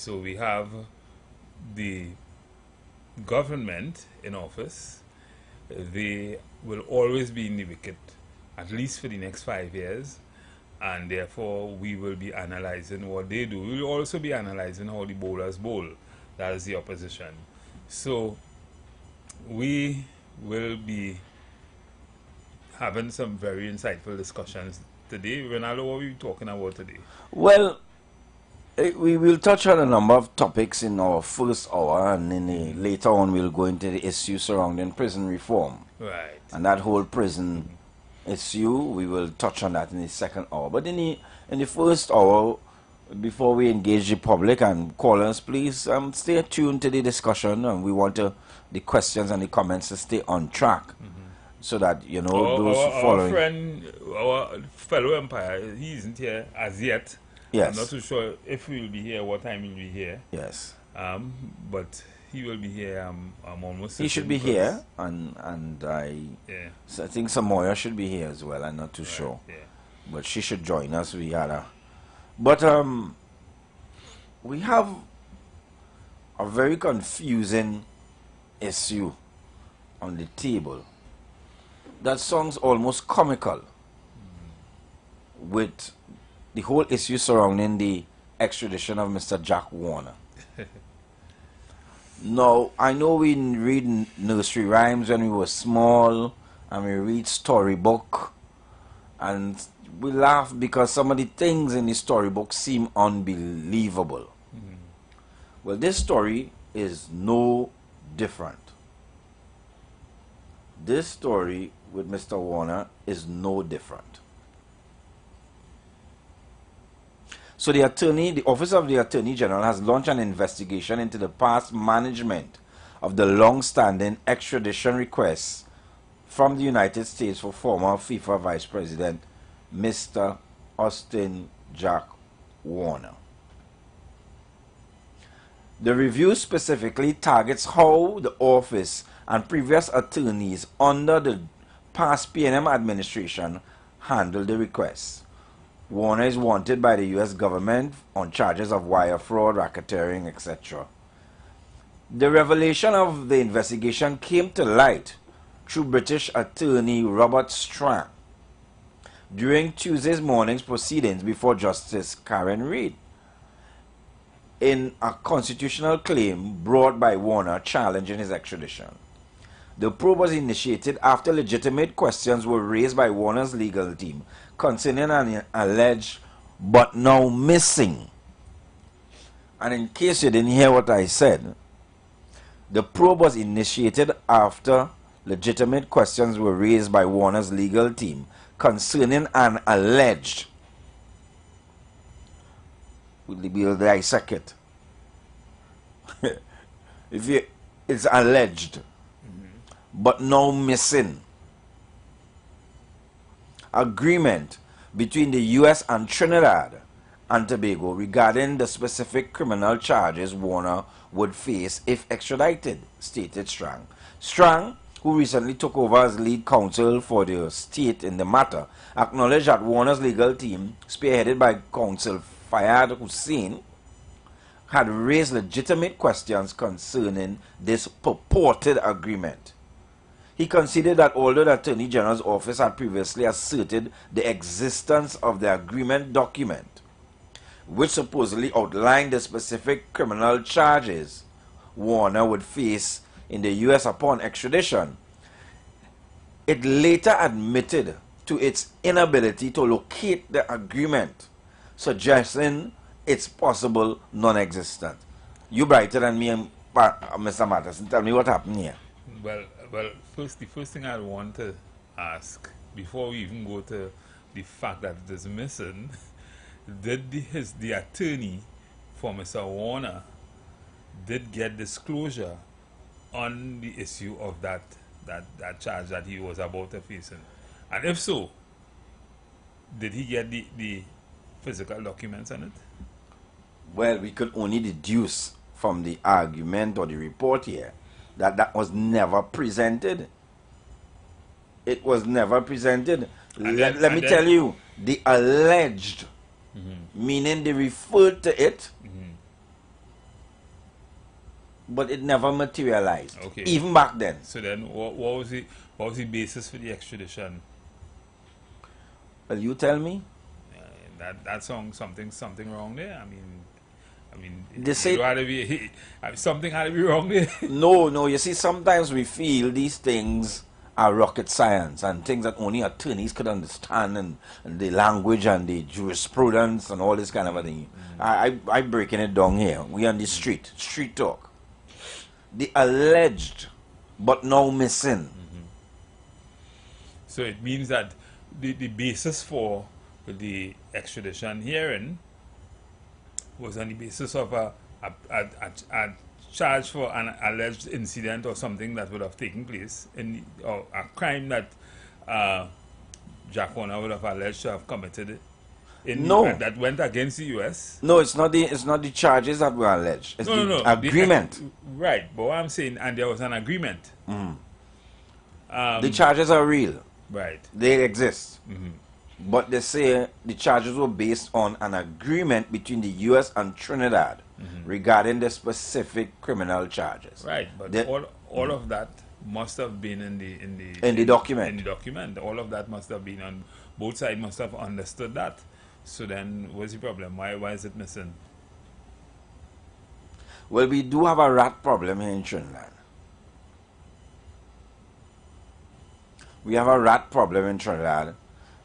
So we have the government in office. They will always be in the wicket, at least for the next 5 years, and therefore we will be analyzing what they do. We will also be analyzing how the bowlers bowl. That is the opposition. So we will be having some very insightful discussions today. Ronaldo, what are we talking about today? Well, we will touch on a number of topics in our first hour, and then later on we'll go into the issue surrounding prison reform. Right. And that whole prison issue, we will touch on that in the second hour. But in the first hour, before we engage the public and callers, please stay tuned to the discussion, and we want the questions and the comments to stay on track, so that those following. Our friend, our fellow umpire, he isn't here as yet. Yes. I'm not too sure if he will be here, what time he will be here. Yes. But he will be here. I'm almost. He should be here, and I. Yeah. So I think Samoya should be here as well. I'm not too sure. Yeah. But she should join us. We have a very confusing issue on the table that sounds almost comical, with the whole issue surrounding the extradition of Mr. Jack Warner. Now, I know we read nursery rhymes when we were small, and we read storybook, and we laugh because some of the things in the storybook seem unbelievable. Well, this story is no different. This story with Mr. Warner is no different. So the Office of the Attorney General has launched an investigation into the past management of the long-standing extradition requests from the United States for former FIFA Vice President Mr. Austin Jack Warner. The review specifically targets how the office and previous attorneys under the past PNM administration handled the requests. Warner is wanted by the U.S. government on charges of wire fraud, racketeering, etc. The revelation of the investigation came to light through British attorney Robert Strang during Tuesday's morning's proceedings before Justice Karen Reid in a constitutional claim brought by Warner challenging his extradition. The probe was initiated after legitimate questions were raised by Warner's legal team concerning an alleged but now missing. And in case you didn't hear what I said, the probe was initiated after legitimate questions were raised by Warner's legal team concerning an alleged, we'll dissect it. It's alleged, but now missing agreement between the U.S. and Trinidad and Tobago regarding the specific criminal charges Warner would face if extradited, stated Strang. Strang, who recently took over as lead counsel for the state in the matter, acknowledged that Warner's legal team, spearheaded by counsel Fayad Hussein, had raised legitimate questions concerning this purported agreement. He considered that although the Attorney General's office had previously asserted the existence of the agreement document, which supposedly outlined the specific criminal charges Warner would face in the U.S. upon extradition, it later admitted to its inability to locate the agreement, suggesting its possible non-existent. You brighter than me, Mr. Matterson. Tell me what happened here. Well, the first thing I want to ask, before we even go to the fact that it is missing, did the attorney for Mr. Warner did get disclosure on the issue of that charge that he was about to face? And if so, did he get the physical documents on it? Well, we could only deduce from the argument or the report here that was never presented. It was never presented. Let me tell you, the alleged, meaning they referred to it, but it never materialized. Okay. Even back then. So then, what was the basis for the extradition? Well, you tell me. That's something wrong there. I mean, They say something had to be wrong there. no. You see, sometimes we feel these things are rocket science and things that only attorneys could understand, and the language and the jurisprudence and all this kind of a thing. I breaking it down here. We on the street talk. The alleged, but now missing. So it means that the basis for the extradition hearing was on the basis of a charge for an alleged incident or something that would have taken place, or a crime that Jack Warner would have alleged to have committed. That went against the U.S. No, it's not the charges that were alleged. It's No. agreement. Right, but what I'm saying, and there was an agreement. The charges are real. Right. They exist. But they say the charges were based on an agreement between the U.S. and Trinidad regarding the specific criminal charges. Right, but all of that must have been in the document. In the document, all of that must have been on both sides. Must have understood that. So then, what's the problem? Why is it missing? Well, we do have a rat problem here in Trinidad. We have a rat problem in Trinidad.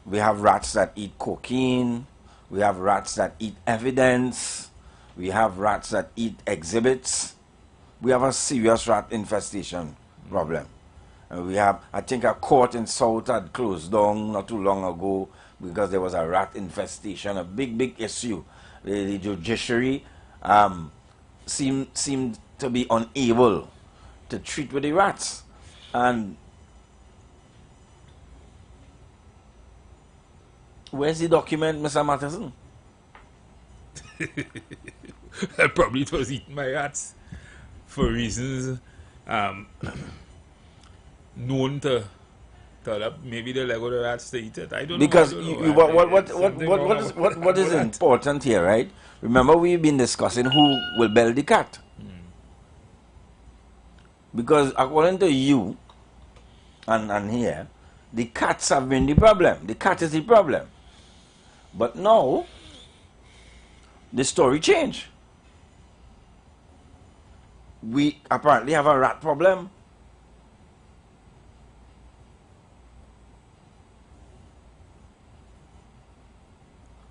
We have rats that eat cocaine. We have rats that eat evidence. We have rats that eat exhibits. We have a serious rat infestation problem. And we have, I think a court in South had closed down not too long ago because there was a rat infestation, a big issue. The judiciary seemed to be unable to treat with the rats. And where's the document, Mr. Matterson? Probably it was eaten by rats for reasons known to maybe they let go the rats to eat it. I don't know. Because what what is important here, right? Remember, we've been discussing who will bell the cat. Because according to you and here, the cats have been the problem. The cat is the problem. But now, the story changed. We apparently have a rat problem.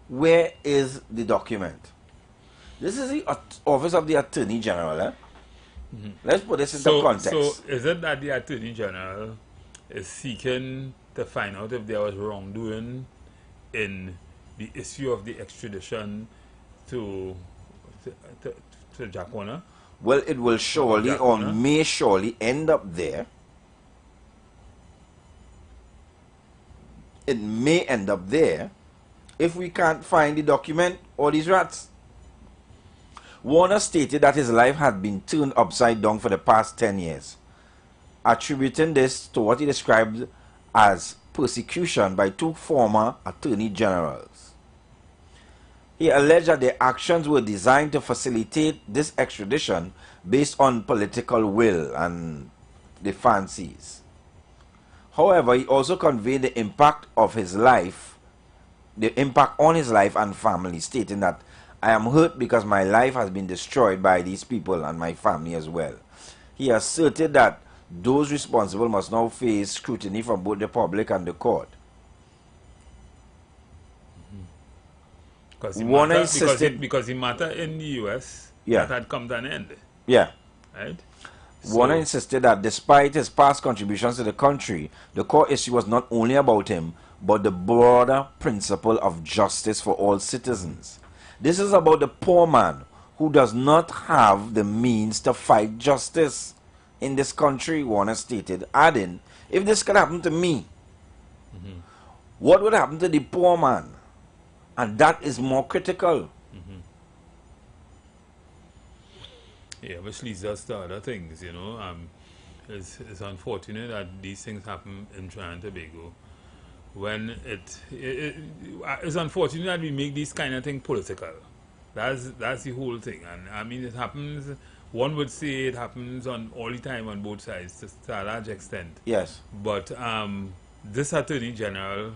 Where is the document? This is the Office of the Attorney General. Eh? Let's put this into context. So, is it that the Attorney General is seeking to find out if there was wrongdoing in the issue of the extradition to Jack Warner? Well, it will surely or may surely end up there. It may end up there if we can't find the document or these rats. Warner stated that his life had been turned upside down for the past 10 years, attributing this to what he described as persecution by two former attorney generals. He alleged that their actions were designed to facilitate this extradition based on political will and the fancies. However, he also conveyed the impact on his life and family, stating that I am hurt because my life has been destroyed by these people and my family as well. He asserted that those responsible must now face scrutiny from both the public and the court. Because the matter in the U.S. that had come to an end. Yeah. Right? Warner insisted that despite his past contributions to the country, the core issue was not only about him, but the broader principle of justice for all citizens. This is about the poor man who does not have the means to fight justice in this country, Warner stated, adding, if this could happen to me, what would happen to the poor man? And that is more critical. Yeah, which leads us to other things, you know. It's unfortunate that these things happen in Trinidad and Tobago. When it's unfortunate that we make these kind of things political. That's the whole thing. And I mean, it happens. One would say it happens on all the time on both sides to a large extent. Yes. But this Attorney General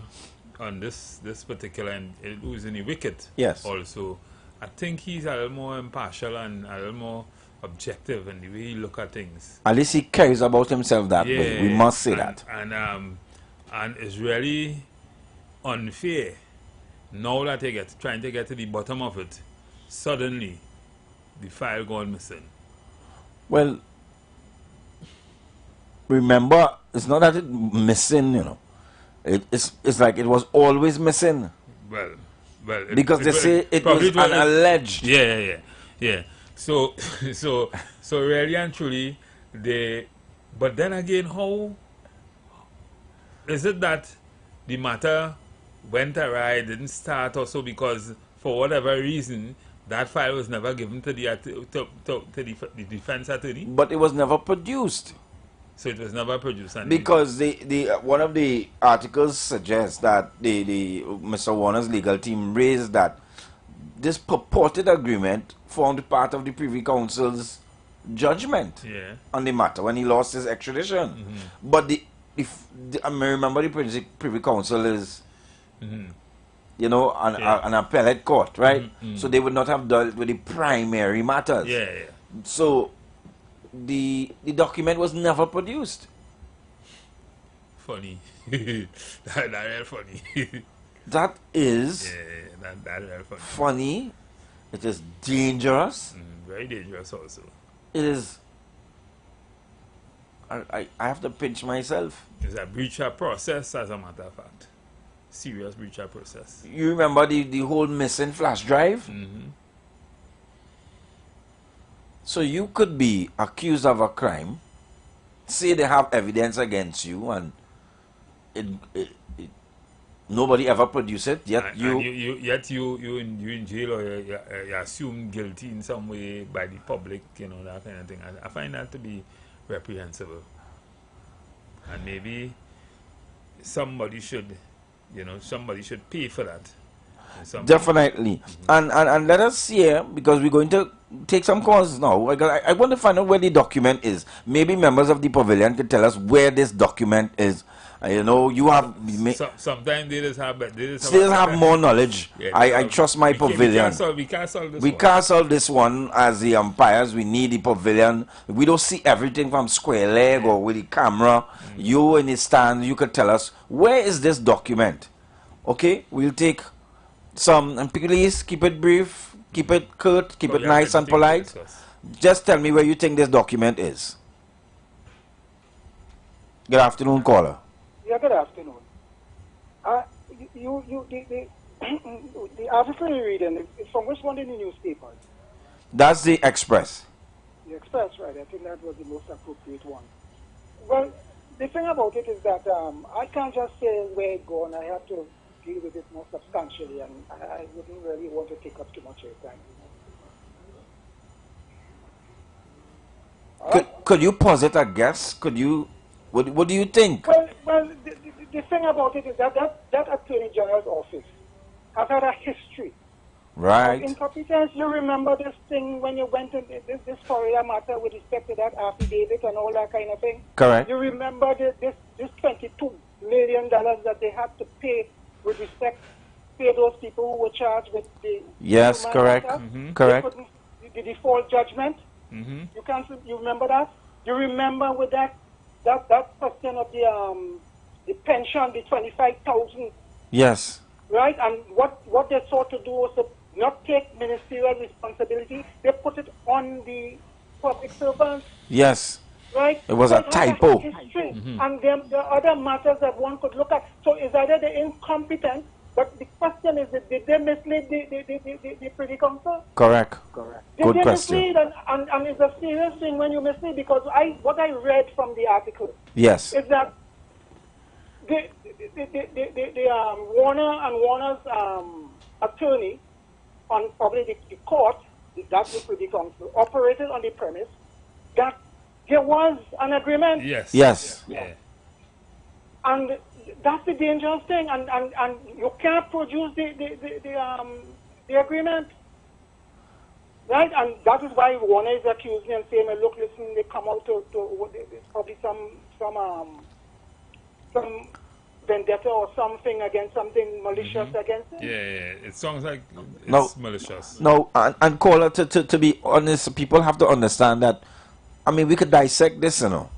on this particular, and it was in the wicket. Yes. Also, I think he's a little more impartial and a little more objective in the way he look at things. At least he cares about himself that way. We must say that. And it's really unfair now that they trying to get to the bottom of it. Suddenly, the file gone missing. Well, remember, it's not that it's missing, you know. It's like it was always missing. Well, because they say it was an alleged. Yeah. So really and truly, but then again, how is it that the matter went awry, didn't start also because for whatever reason that file was never given to the defense attorney? But it was never produced. So it was never produced. Because one of the articles suggests that the Mr. Warner's legal team raised that this purported agreement formed part of the Privy Council's judgment on the matter when he lost his extradition. But I remember the Privy Council is, you know, an appellate court, right? So they would not have dealt with the primary matters. So the document was never produced. Funny. That real funny. That is that real funny. Funny. It is dangerous. Very dangerous also. It is. I have to pinch myself. It's a breach of process, as a matter of fact. Serious breach of process. You remember the whole missing flash drive? So you could be accused of a crime, say they have evidence against you, and nobody ever produce it, yet you in jail, or you assumed guilty in some way by the public, you know, that kind of thing. I find that to be reprehensible. And maybe somebody should pay for that. Definitely. And let us see here, because we're going to take some calls now. I want to find out where the document is. Maybe members of the pavilion can tell us where this document is. You know, you have... Sometimes they just have more knowledge. I trust my pavilion. We can't solve this one as the umpires. We need the pavilion. We don't see everything from square leg or with the camera. You in the stand, you could tell us, where is this document? Okay, we'll take some, and please keep it brief, keep it curt, keep it nice and polite. Just tell me where you think this document is. Good afternoon, caller. Yeah, good afternoon. The article you're reading is from which one in the newspaper? That's the Express. The Express, right. I think that was the most appropriate one. Well, the thing about it is that I can't just say where it's gone. I have to deal with it more substantially, and I wouldn't really want to take up too much of your time. Could you posit a guess? Could you? What do you think? Well, the thing about it is that Attorney General's office has had a history. Right. Of incompetence. You remember this thing when you went in this Korea matter with respect to that affidavit and all that kind of thing? Correct. You remember this $22 million that they had to pay with respect to those people who were charged with the... Yes, correct. Correct. The default judgment. You remember that? You remember with that question of the pension, the 25,000. Yes. Right, and what they sought to do was to not take ministerial responsibility. They put it on the public servants. Yes. Right. It was a typo. And there are other matters that one could look at. So it's either they're incompetent, but the question is, did they mislead the Privy Council? Correct. Good question. Mislead, and it's a serious thing when you mislead, because what I read from the article is that the Warner's attorney on probably the court, that's the Privy Council, operated on the premise that there was an agreement. Yes. And that's the dangerous thing, and you can't produce the agreement. Right, and that is why Warner is accusing and saying, look, listen, they come out to probably some vendetta or something against something malicious against it. Yeah, it sounds like it's malicious. No, and caller, to be honest, people have to understand that, I mean, we could dissect this, you know.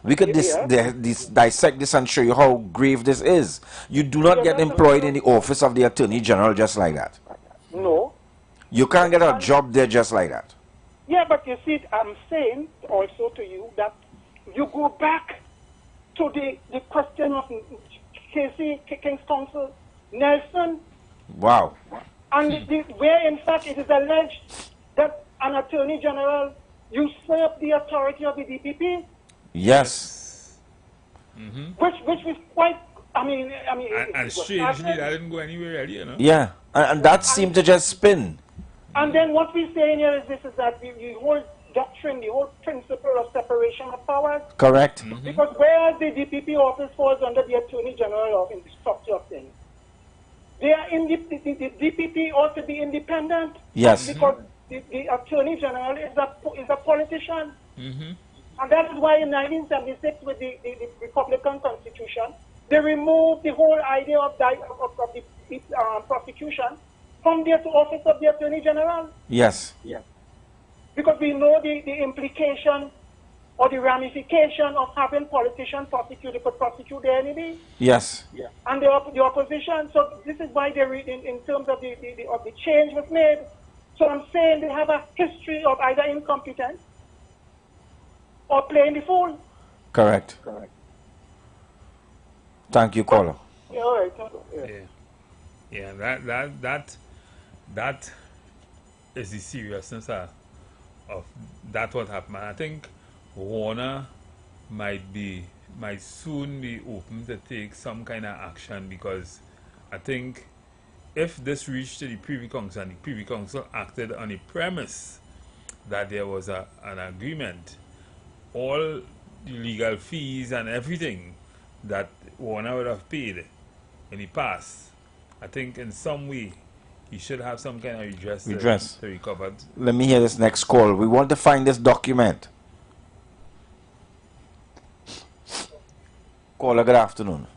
We could dissect this and show you how grave this is. You do not get employed in the office of the Attorney General just like that. No. You can't get a job there just like that. Yeah, but you see, I'm saying also to you that you go back to the question of Casey, King's Counsel, Nelson. Wow. And where, in fact, it is alleged that an Attorney General usurped the authority of the DPP. Yes. Which was quite, I mean, and strangely, that didn't go anywhere really, you know? Yeah, and that seemed to just spin. And then what we say here is this, is that the whole doctrine, the whole principle of separation of powers. Correct. Because whereas the DPP office falls under the Attorney General in the structure of things, they are the DPP ought to be independent. Yes. Because the Attorney General is a politician. And that is why in 1976 with the Republican Constitution, they removed the whole idea of the prosecution from the office of the Attorney General. Yes. Because we know the implication or the ramification of having politicians prosecute. They could prosecute their enemy. Yes. And the opposition. So this is why they in terms of the change was made. So I'm saying they have a history of either incompetence or playing the fool. Correct. Thank you, caller. Yeah, all right. Yeah, that is the seriousness of that what happened. I think Warner might soon be open to take some kind of action, because I think if this reached to the Privy Council and the Privy Council acted on the premise that there was an agreement, all the legal fees and everything that Warner would have paid in the past, I think in some way he should have some kind of redress to recover. Let me hear this next call. We want to find this document. Caller, good afternoon.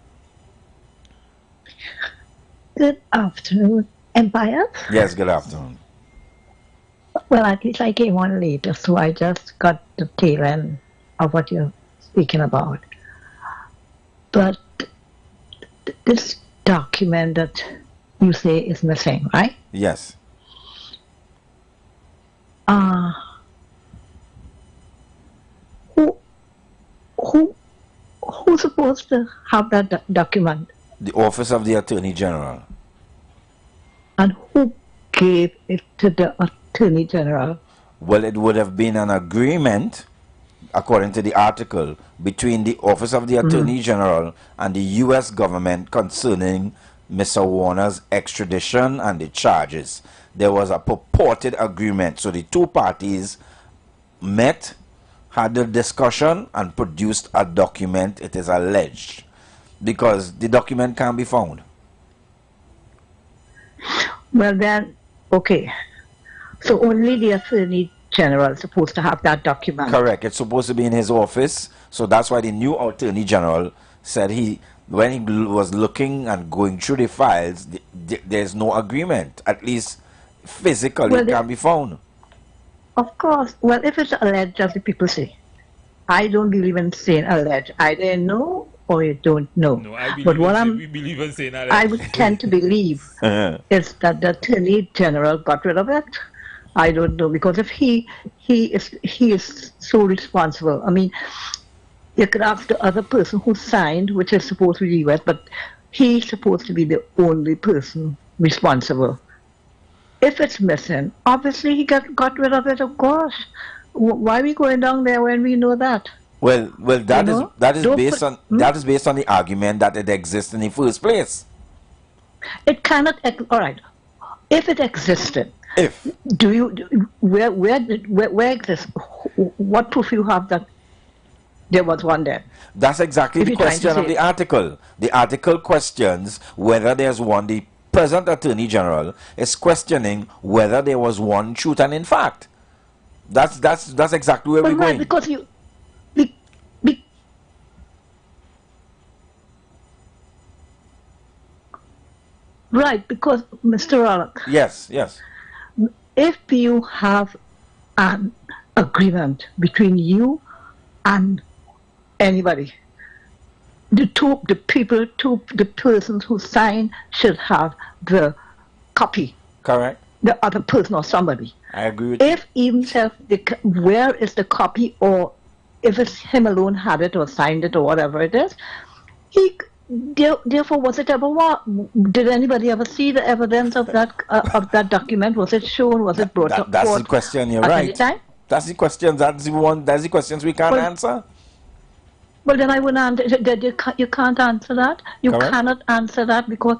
Good afternoon, Empire. Yes, good afternoon. Well, at least I came on later, so I just got the tail end of what you're speaking about. But this document that you say is missing, right? Yes. Who's supposed to have that document? The Office of the Attorney General. And who gave it to the Attorney General? Well, it would have been an agreement, according to the article, between the Office of the Attorney General and the U.S. government concerning Mr. Warner's extradition and the charges. There was a purported agreement. So the two parties met, had a discussion, and produced a document, it is alleged, because the document can't be found. Well then, okay. So only the Attorney General is supposed to have that document. Correct. It's supposed to be in his office. So that's why the new Attorney General said when he was looking and going through the files, there's no agreement. At least physically it can't be found. Of course. Well, if it's alleged, as the people say, I don't believe in saying alleged. Either know or you don't know. No, I believe but we believe in saying alleged. I would tend to believe is that the Attorney General got rid of it. I don't know, because if he is so responsible. I mean, you could ask the other person who signed, which is supposed to be the US, but he's supposed to be the only person responsible. If it's missing, obviously he got rid of it, of course. Why are we going down there when we know that? Well, that is based on the argument that it exists in the first place. It cannot. All right, if it existed, where exists? What proof you have that there was one there? That's exactly the question of the article. The article questions whether there's one. The present Attorney General is questioning whether there was one truth and in fact. That's exactly where we're going. Because you... Right, because, Mr. Rollock. Yes, yes. If you have an agreement between you and anybody, the persons who sign should have the copy. Correct. The other person or somebody. I agree with you. If even self, where is the copy, or if it's him alone had it or signed it or whatever it is, therefore, was it ever did anybody ever see the evidence of that document? Was it shown? Was it brought up? That's the question. You're right. That's the question. That's the questions we can't answer. Well, then I wouldn't answer. You can't answer that. You Correct. cannot answer that because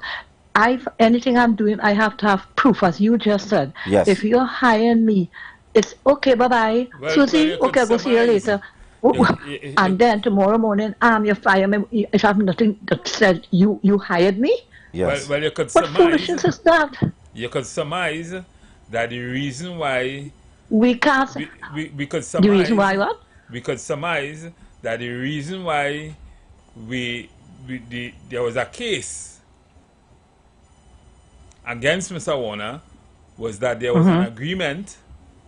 anything I'm doing, I have to have proof, as you just said. Yes. If you're hiring me, it's okay. Bye bye. Susie, okay, I'll go see you later. And then tomorrow morning, you fire me. If I have nothing that said you hired me. Yes. Well, you could What surmise. foolishness is that? You could surmise that the reason why we can't. we could surmise. The reason why what? We could surmise that the reason why there was a case against Mr. Warner was that there was an agreement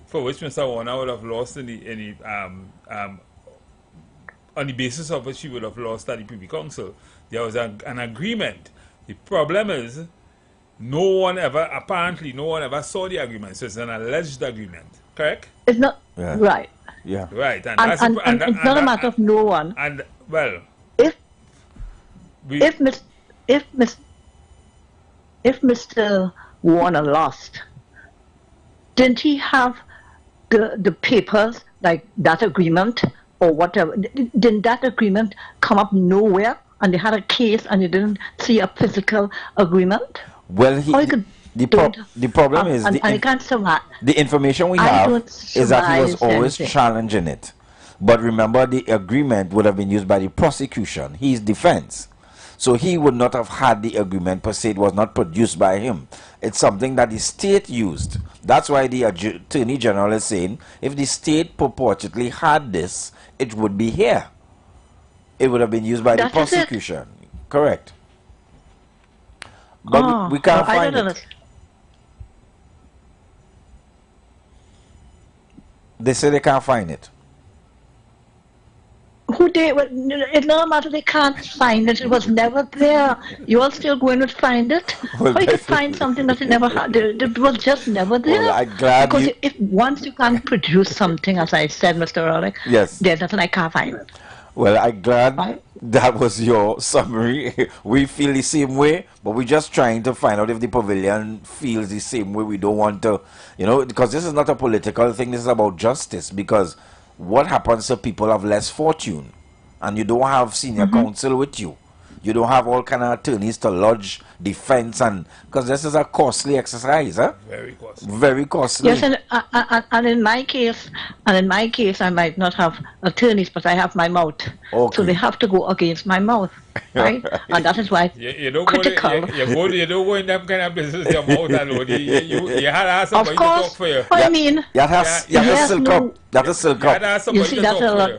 for which Mr. Warner would have lost on the basis of which he would have lost at the Privy Council. There was an agreement. The problem is apparently no one ever saw the agreement, so it's an alleged agreement, correct? It's not, Yeah. right. Yeah. Right, And it's not a matter of no one. And, well... If Mr. Warner lost, didn't he have the papers, like that agreement or whatever? Didn't that agreement come up nowhere? And they had a case and you didn't see a physical agreement? Well, the problem is the information we have is that he was always challenging it. But remember, the agreement would have been used by the prosecution, his defense. So he would not have had the agreement per se. It was not produced by him. It's something that the state used. That's why the Attorney General is saying, if the state purportedly had this, it would be here. It would have been used by the prosecution. Correct. But we can't find it. They say they can't find it. It's not a matter they can't find it. It was never there. You are still going to find it? Well, or you could find something that you never had. It was just never there. Well, I'm glad because if once you can't produce something, as I said, Mr. Rollick, yes, there's nothing I can't find. Well, I'm glad that was your summary. We feel the same way, but we're just trying to find out if the pavilion feels the same way. We don't want to, because this is not a political thing. This is about justice, because what happens to people of less fortune and you don't have senior counsel with you? You don't have all kind of attorneys to lodge defense, and because this is a costly exercise, huh? Very costly. Very costly. Yes, and in my case, I might not have attorneys, but I have my mouth. Okay. So they have to go against my mouth, right? And that is why you don't critical. You don't go in that kind of business. Your mouth alone. You had to ask somebody to talk for you. I mean, you have to silk up. You have to silk up. You see, that's a lot.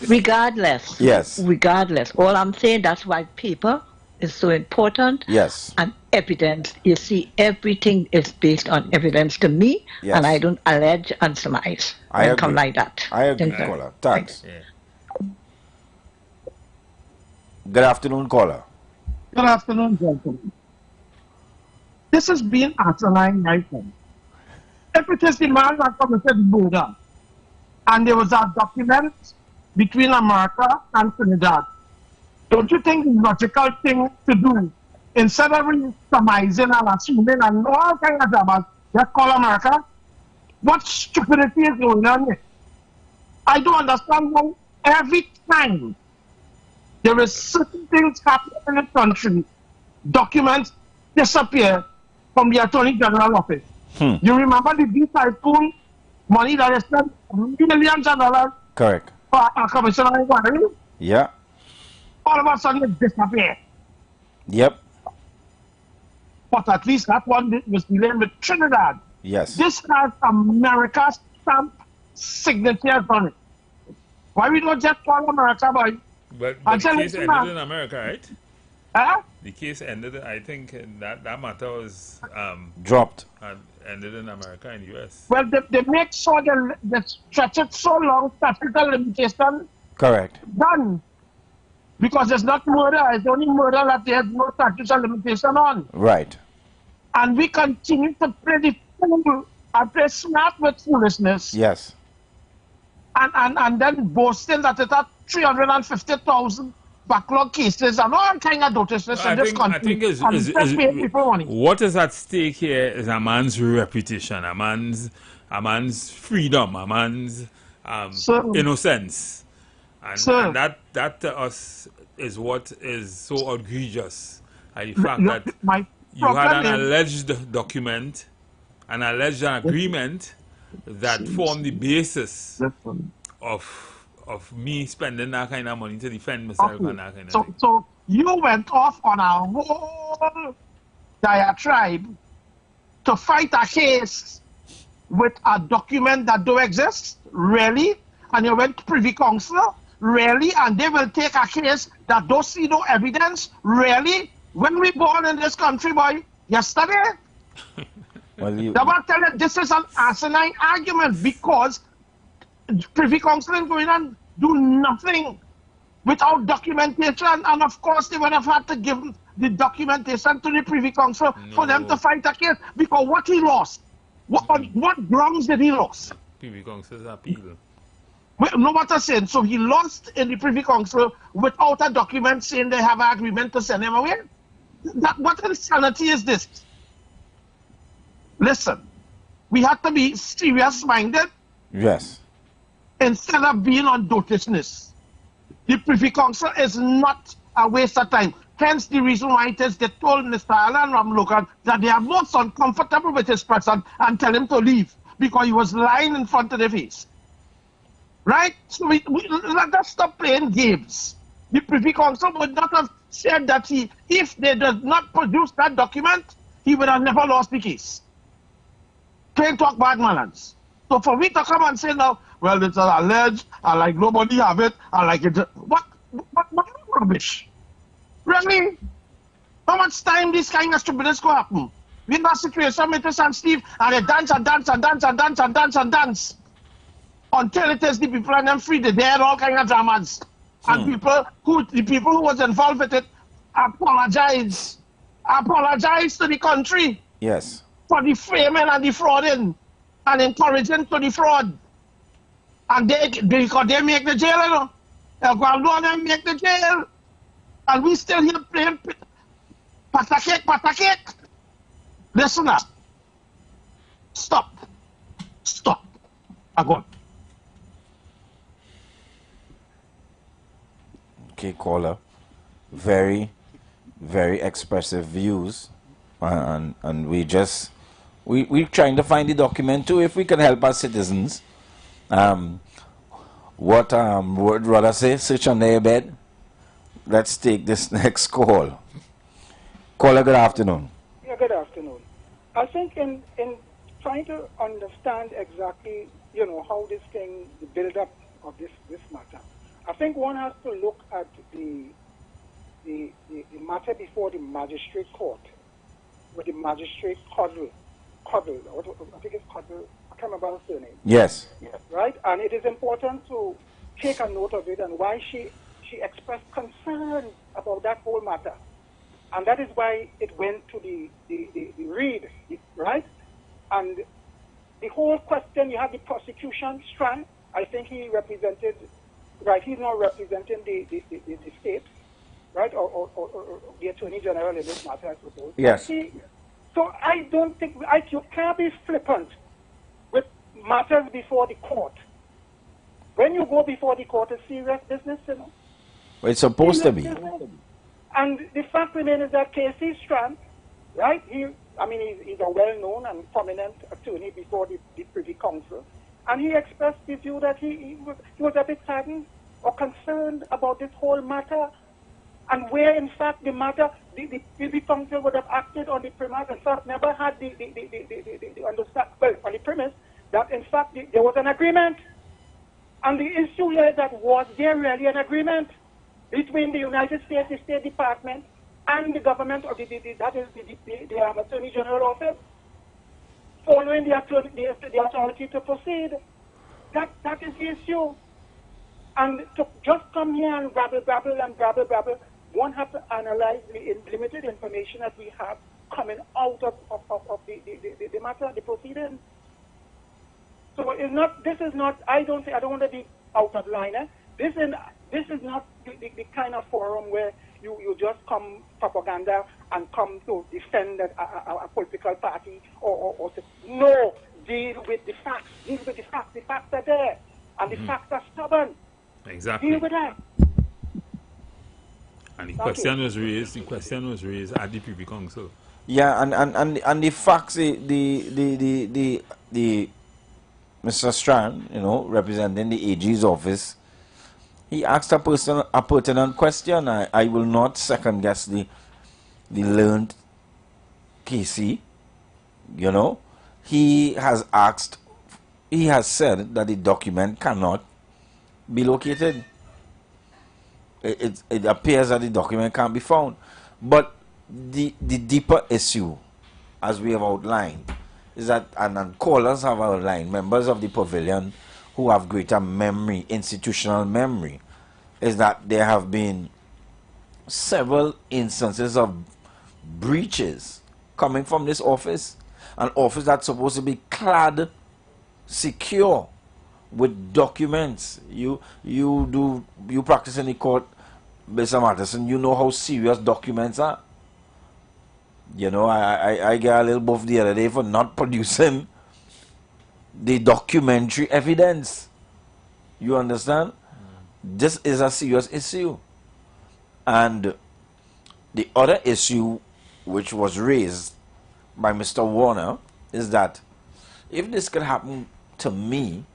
Regardless. Yes. Regardless. All I'm saying, that's why paper is so important. Yes. And evidence. You see, everything is based on evidence to me, yes, and I don't allege and surmise. I agree. Come like that. I agree, caller. Thanks. Yeah. Good afternoon, caller. Good afternoon, gentlemen. This is being asinine right now. If it is the man that committed murder, and there was a document between America and Trinidad, don't you think the logical thing to do, instead of surmising and assuming and all kinds of drama, just call America? What stupidity is going on here? I don't understand why every time there is certain things happening in the country, documents disappear from the Attorney General office. You remember the B typhoon money that is spent millions of dollars? Correct. For a commissioner inquiry? Yeah. All of a sudden it disappears. Yep. but at least that one was dealing with Trinidad. Yes. This has America's stamp signature on it. Why we don't just call America, boy? But the case ended in America, right? Huh? The case ended, I think that matter was dropped. Ended in America and US. Well, they make sure they stretch it so long, statutory limitation. Correct. Done. Because it's not murder, it's only murder that there's no statutory limitation on. Right. And we continue to play the fool and play smart with foolishness. Yes. And then boasting that it had 350,000 backlog cases and all kind of notices in this country. I think what is at stake here is a man's reputation, a man's freedom, a man's innocence. And that to us is what is so egregious. The fact that you had an alleged document, an alleged agreement that formed the basis of me spending that kind of money to defend myself and that kind of thing. So you went off on a whole diatribe to fight a case with a document that don't exist? Really? And you went to Privy Council? Really? And they will take a case that don't see no evidence? Really? When we born in this country, boy, yesterday? Well, this is an asinine argument because Privy Council is going and do nothing without documentation, and of course they would have had to give the documentation to the Privy Council for them to fight a case, because what he lost, what grounds did he lose? Privy Council's appeal. No, what I'm saying, so he lost in the Privy Council without a document saying they have an agreement to send him away? What insanity is this? Listen, we have to be serious-minded. Yes. Instead of being on dotishness. The Privy Council is not a waste of time. Hence the reason why it is they told Mr. Alan Ramlokan that they are most uncomfortable with his person and tell him to leave because he was lying in front of their face. Right? So let us stop playing games. The Privy Council would not have said that if they did not produce that document, he would have never lost the case. Plain talk bad manners. So for me to come and say now, well, it's alleged, I like nobody have it, I like it. What rubbish? Really? How much time this kind of stupidness go happen? We in that situation, Mr. and Steve, and they dance and dance and dance and dance and dance and dance until it is the people and them free. They had all kind of dramas. And the people who was involved with it apologize to the country. Yes. For the framing and the frauding and encouraging to the fraud. And because they make the jail, you know. They'll go along and make the jail. And we still here playing patakek. Listen up. Stop. I go. Okay, caller. Very, very expressive views. And we're trying to find the document too, if we can help our citizens. What would rather say, sit on their bed. Let's take this next call. Caller, good afternoon. Yeah, good afternoon. I think in trying to understand exactly, how this thing, the build-up of this matter, I think one has to look at the matter before the magistrate court, with the magistrate Cuddle, I think it's Cuddle, I can't remember her surname. Yes. Right? And it is important to take a note of it and why she expressed concern about that whole matter. And that is why it went to the read, right? And the whole question, you have the prosecution strand. I think he represented, right, he's not representing the state, right, or the Attorney General in this matter, I suppose. Yes. So I don't think, you can't be flippant with matters before the court. When you go before the court, it's serious business, Well, it's supposed to be. And the fact remains is that Casey Strand, right, he's a well-known and prominent attorney before the Privy Council, and he expressed the view that he was a bit saddened or concerned about this whole matter, and where, in fact, the matter, the council would have acted on the premise, in fact, never had the understand, well, on the premise that, in fact, there was an agreement. And the issue here is that was there really an agreement between the United States, the State Department, and the government, or that is the Attorney General Office, following the authority to proceed? That is the issue. And to just come here and babble, one has to analyze the limited information that we have coming out of the matter, the proceedings. So it's not. This is not. I don't want to be out of line. This is not the kind of forum where you just come propaganda and come to defend a political party or to, no, deal with the facts. Deal with the facts. The facts are there, and the facts are stubborn. Exactly. Deal with that. And the question was raised at the Privy Council. Yeah, and the facts, the Mr. Strand, you know, representing the AG's office, he asked a pertinent question. I will not second guess the learned KC. You know, he has said that the document cannot be located. It appears that the document can't be found. But the deeper issue, as we have outlined, is that, and callers have outlined, members of the pavilion who have greater memory, institutional memory, is that there have been several instances of breaches coming from this office, an office that's supposed to be clad secure with documents. You practice in the court, Mr. Matteson, you know how serious documents are. You know, I got a little buff the other day for not producing the documentary evidence. You understand? This is a serious issue. And the other issue which was raised by Mr. Warner is that if this could happen to me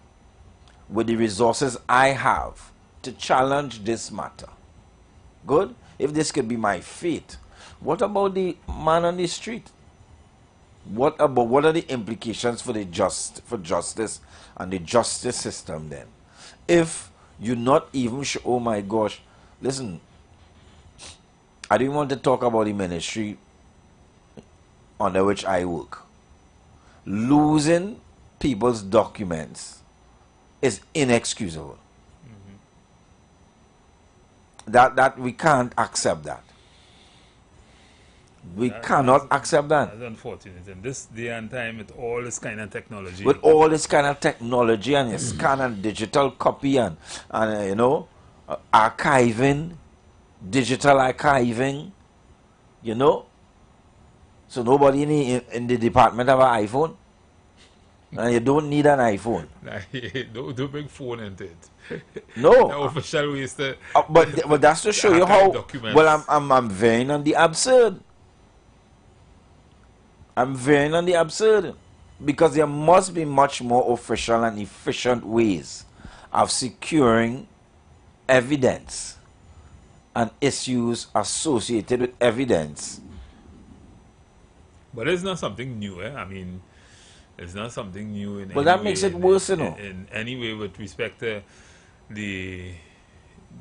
with the resources I have to challenge this matter, good. If this could be my fate, what about the man on the street? What are the implications for justice and the justice system then? If you're not even sure, oh my gosh, listen, I didn't want to talk about the ministry under which I work. Losing people's documents is inexcusable. That we can't accept that. We cannot accept that. That's unfortunate. In this day and time, with all this kind of technology. With all this kind of technology and scan and digital copy and you know, archiving, digital archiving, you know. So nobody in the department have an iPhone. And you don't need an iPhone. Don't bring phone into it. No. The official ways to but that's to show you how documents. Well, I'm veering on the absurd. I'm veering on the absurd because there must be much more official and efficient ways of securing evidence and issues associated with evidence. But it's not something new, eh? I mean, it's not something new in but that makes it worse, you know. In any way with respect to the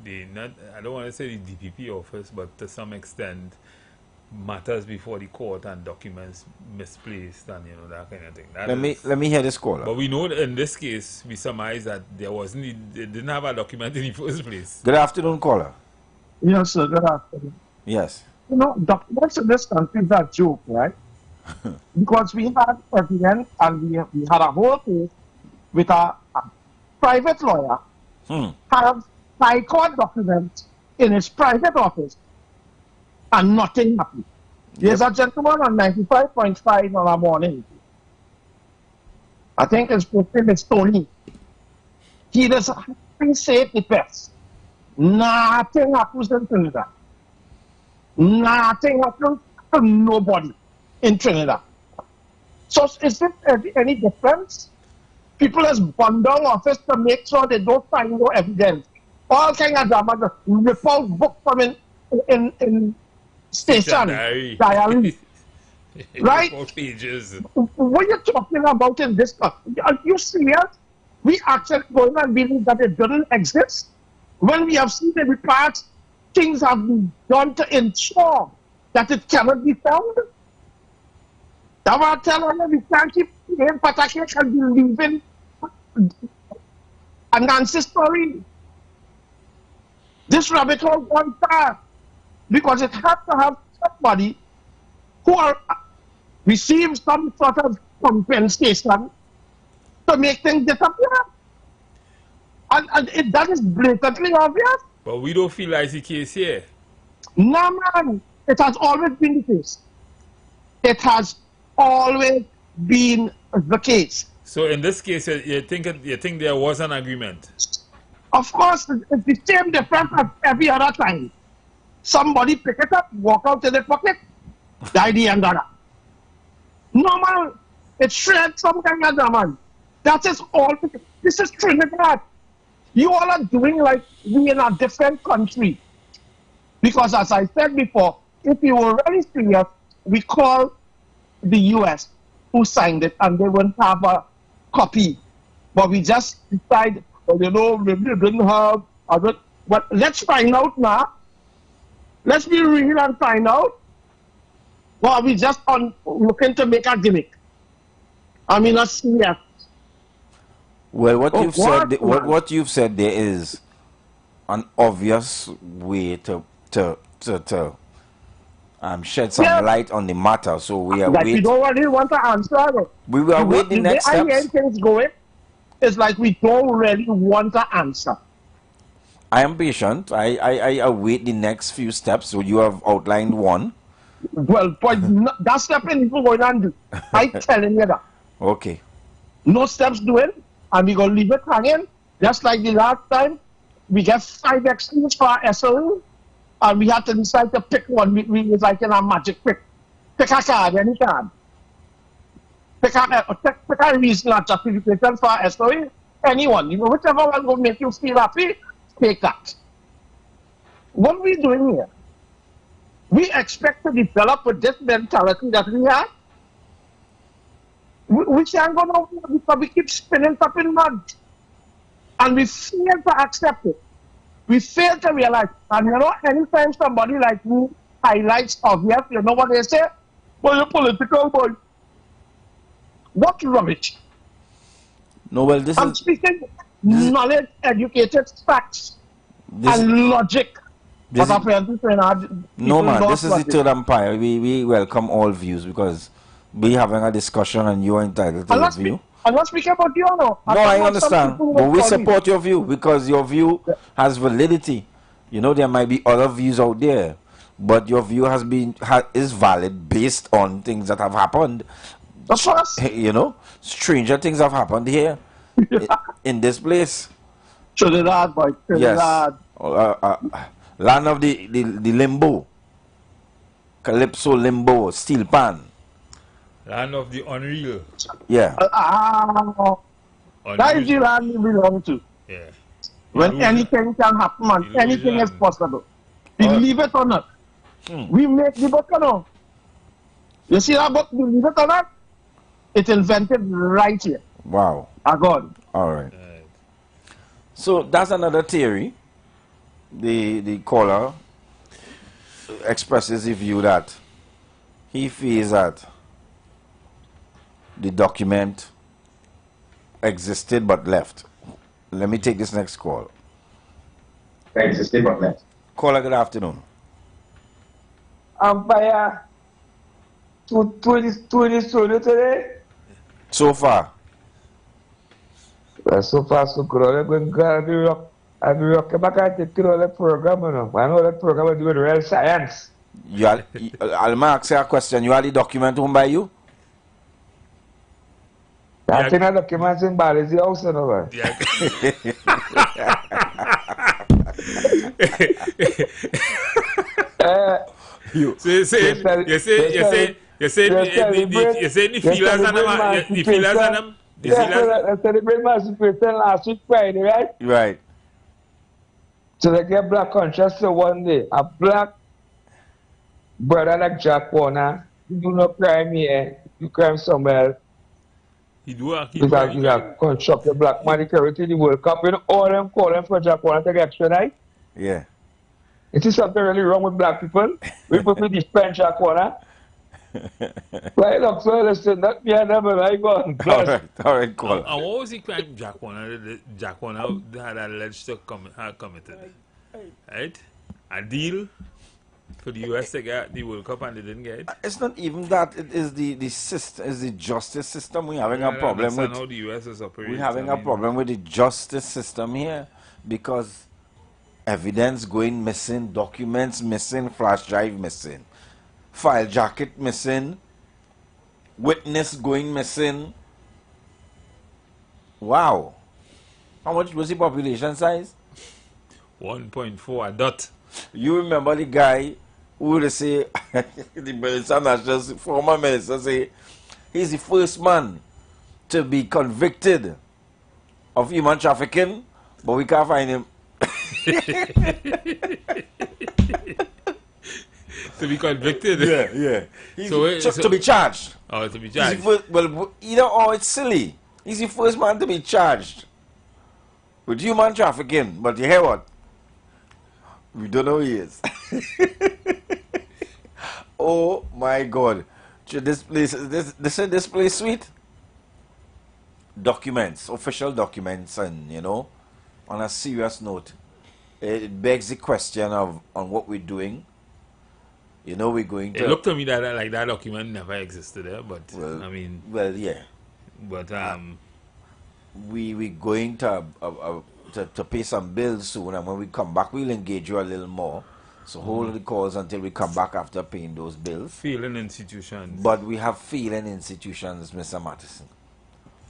not, I don't want to say the DPP office, but to some extent matters before the court and documents misplaced and you know that kind of thing. Let me hear this caller. But we know that in this case we surmise that they didn't have a document in the first place. Good afternoon, caller. Yes, sir. Good afternoon. Yes. You know, documents in this country is a joke, right? Because we had evidence and we had a whole case with a private lawyer have high court documents in his private office and nothing happened. There's a gentleman on 95.5 on a morning. I think his name is Tony. He does say the best. Nothing happens in Trinidad. Nothing happens to nobody in Trinidad. So is it any difference? People has bundled office to make sure they don't find no evidence. All kind of drama, rip out book from in station diary. Right? 4 pages. What are you talking about in this? Are you serious? We actually going and believe that it doesn't exist when we have seen in the past things have been done to ensure that it cannot be found. That's why I tell you we can't keep playing Pataki and believing a Nancy story. This rabbit hole gone far because it has to have somebody who are receive some sort of compensation to make things disappear. And that is blatantly obvious. But we don't feel like the case here. No, man. It has always been the case. It has always been the case. So in this case, you think there was an agreement? Of course, it's the same difference as every other time. Somebody pick it up, walk out to the pocket, die the end of that. No, man. It shreds some kind of man. That is all. This is Trinidad. You all are doing like we in a different country. Because as I said before, if you were really serious, we call the US who signed it and they wouldn't have a copy. But we just decide, well, you know, maybe they didn't have. But let's find out now. Let's be real and find out. Well, are we just looking to make a gimmick? I mean, that's serious. Well, what you've said there is an obvious way to shed some light on the matter. So we are waiting. We don't really want to answer. We will await the next steps. The things going. It's like we don't really want to answer. I am patient. I await the next few steps. So you have outlined one. Well, but that step in people going on do. I'm telling you that. Okay. No steps doing. And we're going to leave it hanging, just like the last time. We get 5 extras for our SOE, and we had to decide to pick one. We was like in a magic pick. Pick a card, any card. Pick a reason or justification for our SOE, anyone. You know, whichever one will make you feel happy, take that. What are we doing here? We expect to develop with this mentality that we have. We can't go nowhere because we keep spinning up in mud. And we fail to accept it. We fail to realize. And you know, anytime somebody like me highlights obvious, you know what they say? Well, you're political, boy. What rubbish. No, well, I'm speaking knowledge, educated facts, and logic. No, man, this is the Third Empire. We welcome all views because we're having a discussion and you're entitled to your view. I'm not speaking about you, no. No, I understand. But we support your view because your view has validity. You know, there might be other views out there, but your view is valid based on things that have happened. Of course. You know, stranger things have happened here in this place. Trinidad, boy. Trinidad. Yes. Land of the limbo. Calypso limbo. Steel pan. Land of the unreal. Yeah. That is the land we belong to. Yeah. When anything can happen, man. Anything is possible. Believe it or not. We make the book, you know. You see that book, believe it or not? It's invented right here. Wow. God. All right. So that's another theory. The caller expresses the view that he feels that the document existed but left. Let me take this next call. Existed but left. Caller, good afternoon. By to this studio today. So far. Well, so far so good. I'm going to rock back at the program. I know that program is doing real science. I'll ask you a question. You have the document home by you? I think that document in Bali's house, you know. You say the feelers on them. The feelers on them. I celebrate my situation last week Friday, right? Right. So they get Black Conscious one day. A black brother like Jack Warner, you do no crime here, you crime somewhere else. He do a He's a constructed black man, he carry to the World Cup. You know, all them calling for Jack Warner to get extradite. Yeah. Is there something really wrong with black people? We put with this pen Jack Warner. Right, look, so listen, that me and them, I go and bless. All right, call. And what was the crime Jack Warner? Jack Warner had alleged to have committed, right? A deal for the US to get the World Cup and they didn't get it. It's not even that. It is the system, is the justice system. We're having a problem with. How the US is operating. We're having a problem with the justice system here because evidence going missing, documents missing, flash drive missing, file jacket missing, witness going missing. Wow. How much was the population size? 1.4 a dot. You remember the guy who would say, the minister, former minister, say, he's the first man to be convicted of human trafficking, but we can't find him. To be convicted? Yeah. To be charged. Oh, to be charged. Well, either or, it's silly. He's the first man to be charged with human trafficking, but you hear what? We don't know who he is. Oh my God! This place sweet. Documents, official documents, and on a serious note, it begs the question of on what we're doing. We're going to. It looked to me that that document never existed there, but well, I mean. Well, yeah. But we're going to pay some bills soon, and when we come back, we'll engage you a little more. So hold the calls until we come back after paying those bills. Failing institutions. But we have failing institutions, Mr. Mattison.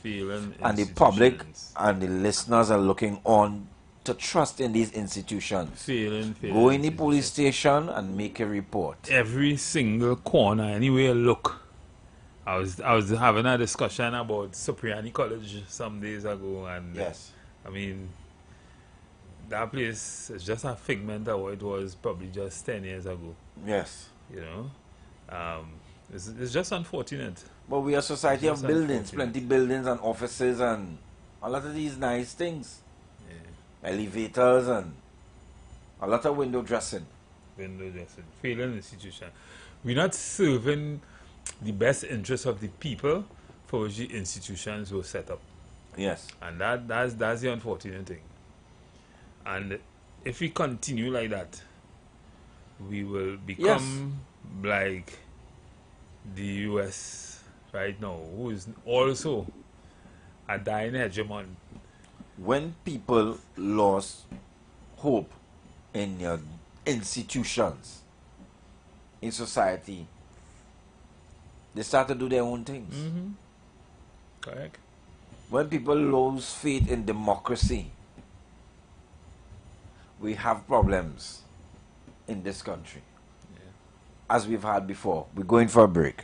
Failing and the public and the listeners are looking on to trust in these institutions. Failing Go in the police station and make a report. Every single corner, anywhere you look. I was having a discussion about Cipriani College some days ago, and yes, I mean, that place is just a figment of what it was probably just 10 years ago. Yes. It's just unfortunate. But we are a society of buildings, plenty buildings and offices and a lot of these nice things. Yeah. Elevators and a lot of window dressing. Failing institution. We're not serving the best interests of the people for which the institutions were set up. Yes. And that's the unfortunate thing. And if we continue like that, we will become like the US right now, who is also a dying hegemon. When people lost hope in your institutions, in society, they start to do their own things. Mm-hmm. Correct. When people lose faith in democracy, we have problems in this country. Yeah. As we've had before. We're going for a break.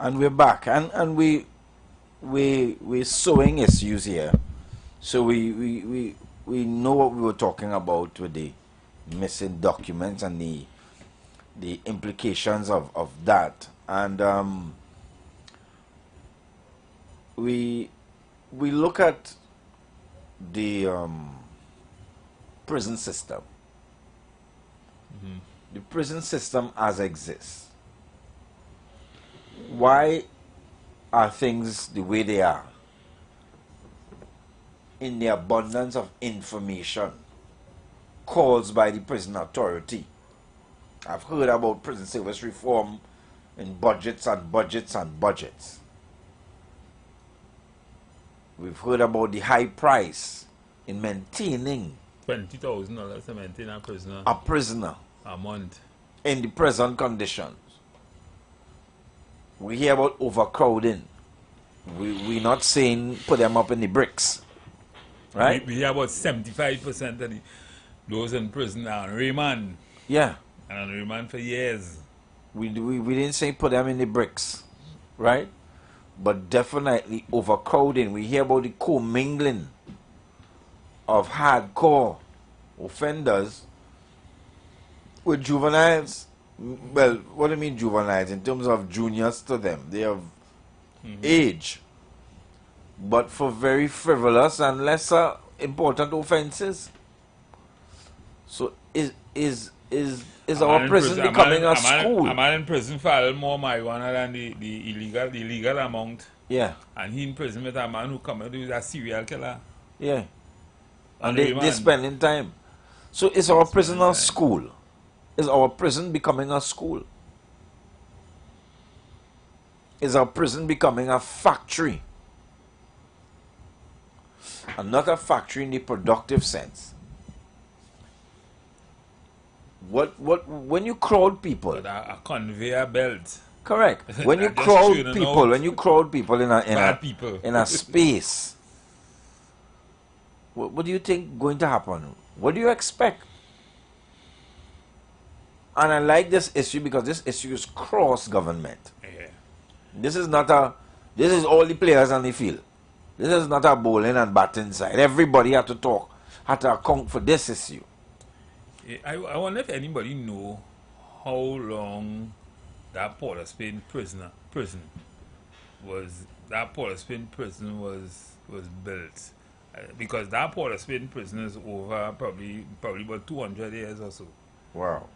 And we're back, and we're sowing issues here. So we know what we were talking about with the missing documents and the implications of that. And we look at the prison system. Mm-hmm. The prison system as exists. Why are things the way they are? In the abundance of information caused by the prison authority. I've heard about prison service reform in budgets and budgets and budgets. We've heard about the high price in maintaining $20,000 to maintain a prisoner. A prisoner. A month. In the present conditions. We hear about overcrowding. We're not saying put them up in the bricks. Right? We hear about 75% of those in prison are on remand. Yeah. And on remand for years. We didn't say put them in the bricks. Right? But definitely overcrowding. We hear about the commingling of hardcore offenders with juveniles. Well, what do you mean juveniles? In terms of juniors to them. They have age. But for very frivolous and lesser important offenses. So is our prison becoming a school? A man in prison file more marijuana than the illegal amount. Yeah. And he in prison with a man who come and do a serial killer. Yeah. And they spending time. So is our prison a school? Is our prison becoming a school? Is our prison becoming a factory? And not a factory in the productive sense. When you crowd people, but a conveyor belt. Correct. When you crowd people in a space, what do you think going to happen? What do you expect? And I like this issue because this issue is cross government. Yeah. This is all the players on the field. This is not a bowling and batting side. Everybody had to talk, had to account for this issue. I wonder if anybody know how long that Port of Spain prison was built. Because that Port of Spain prison is over probably about 200 years or so. Wow.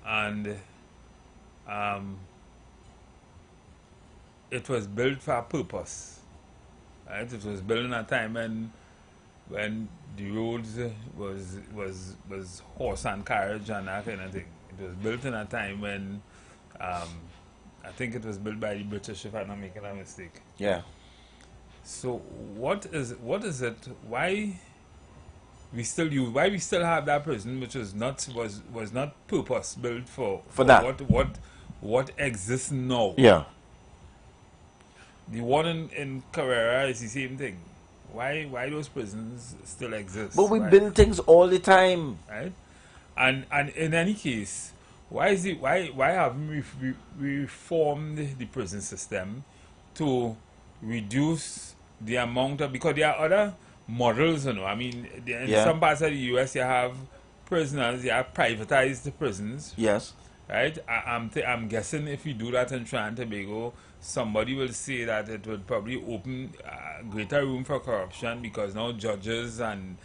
And it was built for a purpose. Right? It was built in a time when the roads was horse and carriage and that kind of thing. It was built in a time when I think it was built by the British, if I'm not making a mistake. Yeah. So what is it? Why we still have that prison which was not purpose built for that. What exists now? Yeah. The one in Carrera is the same thing. Why those prisons still exist? But we build things all the time. Right? And in any case, why haven't we reformed the prison system to reduce the amount of, because there are other models, you know. I mean, in some parts of the US you have prisoners, you have privatized prisons. Yes. Right? I'm guessing if you do that in Trinidad and Tobago, somebody will say that it would probably open greater room for corruption, because now judges and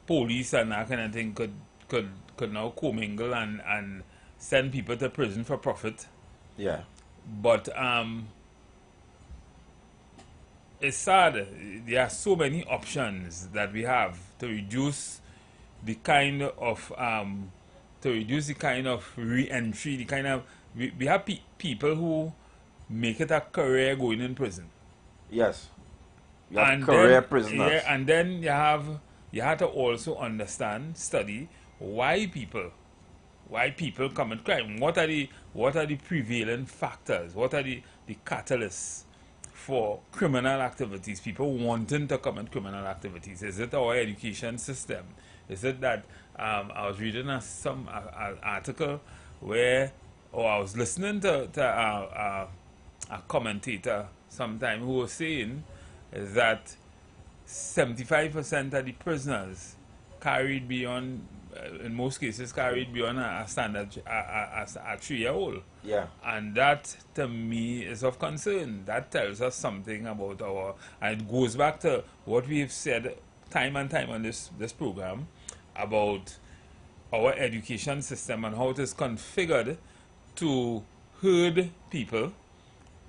police and that kind of thing could now commingle and send people to prison for profit. Yeah. But it's sad. There are so many options that we have to reduce the kind of re-entry, the kind of we have people who make it a career going in prison. Yes. You have career prisoners. Yeah, and then you have to also understand, study why people commit crime. What are the prevailing factors? What are the catalysts for criminal activities? People wanting to commit criminal activities. Is it our education system? Is it that I was reading some article where, or I was listening to a commentator sometime who was saying that 75% of the prisoners carried beyond, in most cases, carried beyond a standard, a 3-year-old. Yeah. And that, to me, is of concern. That tells us something about our, and it goes back to what we have said time and time on this program about our education system and how it is configured to herd people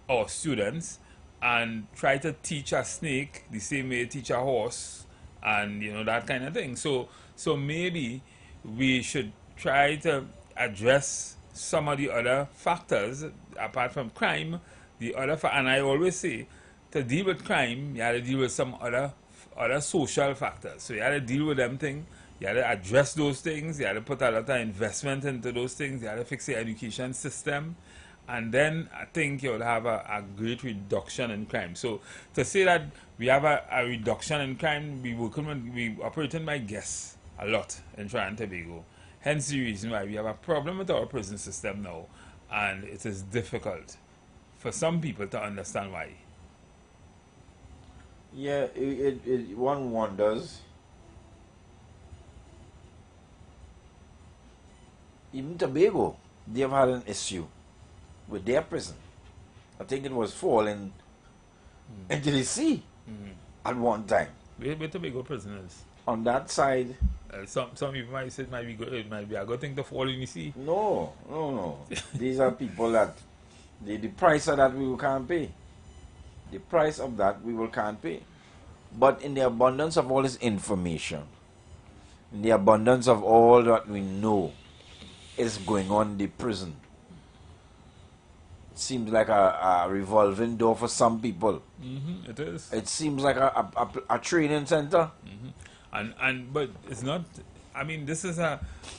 or students and try to teach a snake the same way teach a horse, and you know, that kind of thing. So maybe we should try to address some of the other factors apart from crime. And I always say, to deal with crime, you have to deal with some other social factors. So you have to deal with them things. You have to address those things. You have to put a lot of investment into those things. You have to fix the education system. And then I think you'll have a great reduction in crime. So to say that we have a reduction in crime, we operating by guess a lot in Trinidad and Tobago. Hence the reason why we have a problem with our prison system now. And it is difficult for some people to understand why. Yeah, one wonders. Even Tobago, they have had an issue with their prison. I think it was falling into the sea at one time. Where Tobago prisoners? On that side. Some people might say it might be a good thing to fall in the sea. No. These are people that the price of that we can't pay. The price of that we can't pay. But in the abundance of all this information, in the abundance of all that we know is going on in the prison, it seems like a revolving door for some people. It is. It seems like a training center. But it's not. I mean, this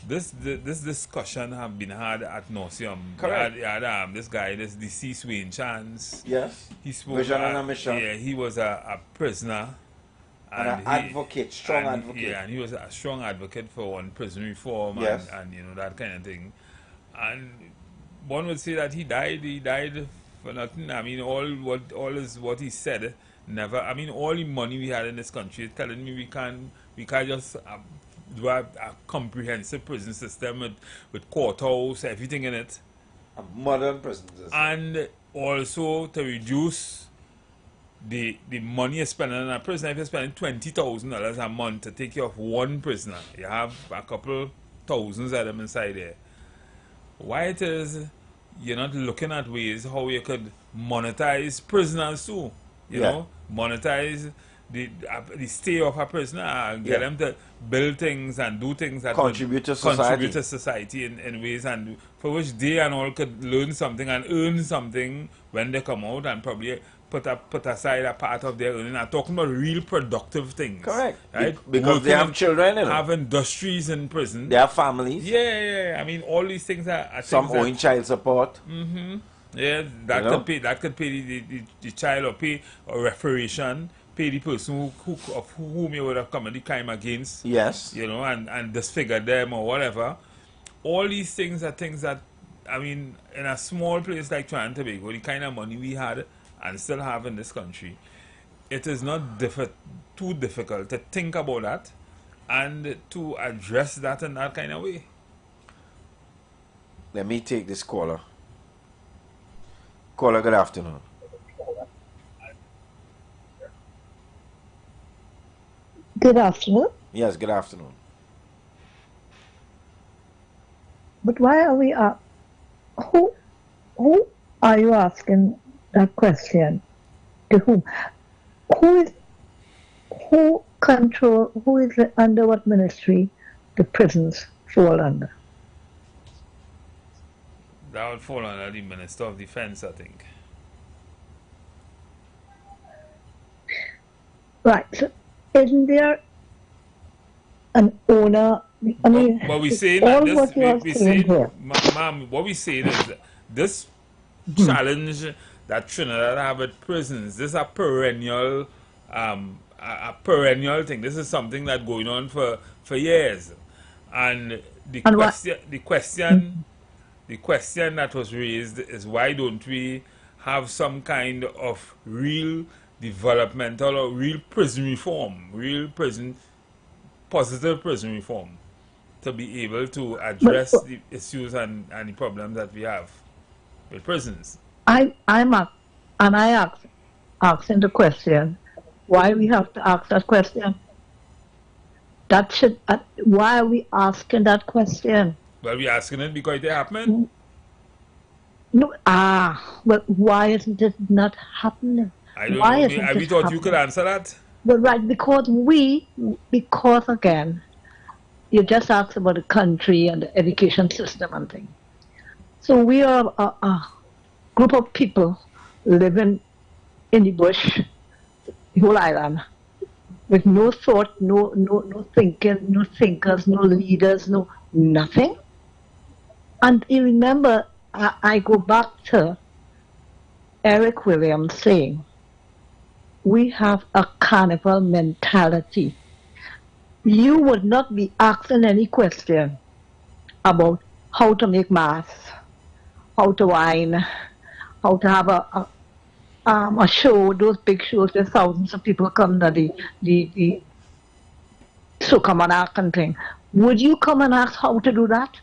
discussion have been had at nauseum. Correct. This guy, this deceased Wayne Chance. Yes. He spoke. Vision and a mission. Yeah, he was a prisoner. And an advocate, strong advocate. Yeah, and he was a strong advocate for prison reform. Yes. And you know, that kind of thing. And one would say that he died for nothing. I mean, all what he said never. I mean, all the money we had in this country is telling me we can't just do a comprehensive prison system with courthouse, everything in it. A modern prison system. And also to reduce the money you're spending on a prisoner. If you're spending $20,000 a month to take care of one prisoner, you have a couple thousands of them inside there. Why it is you're not looking at ways how you could monetize prisoners too? You know, monetize the stay of a prisoner and get them to build things and do things that contribute to society in ways and for which they and all could learn something and earn something when they come out, and probably put aside a part of their earning. I'm talking about real productive things. Correct. Right? Because they have children in have industries in prison. They have families. Yeah. I mean, all these things are some owing child support. Yeah, that could pay the child, or pay a reparation, pay the person of whom you would have committed the crime against. Yes. You know, and disfigure them or whatever. All these things are things that, I mean, in a small place like Trinidad and Tobago, the kind of money we had and still have in this country, it is not too difficult to think about that and to address that in that kind of way. Let me take this caller. Caller, good afternoon. Good afternoon. Yes, good afternoon. But why are we who are you asking that question? To whom? Who is under what ministry the prisons fall under? That would fall under the Minister of Defense, I think. Right. So isn't there an owner? I mean, but we say all that what you are saying here. Ma'am, what we say is that this challenge that Trinidad have at prisons, this is a perennial thing. This is something that's going on for years. And the And question that was raised is, why don't we have some kind of real developmental or real prison reform, positive prison reform, to be able to address the issues and the problems that we have with prisons? I'm asking the question, why we have to ask that question? Why are we asking that question? Well, we're asking it because it happened. No, but why isn't it not happening? I don't know. I thought you could answer that. But right, because again, you just asked about the country and the education system and things. So we are a group of people living in the bush, the whole island, with no thought, no thinking, no thinkers, no leaders, no nothing. And you remember, I go back to Eric Williams saying, we have a carnival mentality. You would not be asking any question about how to make masks, how to wine, how to have a show, those big shows where thousands of people come to the Sukaman and thing. Would you come and ask how to do that?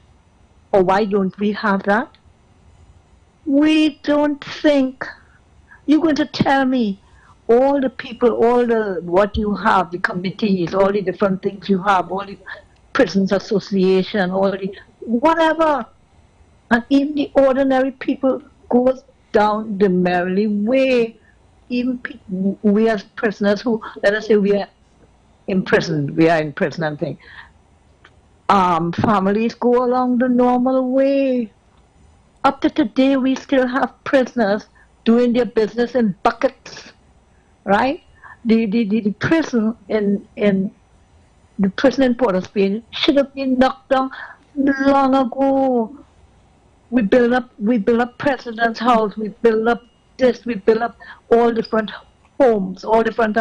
Or why don't we have that? We don't think. You're going to tell me all the people, what you have, the committees, all the different things you have, all the prisons association, all the whatever. And even the ordinary people goes down the merry way. Even we as prisoners who, let us say we are in prison and things. Families go along the normal way. Up to today, we still have prisoners doing their business in buckets, right? The prison in Port of Spain should have been knocked down long ago. We build up President's House. We build up this. We build up all different homes, all different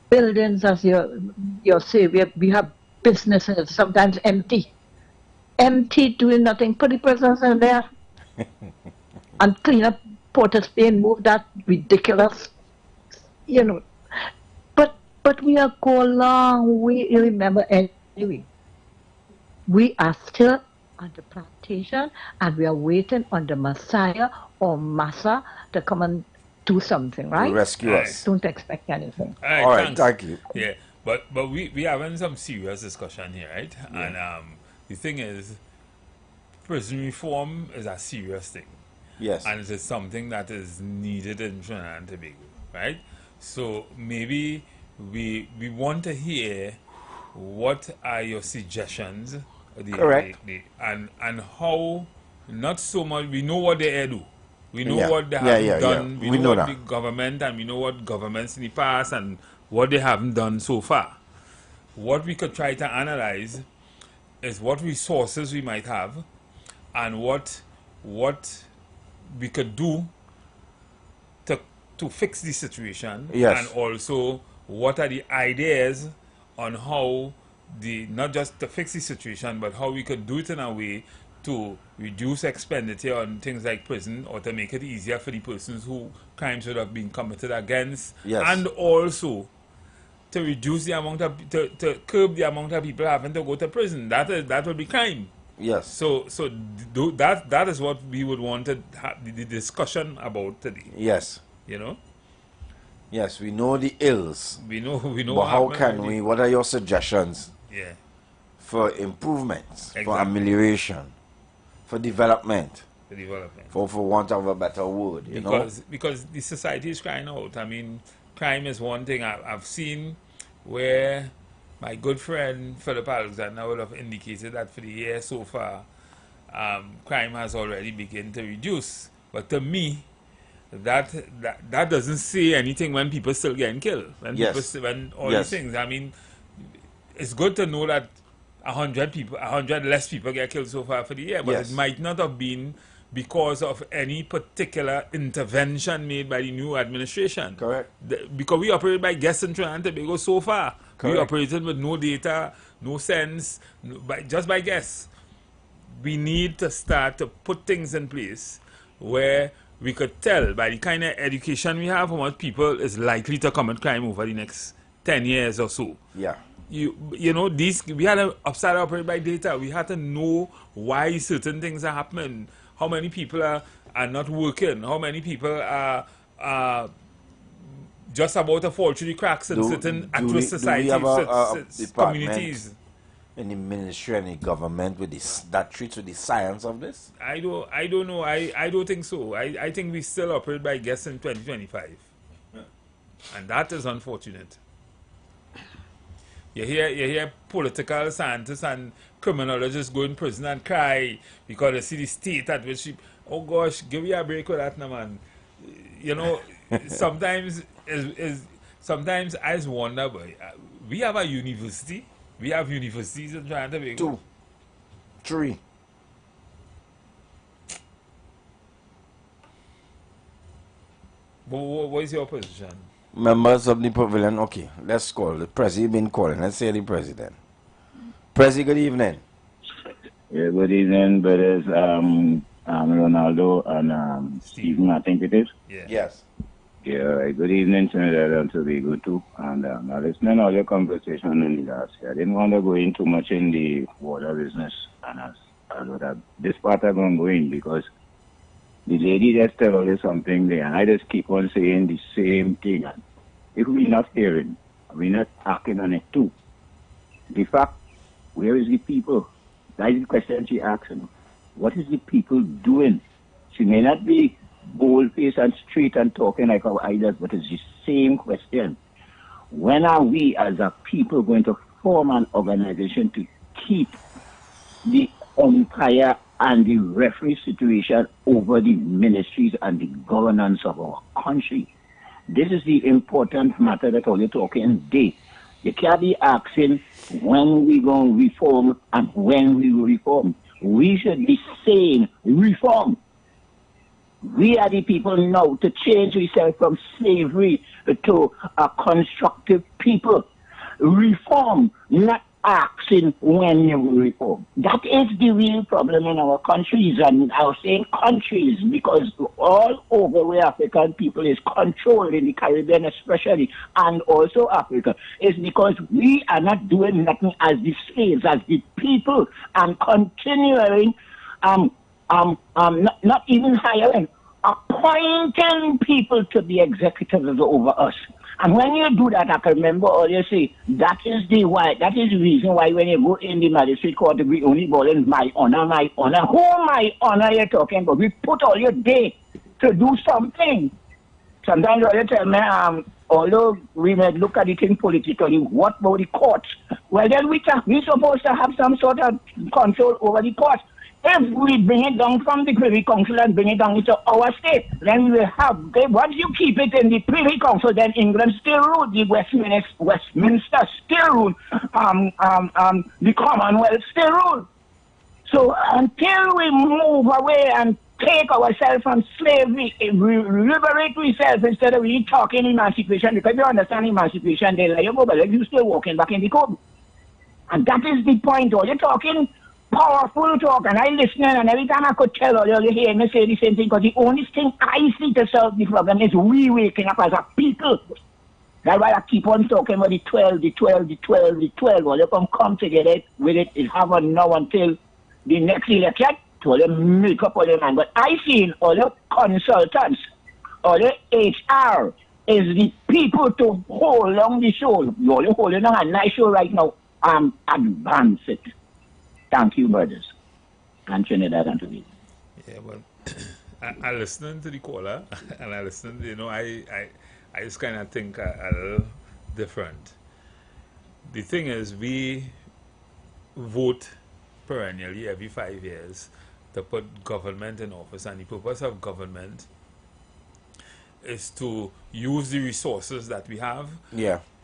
buildings, as you say. We have businesses, sometimes empty, doing nothing. Put the prisoners in there and clean up Port of Spain. Move that ridiculous, But we are go along. We remember anyway. We are still on the plantation, and we are waiting on the Messiah or Massa to come and do something, right? Rescue us. Don't expect anything. All right, thank you. Yeah, but we having some serious discussion here, right? Yeah. And the thing is, prison reform is a serious thing. Yes. And it is something that is needed in Trinidad and Tobago, right? So maybe we want to hear what are your suggestions. Correct. And how, not so much, we know what they do. We know what they haven't done. We know what the government, and we know what governments in the past and what they haven't done so far. What we could try to analyze is what resources we might have and what we could do to fix the situation. Yes. And also what are the ideas on how not just to fix the situation, but how we could do it in a way to reduce expenditure on things like prison, or to make it easier for the persons who crimes would have been committed against. Yes. And also to reduce the amount of to curb the amount of people having to go to prison. That would be crime. Yes. So that is what we would want to have the discussion about today. Yes. Yes, we know the ills. We know. But how can we? What are your suggestions? Yeah. For improvements, for amelioration, for development. For want of a better word, because the society is crying out. I mean, crime is one thing I've seen where my good friend Philip Alexander would have indicated that for the year so far, crime has already begun to reduce. But to me, that doesn't say anything when people still getting killed. When all these things. I mean, it's good to know that 100 less people get killed so far for the year, but it might not have been because of any particular intervention made by the new administration. Correct. Because we operated by guess in Trinidad and Tobago so far. Correct. We operated with no data, no sense, just by guess. We need to start to put things in place where we could tell by the kind of education we have how much people is likely to commit crime over the next 10 years or so. Yeah. You know, we had to start operating by data. We had to know why certain things are happening, how many people are not working, how many people are just about to fall through the cracks in certain at-risk societies, do we have a communities. In the ministry and the government with that treats with the science of this? I don't know. I don't think so. I think we still operate by guess in 2025. And that is unfortunate. You hear political scientists and criminologists go in prison and cry because they see the state at which oh gosh, give me a break with that now, man. You know, sometimes I just wonder, boy, we have a university. We have universities in Trinidad and Tobago. 2, 3. What is your position? Members of the pavilion, okay, let's call the president been calling. Let's say the president. Prezi, good evening. Yeah, good evening, brothers. Ronaldo and Stephen, I think it is. Yeah. Yes. Yeah, good evening, Trinidad and Tobago too. And I listening to all your conversation in the last year. I didn't want to go in too much in the water business, and I know that this part I'm going to go in because the lady just told you something there, and I just keep on saying the same thing. And if we're not hearing, we're not acting on it too. The fact, where is the people? That is the question she asked. What is the people doing? She may not be bold-faced and straight and talking like our idols, but it's the same question. When are we as a people going to form an organization to keep the umpire and the referee situation over the ministries and the governance of our country? This is the important matter that all you're talking today. You can't be asking when we going to reform and when we will reform. We should be saying reform. We are the people now to change ourselves from slavery to a constructive people. Reform, not asking when you will reform. That is the real problem in our countries, and I was saying countries because all over where African people is controlled, in the Caribbean especially, and also Africa, is because we are not doing nothing as the slaves, as the people, and continuing, not even hiring, appointing people to be executives over us. And when you do that, I can remember all you say, that is the reason why when you go in the magistrate court, we only call in my honor, my honor. Who my honor you're talking about? We put all your day to do something. Sometimes you tell me, although we may look at it in politically, what about the courts? Well, then we're supposed to have some sort of control over the courts. If we bring it down from the Privy Council and bring it down into our state, then we will have, okay, once you keep it in the Privy Council, then England still rule, the Westminster still rule, the Commonwealth still rule. So until we move away and take ourselves from slavery, we liberate ourselves instead of really talking emancipation, because you understand emancipation, they like, but you still walking back in the code. And that is the point. All you're talking powerful talk, and I listen, and every time I could tell all you hear me say the same thing, because the only thing I see to solve the problem is we waking up as a people. That's why I keep on talking about the 12, the 12, the 12, the 12. All you come together with it, it have now until the next election to all you make up all your mind. But I feel all your consultants, all your HR is the people to hold on the show. You're holding on a nice show right now and advance it. Thank you, brothers. And Trinidad and Tobago. Yeah, well, I listening to the caller, and I listen, you know, I just kind of think a little different. The thing is, we vote perennially every 5 years to put government in office, and the purpose of government is to use the resources that we have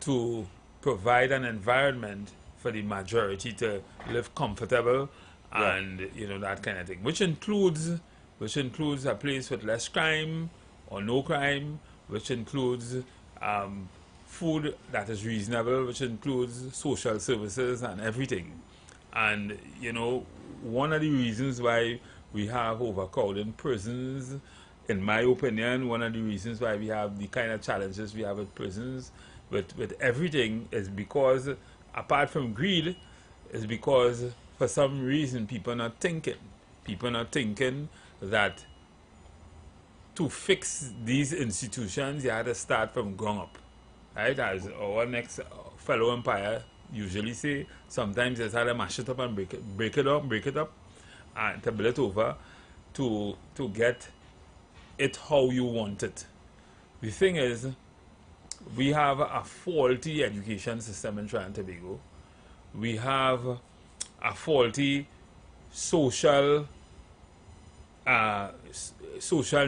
to provide an environment for the majority to live comfortable and, you know, that kind of thing, which includes which includes a place with less crime or no crime, which includes food that is reasonable, which includes social services and everything. And, you know, one of the reasons why we have overcrowded prisons, in my opinion, one of the reasons why we have the kind of challenges we have with prisons, with everything, is because, apart from greed, is because for some reason people are not thinking. People are not thinking that to fix these institutions, you had to start from ground up. Right? As our next fellow umpire usually say, sometimes you just had to mash it up and break it up, and to build it over to get it how you want it. The thing is, we have a faulty education system in Trinidad and Tobago. We have a faulty social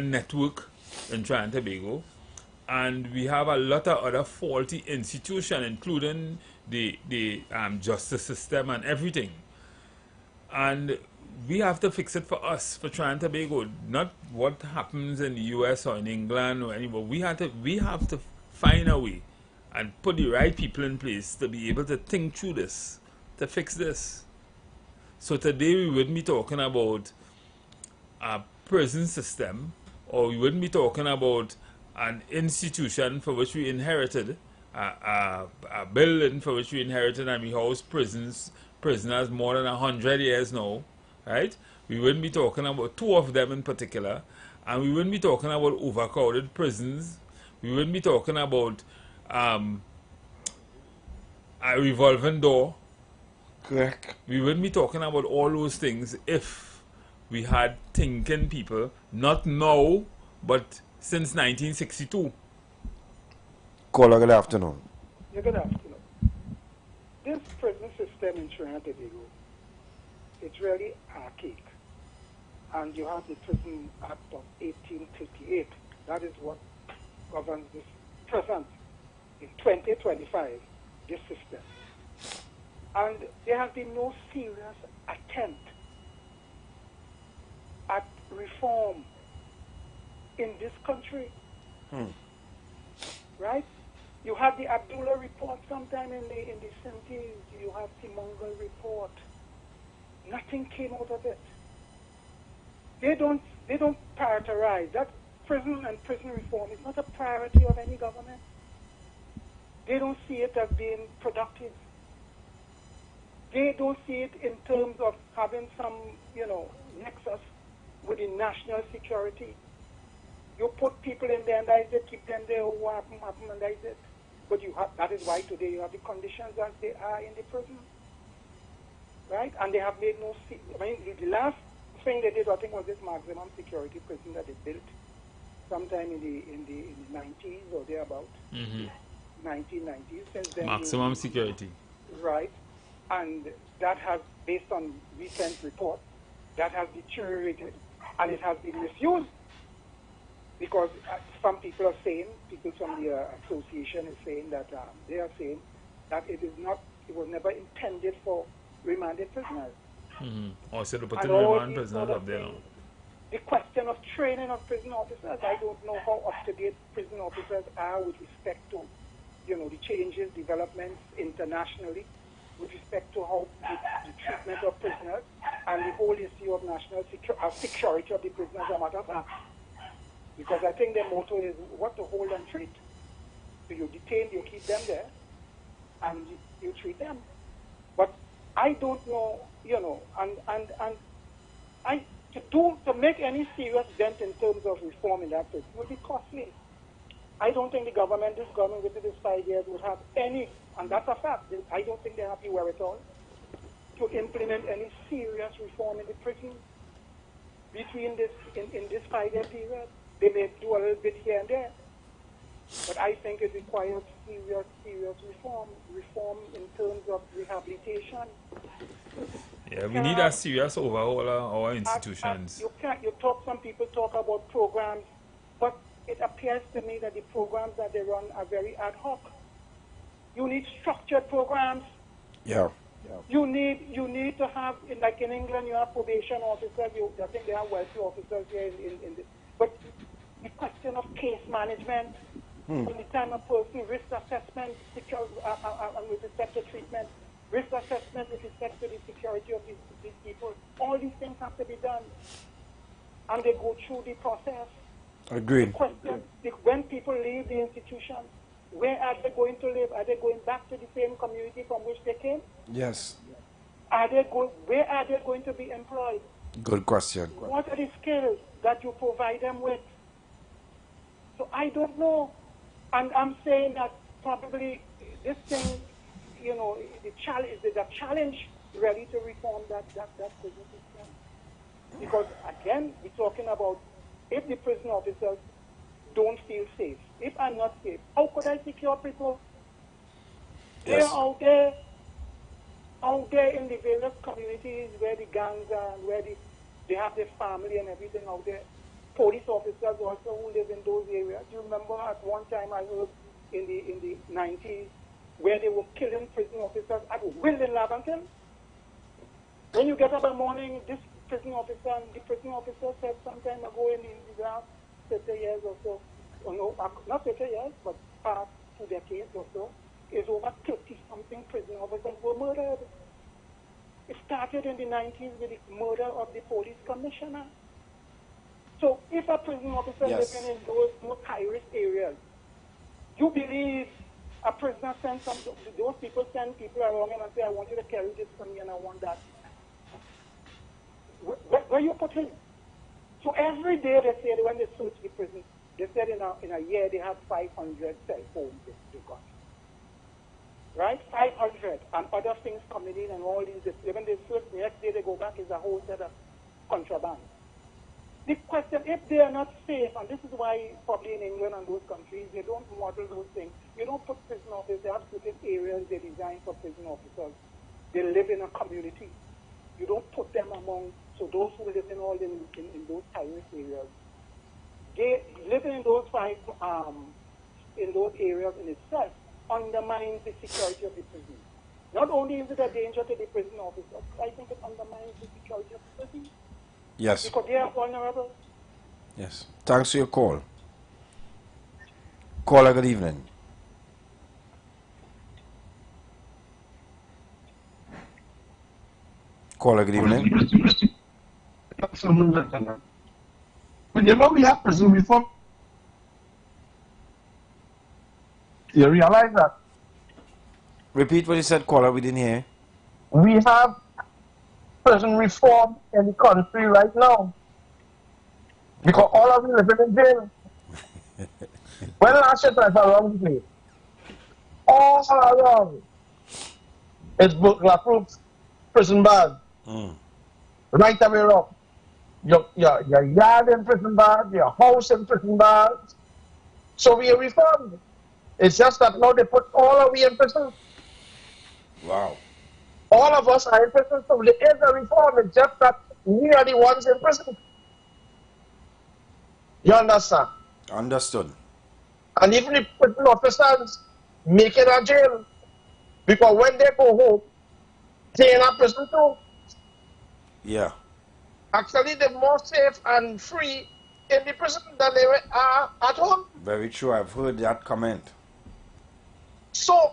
network in Trinidad and Tobago, and we have a lot of other faulty institutions, including the justice system and everything. And we have to fix it for us, for Trinidad and Tobago, not what happens in the US or in England or anywhere. We have to find a way and put the right people in place to be able to think through this, to fix this. So today we wouldn't be talking about a prison system, or we wouldn't be talking about an institution for which we inherited, a building for which we inherited, and we house prisoners more than 100 years now, right? We wouldn't be talking about two of them in particular, and we wouldn't be talking about overcrowded prisons. We wouldn't be talking about a revolving door. Correct. We wouldn't be talking about all those things if we had thinking people, not now, but since 1962. Caller, good afternoon. Yeah, good afternoon. This prison system in Trinidad and Tobago, it's really archaic. And you have the Prison Act of 1838. That is what governs this present, in 2025, this system. And there has been no serious attempt at reform in this country. Right? You have the Abdullah report sometime in the 70s. You have the Mongol report. Nothing came out of it. They don't prioritize that. Prison and prison reform is not a priority of any government. They don't see it as being productive. They don't see it in terms of having some, nexus with the national security. You put people in there and that is it, keep them there, who happen, and that is it. But that is why today you have the conditions as they are in the prison. Right? And they have made the last thing they did, I think, was this maximum security prison that they built sometime in the 90s or thereabout. 1990s. Since then, maximum security. Right. And that has, based on recent reports, that has deteriorated and it has been misused. Because some people are saying, people from the association is saying that they are saying that it was never intended for remanded prisoners. Or so to put remand prisoners up there. The question of training of prison officers, I don't know how up-to-date prison officers are with respect to, the changes, developments internationally, with respect to how the treatment of prisoners and the whole issue of national security of the prisoners are matter of fact. Because I think their motto is what to hold and treat. So you detain, you keep them there, and you treat them. But I don't know, to make any serious dent in terms of reform in that prison would be costly. I don't think this government within this 5 years would have any, and that's a fact, I don't think they have the wherewithal to implement any serious reform in the prison between this, in this 5-year period. They may do a little bit here and there, but I think it requires serious reform in terms of rehabilitation. Yeah, we need a serious overhaul of our institutions. Some people talk about programs, but it appears to me that the programs that they run are very ad hoc. You need structured programs. Yeah. You need to have, like in England, you have probation officers. I think they have welfare officers here but the question of case management, from the time of person, risk assessment, and with respect to treatment, risk assessment with respect to the security of these people, all these things have to be done. And they go through the process. Agreed. The question, when people leave the institution, where are they going to live? Are they going back to the same community from which they came? Yes. Where are they going to be employed? Good question. What are the skills that you provide them with? So I don't know. And I'm saying that probably this thing, the challenge really to reform that prison system. Because again, we're talking about if the prison officers don't feel safe, if I'm not safe, how could I secure people? Yes. They're out there in the various communities where the gangs are and where they have their family and everything out there. Police officers also who live in those areas. You remember at one time I heard in the 90s where they were killing prison officers at will in Lavington. When you get up in the morning, the prison officer said some time ago in the last 30 years or so, no, not 30 years, but past 2 decades or so, is over 30-something prison officers were murdered. It started in the 90s with the murder of the police commissioner. So if a prison officer living in those high-risk areas, you believe a prisoner sends those people send people around him and say, I want you to carry this for me and I want that. Where you put him? So every day they say when they search the prison, they said in a year they have 500 cell phones they got. Right? 500 and other things coming in and all these. When they search the next day they go back, is a whole set of contraband. The question, if they are not safe, and this is why probably in England and those countries, they don't model those things. You don't put prison officers, they have certain areas they design for prison officers. They live in a community. You don't put them among, so those who live in those high-risk areas, they living in those areas in itself undermines the security of the prison. Not only is it a danger to the prison officers, I think it undermines the security of the prison. Yes. Because they are vulnerable. Yes. Thanks for your call. Caller, good evening. Caller, good evening. Whenever we have prison reform, you realize that. Repeat what you said, caller. We didn't hear. We have prison reform in the country right now. Because all of you living in jail. When last year I around the place, all around, it's burglar-proof prison bars. Right away around. Your yard in prison bars, your house in prison bars. So we are reformed. It's just that now they put all of we in prison. Wow. All of us are in prison, so there is a reform. It's just that we are the ones in prison. You understand? Understood. And even the prison officers make it a jail. Because when they go home, they're in a prison too. Yeah. Actually, they're more safe and free in the prison than they are at home. Very true. I've heard that comment. So,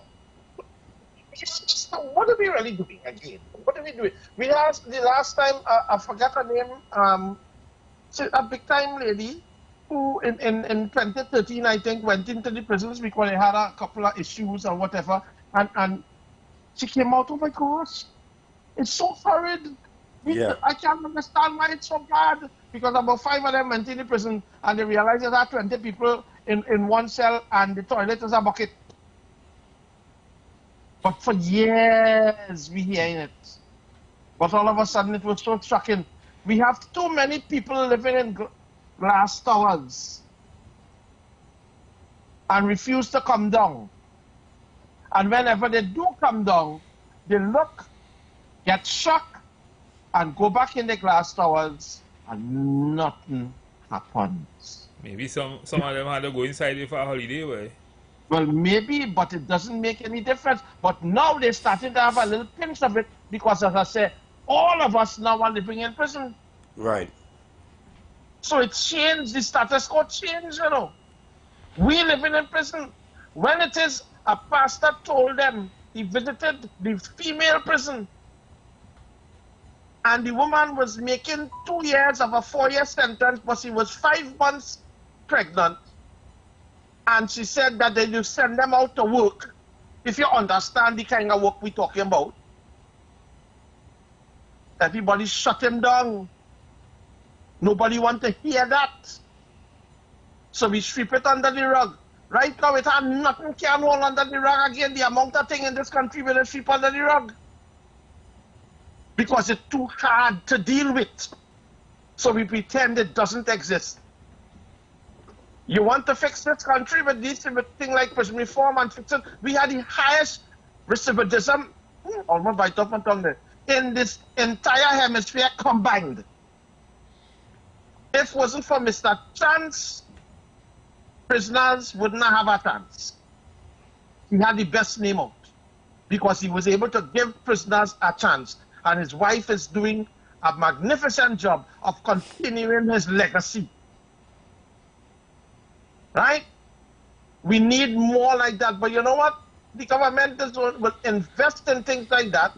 what are we really doing again? What are we doing? We had the last time, I forgot her name, a big time lady who in 2013, I think, went into the prisons because they had a couple of issues or whatever. And she came out, oh my gosh, it's so horrid. I can't understand why it's so bad. Because about 5 of them went in the prison and they realized there are 20 people in one cell and the toilet is a bucket. But for years we hearing it. But all of a sudden it was so shocking. We have too many people living in glass towers and refuse to come down. And whenever they do come down, they look, get shocked, and go back in the glass towers, and nothing happens. Maybe some of them had to go inside for a holiday, way. Well, maybe, but it doesn't make any difference. But now they're starting to have a little pinch of it because, as I said, all of us now are living in prison. Right. So it changed, the status quo changed, you know. We living in prison. When it is, a pastor told them, he visited the female prison, and the woman was making 2 years of a 4-year sentence, but she was 5 months pregnant. And she said that they will send them out to work, if you understand the kind of work we're talking about. Everybody shut him down. Nobody want to hear that. So we sweep it under the rug. Right now, it had nothing can hold under the rug again. The amount of thing in this country will sweep under the rug. Because it's too hard to deal with. So we pretend it doesn't exist. You want to fix this country with things like prison reform and fix it? We had the highest recidivism, almost by top and tongue there, in this entire hemisphere combined. If it wasn't for Mr. Chance, prisoners wouldn't have a chance. He had the best name out because he was able to give prisoners a chance. And his wife is doing a magnificent job of continuing his legacy. Right? We need more like that. But you know what? The government will invest in things like that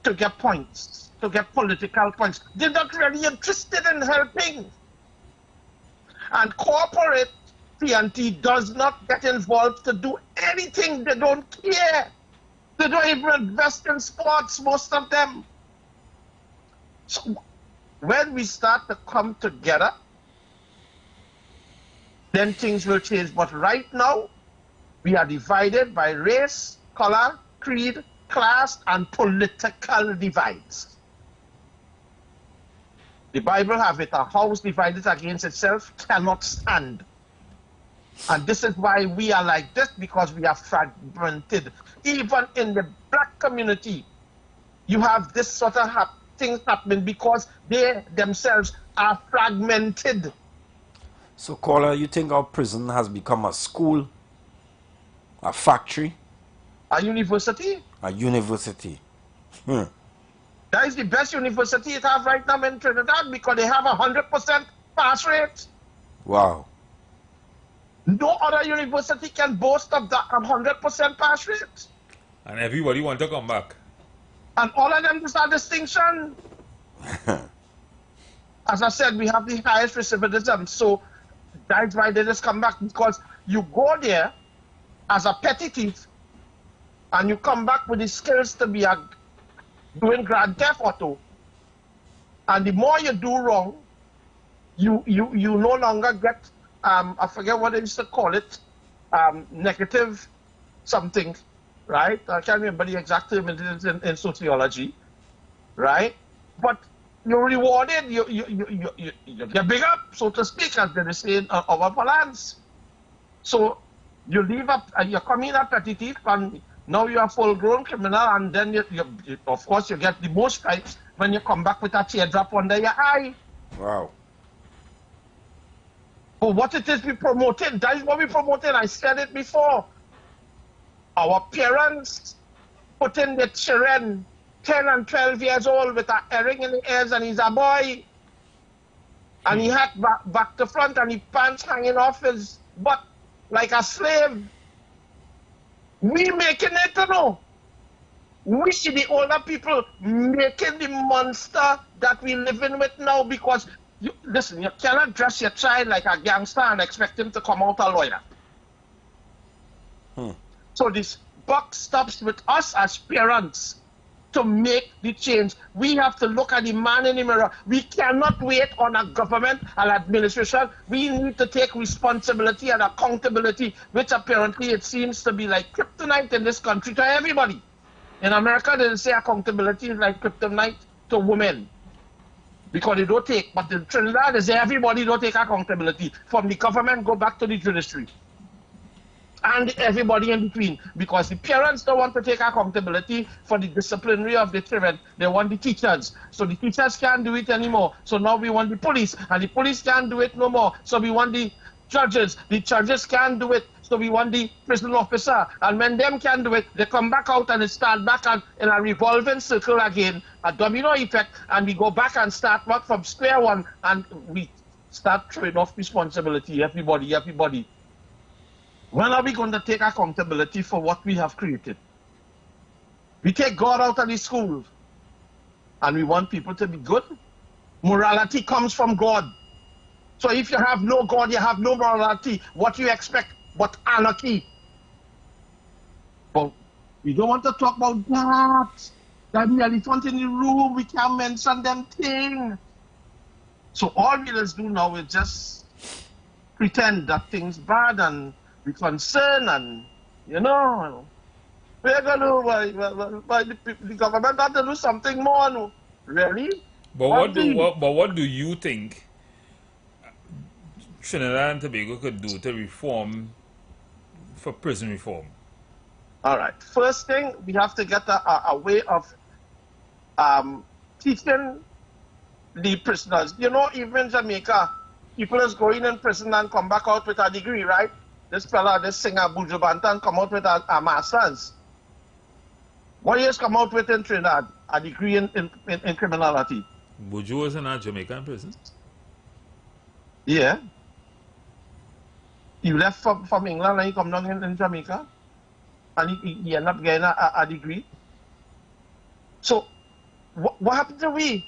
to get points, to get political points. They're not really interested in helping. And corporate TNT does not get involved to do anything. They don't care. They don't even invest in sports, most of them. So when we start to come together, then things will change. But right now, we are divided by race, color, creed, class, and political divides. The Bible have it, a house divided against itself cannot stand. And this is why we are like this, because we are fragmented. Even in the black community, you have this sort of things happening because they themselves are fragmented. So, caller, you think our prison has become a school, a factory? A university? A university. That is the best university it have right now in Trinidad because they have 100% pass rate. Wow. No other university can boast of that 100% pass rate. And everybody want to come back. And all of them is a distinction. As I said, we have the highest recidivism. So that's why they just come back, because you go there as a petty thief and you come back with the skills to be doing grand theft auto. And the more you do wrong, you no longer get, I forget what they used to call it, negative something, right? I can't remember the exact term it is in sociology, right? But you're rewarded, you get big up, so to speak, as they say in our parlance. So you leave up, you come in a petty thief, and now you're a full-grown criminal, and then you, of course, you get the most stripes when you come back with a teardrop under your eye. Wow. But what it is we promoted, that is what we promoted. I said it before. Our parents put in the children 10 and 12 years old with a earring in the ears, and he's a boy. And he had back to front, and his pants hanging off his butt like a slave. We making it, you know. We, the older people, making the monster that we living with now, because, listen, you cannot dress your child like a gangster and expect him to come out a lawyer. So this buck stops with us as parents to make the change. We have to look at the man in the mirror. We cannot wait on a government and administration. We need to take responsibility and accountability, which apparently it seems to be like kryptonite in this country to everybody. In America, they say accountability is like kryptonite to women, because they don't take. But in Trinidad, they say everybody don't take accountability. From the government, go back to the judiciary. And everybody in between, because the parents don't want to take accountability for the disciplinary of the children. They want the teachers. So the teachers can't do it anymore. So now we want the police, and the police can't do it no more. So we want the judges. The judges can't do it. So we want the prison officer. And when them can do it, they come back out and they start back on, in a revolving circle again, a domino effect, and we go back and start back from square one, and we start trading off responsibility, everybody. When are we going to take accountability for what we have created? We take God out of the schools, and we want people to be good. Morality comes from God. So if you have no God, you have no morality. What do you expect but anarchy? But we don't want to talk about that. That the elephant in the room, we can't mention them things. So all we just do now is just pretend that things bad and be concerned, and you know, we're going to the government have to do something more. No? Really? But what do you think Trinidad and Tobago could do to reform, for prison reform? All right. First thing, we have to get a way of teaching the prisoners. You know, even in Jamaica, people is going in prison and come back out with a degree, right? This fella, this singer, Buju Banton, come out with a master's. What years come out with in Trinidad? A degree in criminality. Buju was in a Jamaican prison? Yeah. He left from England and he come down in Jamaica. And he ended up getting a degree. So, what happened to we?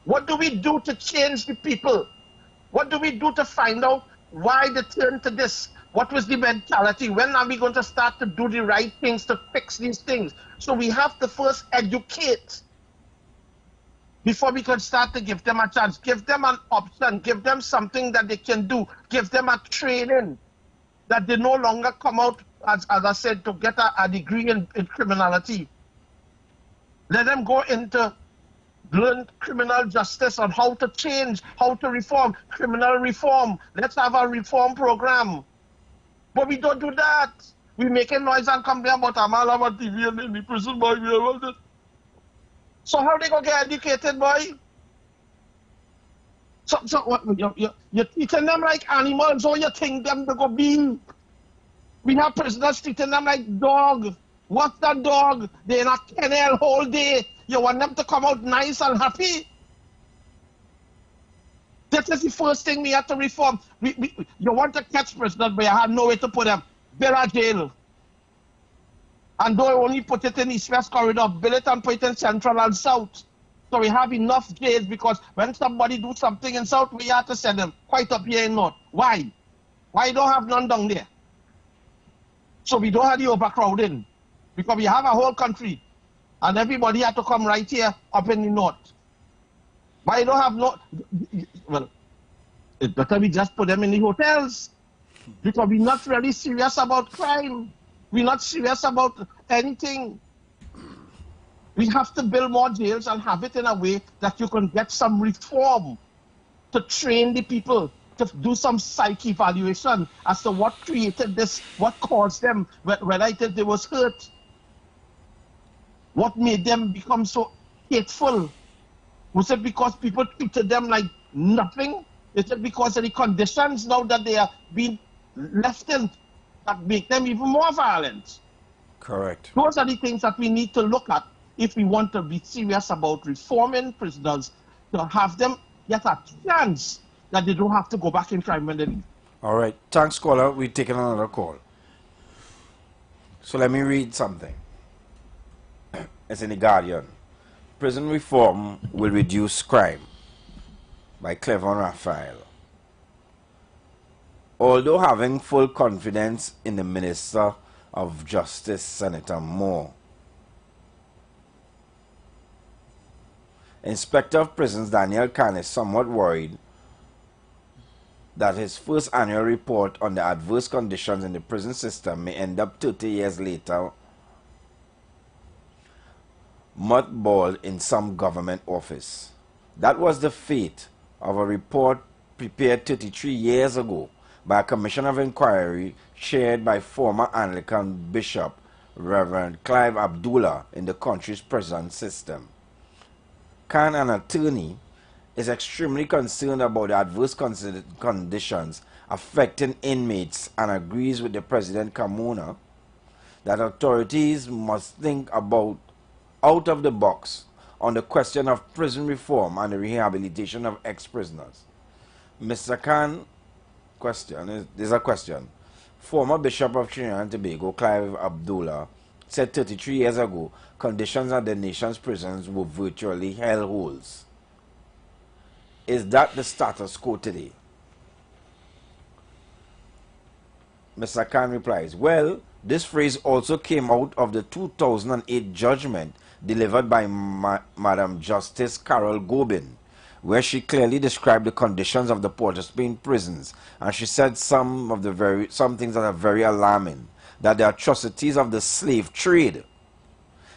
What do we do to change the people? What do we do to find out why they turn to this? What was the mentality? When are we going to start to do the right things to fix these things? So we have to first educate before we can start to give them a chance. Give them an option. Give them something that they can do. Give them a training that they no longer come out, as I said, to get a degree in criminality. Let them go into learn criminal justice on how to change, how to reform, criminal reform. Let's have a reform program. But we don't do that. We making noise and complain about Amal, about TV and in the prison, boy. So how they gonna get educated, boy? So what, you're treating them like animals, or you think them to go be? We have prisoners treating them like dog. What's that dog? They're in a kennel whole day. You want them to come out nice and happy? That is the first thing we have to reform. You want to catch prisoners, but you have no way to put them. Build a jail. And don't only put it in East-West corridor, build it and put it in Central and South. So we have enough jails, because when somebody do something in South, we have to send them quite up here in North. Why? Why don't have none down there? So we don't have the overcrowding. Because we have a whole country, and everybody had to come right here up in the North. Why don't have no? Well, it's better we just put them in the hotels, because we're not really serious about crime. We're not serious about anything. We have to build more jails and have it in a way that you can get some reform to train the people, to do some psych evaluation as to what created this, what caused them, whether they was hurt, what made them become so hateful. Was it because people treated them like nothing? Is it because of the conditions now that they are being left in that make them even more violent? Correct. Those are the things that we need to look at if we want to be serious about reforming prisoners, to have them get a chance that they don't have to go back in crime when they leave. All right. Thanks, caller. We're taking another call. So let me read something. It's in The Guardian. Prison reform will reduce crime, by Cleveland Raphael. Although having full confidence in the Minister of Justice, Senator Moore, Inspector of Prisons Daniel Khan is somewhat worried that his first annual report on the adverse conditions in the prison system may end up 30 years later mothballed in some government office. That was the fate of a report prepared 33 years ago by a commission of inquiry chaired by former Anglican Bishop Reverend Clive Abdullah in the country's prison system. Khan, an attorney, is extremely concerned about the adverse conditions affecting inmates and agrees with the President Carmona that authorities must think about out of the box on the question of prison reform and the rehabilitation of ex-prisoners. Mr. Khan, there's a question. Former Bishop of Trinidad and Tobago, Clive Abdullah, said 33 years ago, conditions at the nation's prisons were virtually hellholes. Is that the status quo today? Mr. Khan replies, well, this phrase also came out of the 2008 judgment delivered by Madam Justice Carol Gobin, where she clearly described the conditions of the Port of Spain prisons, and she said some things that are very alarming, that the atrocities of the slave trade,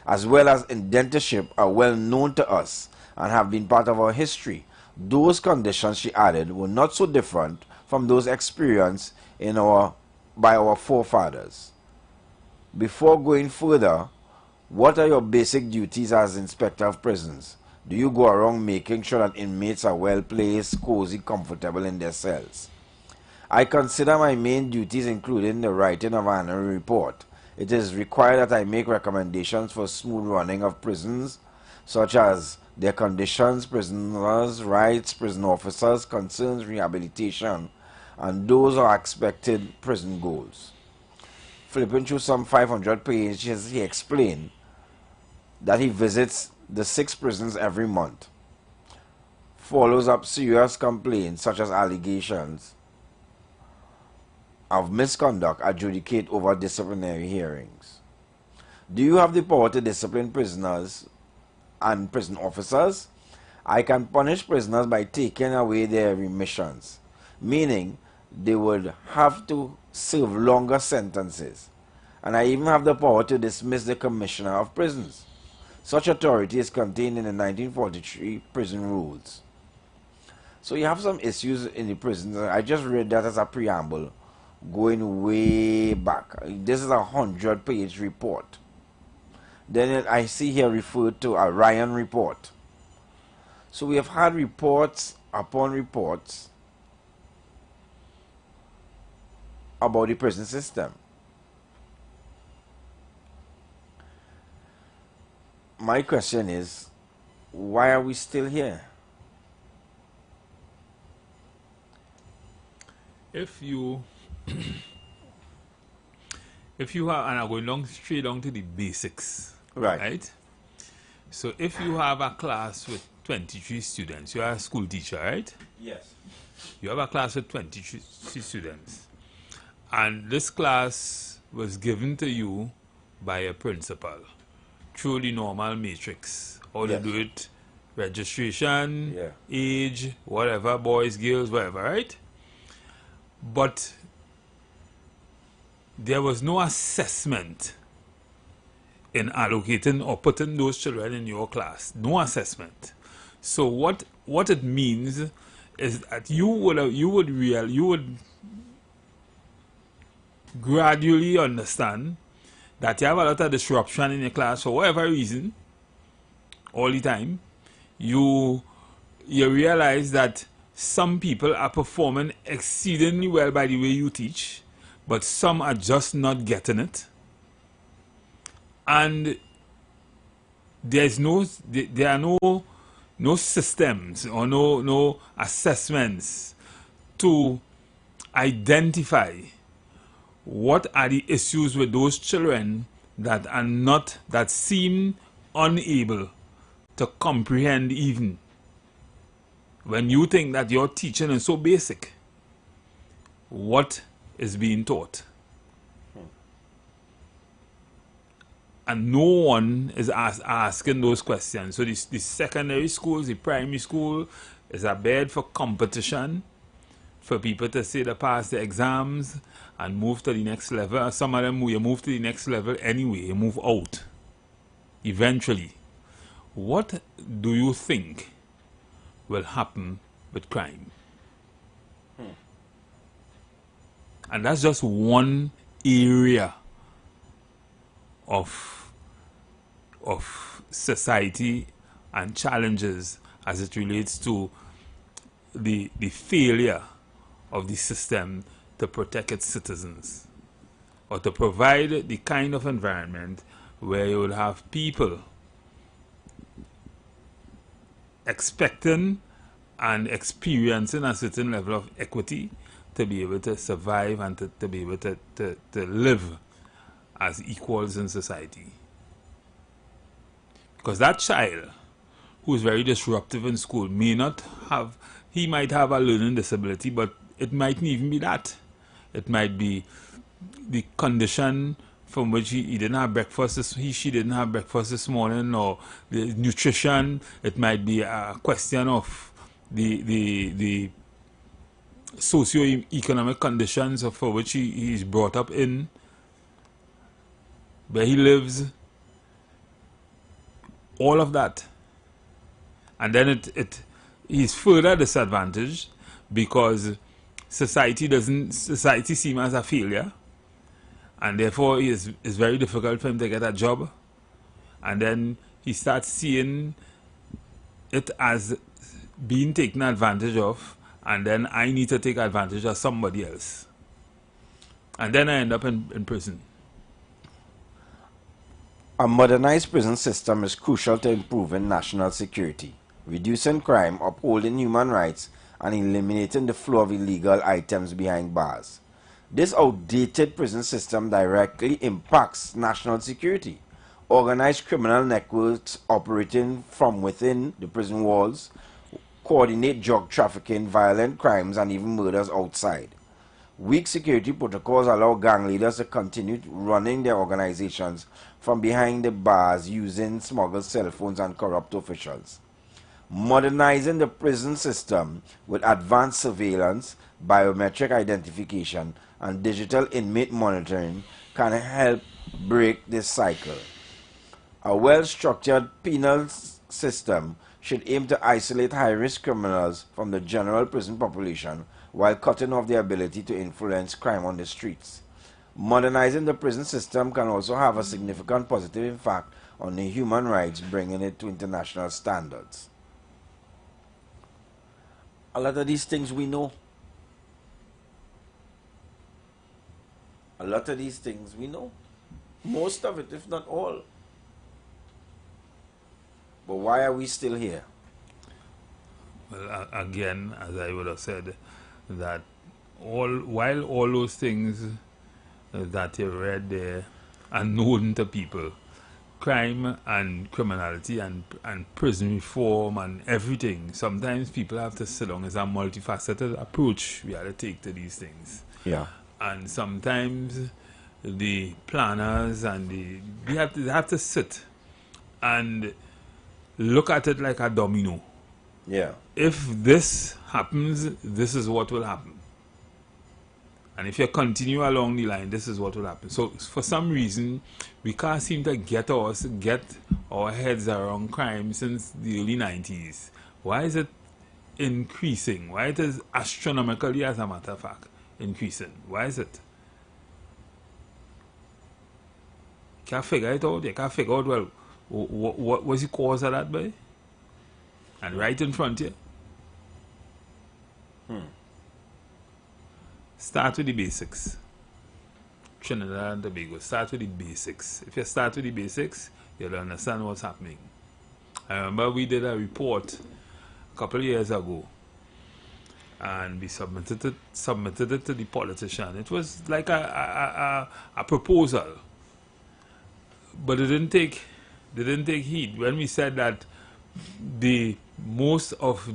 as well as indentureship, are well known to us and have been part of our history. Those conditions, she added, were not so different from those experienced by our forefathers. Before going further, what are your basic duties as Inspector of Prisons? Do you go around making sure that inmates are well placed, cozy, comfortable in their cells? I consider my main duties including the writing of an annual report. It is required that I make recommendations for smooth running of prisons, such as their conditions, prisoners' rights, prison officers' concerns, rehabilitation, and those are expected prison goals. Flipping through some 500 pages, he explained that he visits the 6 prisons every month, follows up serious complaints such as allegations of misconduct, adjudicate over disciplinary hearings. Do you have the power to discipline prisoners and prison officers? I can punish prisoners by taking away their remissions, meaning they would have to serve longer sentences, and I even have the power to dismiss the Commissioner of Prisons. Such authority is contained in the 1943 prison rules. So you have some issues in the prisons. I just read that as a preamble going way back. This is a 100-page report. Then I see here referred to a Ryan report. So we have had reports upon reports about the prison system. My question is, why are we still here? If you have, and I'm going straight down to the basics, right? So if you have a class with 23 students, you are a school teacher, right? Yes. You have a class with 23 students, and this class was given to you by a principal through the normal matrix. How they do it, registration, age, whatever, boys, girls, whatever, right? But there was no assessment in allocating or putting those children in your class. No assessment. So what it means is that you would gradually understand that you have a lot of disruption in your class for whatever reason, all the time. You realize that some people are performing exceedingly well by the way you teach, but some are just not getting it. And there are no systems or no assessments to identify what are the issues with those children that seem unable to comprehend even when you think that your teaching is so basic. What is being taught? And no one is asking those questions. So the secondary schools, the primary school is a bed for competition, for people to say they pass the exams and move to the next level. Some of them, you move to the next level anyway, you move out eventually. What do you think will happen with crime? And that's just one area of society and challenges as it relates to the failure of the system to protect its citizens, or to provide the kind of environment where you would have people expecting and experiencing a certain level of equity to be able to survive and to be able to live as equals in society. Because that child who is very disruptive in school may not have, he might have a learning disability, but it mightn't even be that. It might be the condition from which he didn't have breakfast, she didn't have breakfast this morning, or the nutrition. It might be a question of the socio-economic conditions for which he is brought up in, where he lives, all of that. And then he's further disadvantaged because society sees him as a failure, and therefore it's very difficult for him to get a job. And then he starts seeing it as being taken advantage of, and then I need to take advantage of somebody else. And then I end up in prison. A modernized prison system is crucial to improving national security, reducing crime, upholding human rights, and eliminating the flow of illegal items behind bars. This outdated prison system directly impacts national security. Organized criminal networks operating from within the prison walls coordinate drug trafficking, violent crimes, and even murders outside. Weak security protocols allow gang leaders to continue running their organizations from behind the bars using smuggled cell phones and corrupt officials. Modernizing the prison system with advanced surveillance, biometric identification, and digital inmate monitoring can help break this cycle. A well-structured penal system should aim to isolate high-risk criminals from the general prison population while cutting off their ability to influence crime on the streets. Modernizing the prison system can also have a significant positive impact on the human rights, bringing it to international standards. A lot of these things we know. A lot of these things we know. Most of it, if not all. But why are we still here? Well, again, as I would have said, that while all those things that you read there are known to people, crime and criminality and prison reform and everything, sometimes people have to sit down. It's a multifaceted approach we have to take to these things. Yeah. And sometimes the planners and they have to sit and look at it like a domino. Yeah. If this happens, this is what will happen. And if you continue along the line, this is what will happen. So for some reason, we can't seem to get our heads around crime since the early 90s. Why is it increasing? Why it is astronomically, as a matter of fact, increasing? Why is it? You can't figure it out. You can't figure out, well, what was the cause of that, boy? And right in front of you. Start with the basics. Trinidad and Tobago, start with the basics. If you start with the basics, you'll understand what's happening. I remember we did a report a couple of years ago, and we submitted it to the politician. It was like a proposal, but it didn't take heed. When we said that most of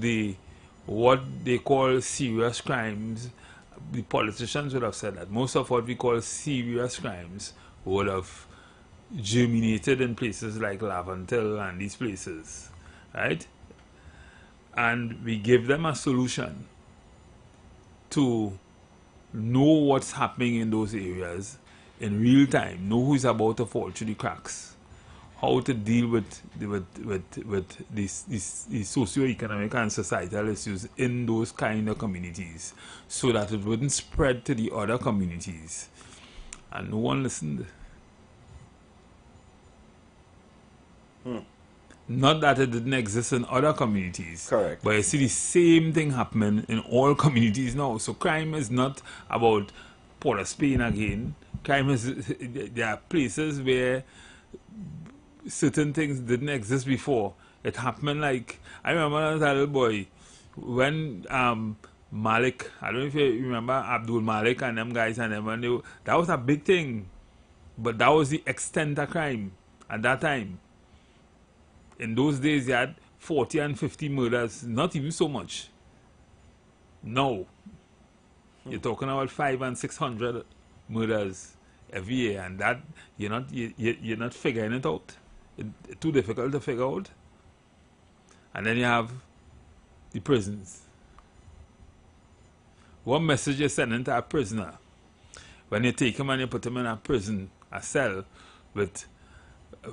what they call serious crimes, the politicians would have said that most of what we call serious crimes would have germinated in places like Laventille and these places, right? And we give them a solution to know what's happening in those areas in real time, know who's about to fall through the cracks, how to deal with these socio-economic and societal issues in those kind of communities, so that it wouldn't spread to the other communities. And no one listened. Not that it didn't exist in other communities. Correct. But you see the same thing happening in all communities now. So crime is not about Port of Spain again. Crime is, there are places where certain things didn't exist before. It happened like, I remember as a little boy, when Malik, I don't know if you remember Abdul Malik and them guys and them, and that was a big thing. But that was the extent of crime at that time. In those days, you had 40 and 50 murders, not even so much. No. You're talking about 500 and 600 murders every year, and that you're not figuring it out. It's too difficult to figure out. And then you have the prisons. What message you're sending to a prisoner when you take him and you put him in a prison, a cell, with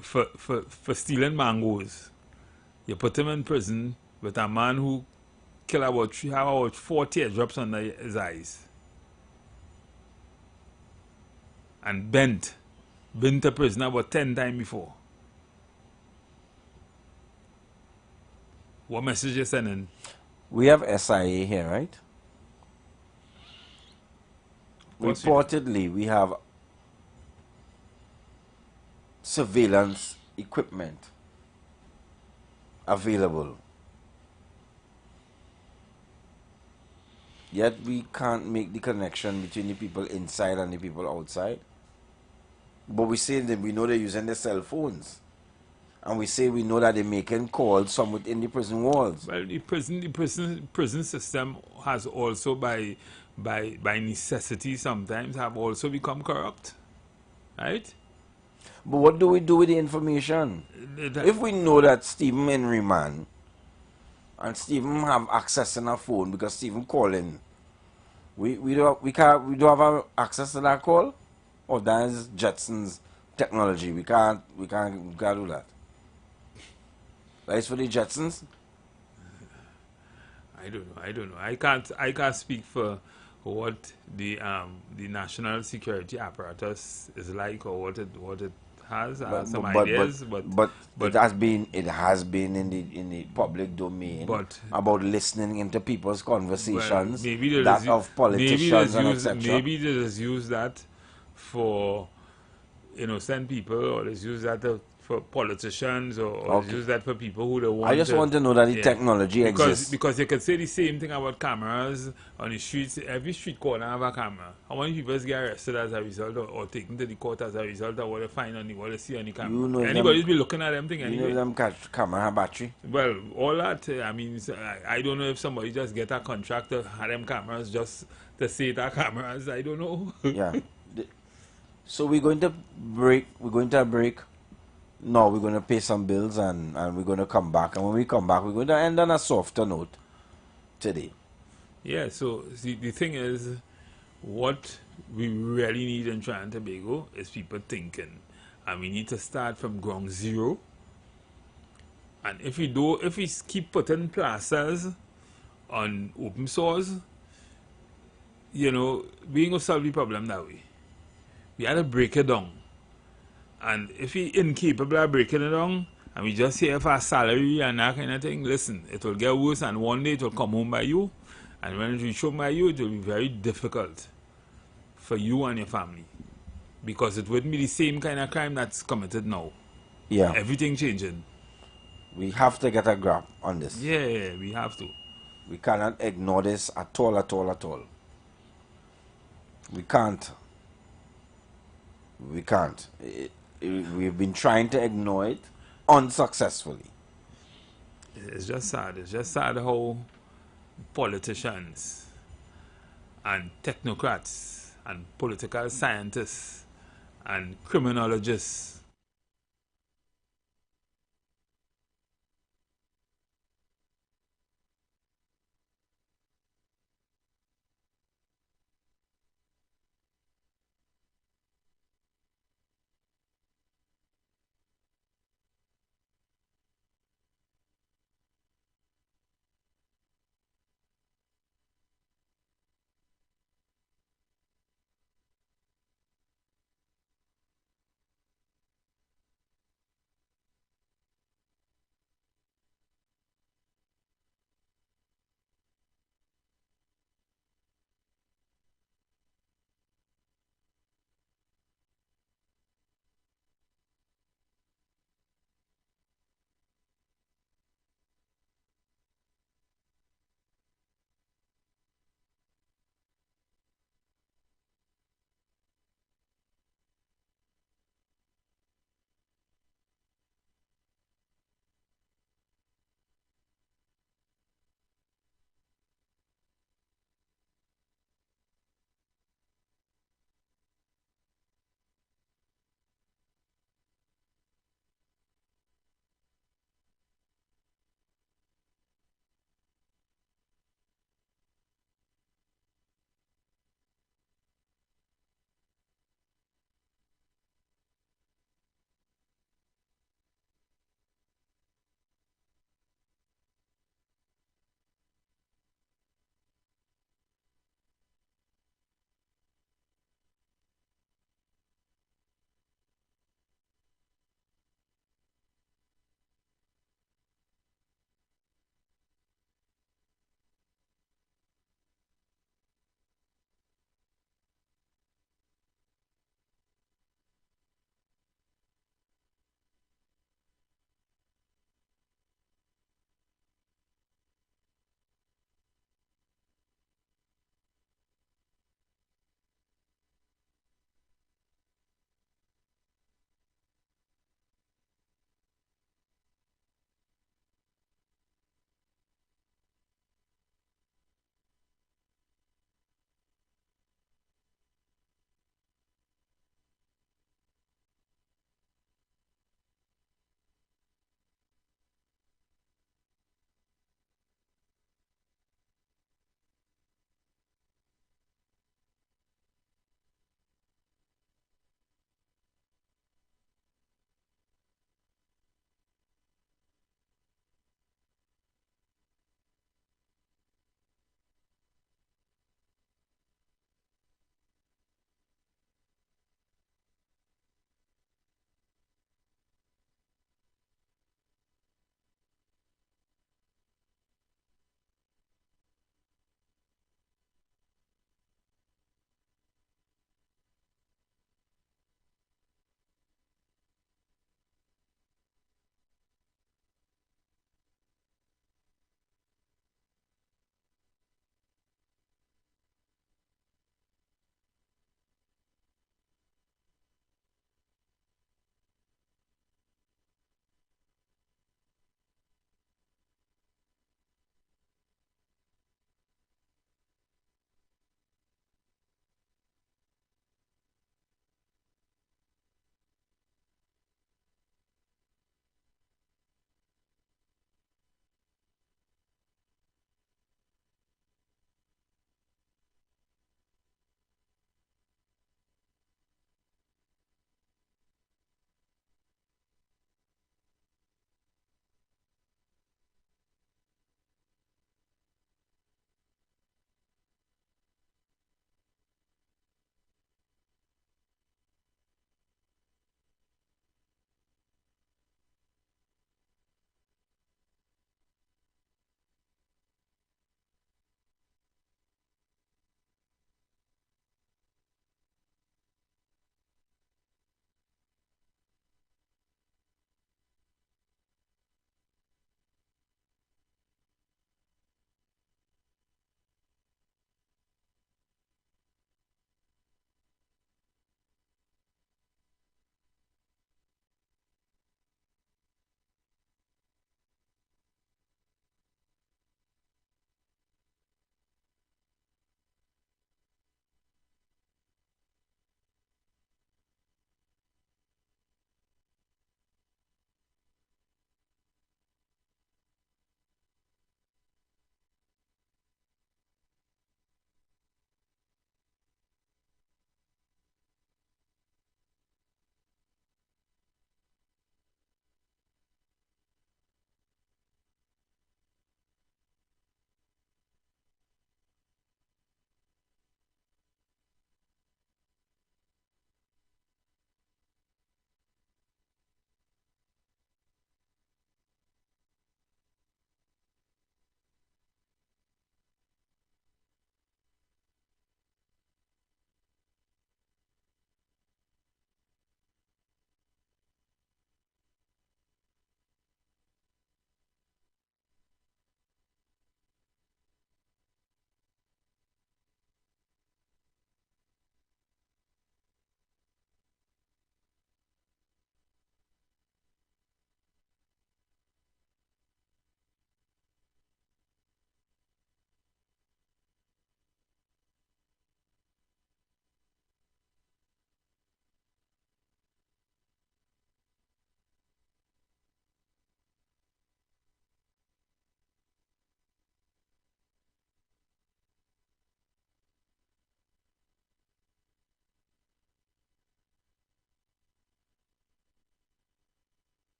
for stealing mangoes? You put him in prison with a man who killed about 4 teardrops under his eyes. And been to prison about 10 times before. What message you sending? We have SIA here, right? Reportedly, we have surveillance equipment available. Yet we can't make the connection between the people inside and the people outside. But we say that we know they're using their cell phones. And we say we know that they're making calls from within the prison walls. Well, the prison system has also by necessity sometimes have also become corrupt. Right? But what do we do with the information? If we know that Stephen in remand and Stephen have access on a phone because Stephen calling, we don't have access to that call? Or that is Jetson's technology. We can't do that. That is for the Jetsons? I don't know. I can't speak for what the national security apparatus is like or what it has. Some ideas, but it has been in the public domain about listening into people's conversations, well, of politicians and etc. Maybe they just use that for innocent people, or let's use that for politicians, or use that for people who don't want. I just want to know that the technology exists. Because you could say the same thing about cameras on the streets. Every street corner have a camera. How many people get arrested as a result, or taken to the court as a result of what they find on what they see on the camera? Anybody's be looking at them thing anyway. You know them camera have battery? Well, all that. I mean, I don't know if somebody just get a contract to have them cameras just to say that cameras. I don't know. Yeah. So we're going to break. We're going to break. No, we're going to pay some bills and we're going to come back. And when we come back, we're going to end on a softer note today. Yeah, so see, the thing is, what we really need in Trinidad and Tobago is people thinking. And we need to start from ground zero. And if we keep putting plasters on open sores, we ain't going to solve the problem that way. We had to break it down. And if we incapable of breaking it down, and we just here for a salary and that kind of thing, listen, it will get worse, and one day it will come home by you. And when it reach home by you, it will be very difficult for you and your family. Because it wouldn't be the same kind of crime that's committed now. Yeah. Everything changing. We have to get a grip on this. Yeah, we have to. We cannot ignore this at all. We can't. We can't. We've been trying to ignore it unsuccessfully. It's just sad. It's just sad how politicians and technocrats and political scientists and criminologists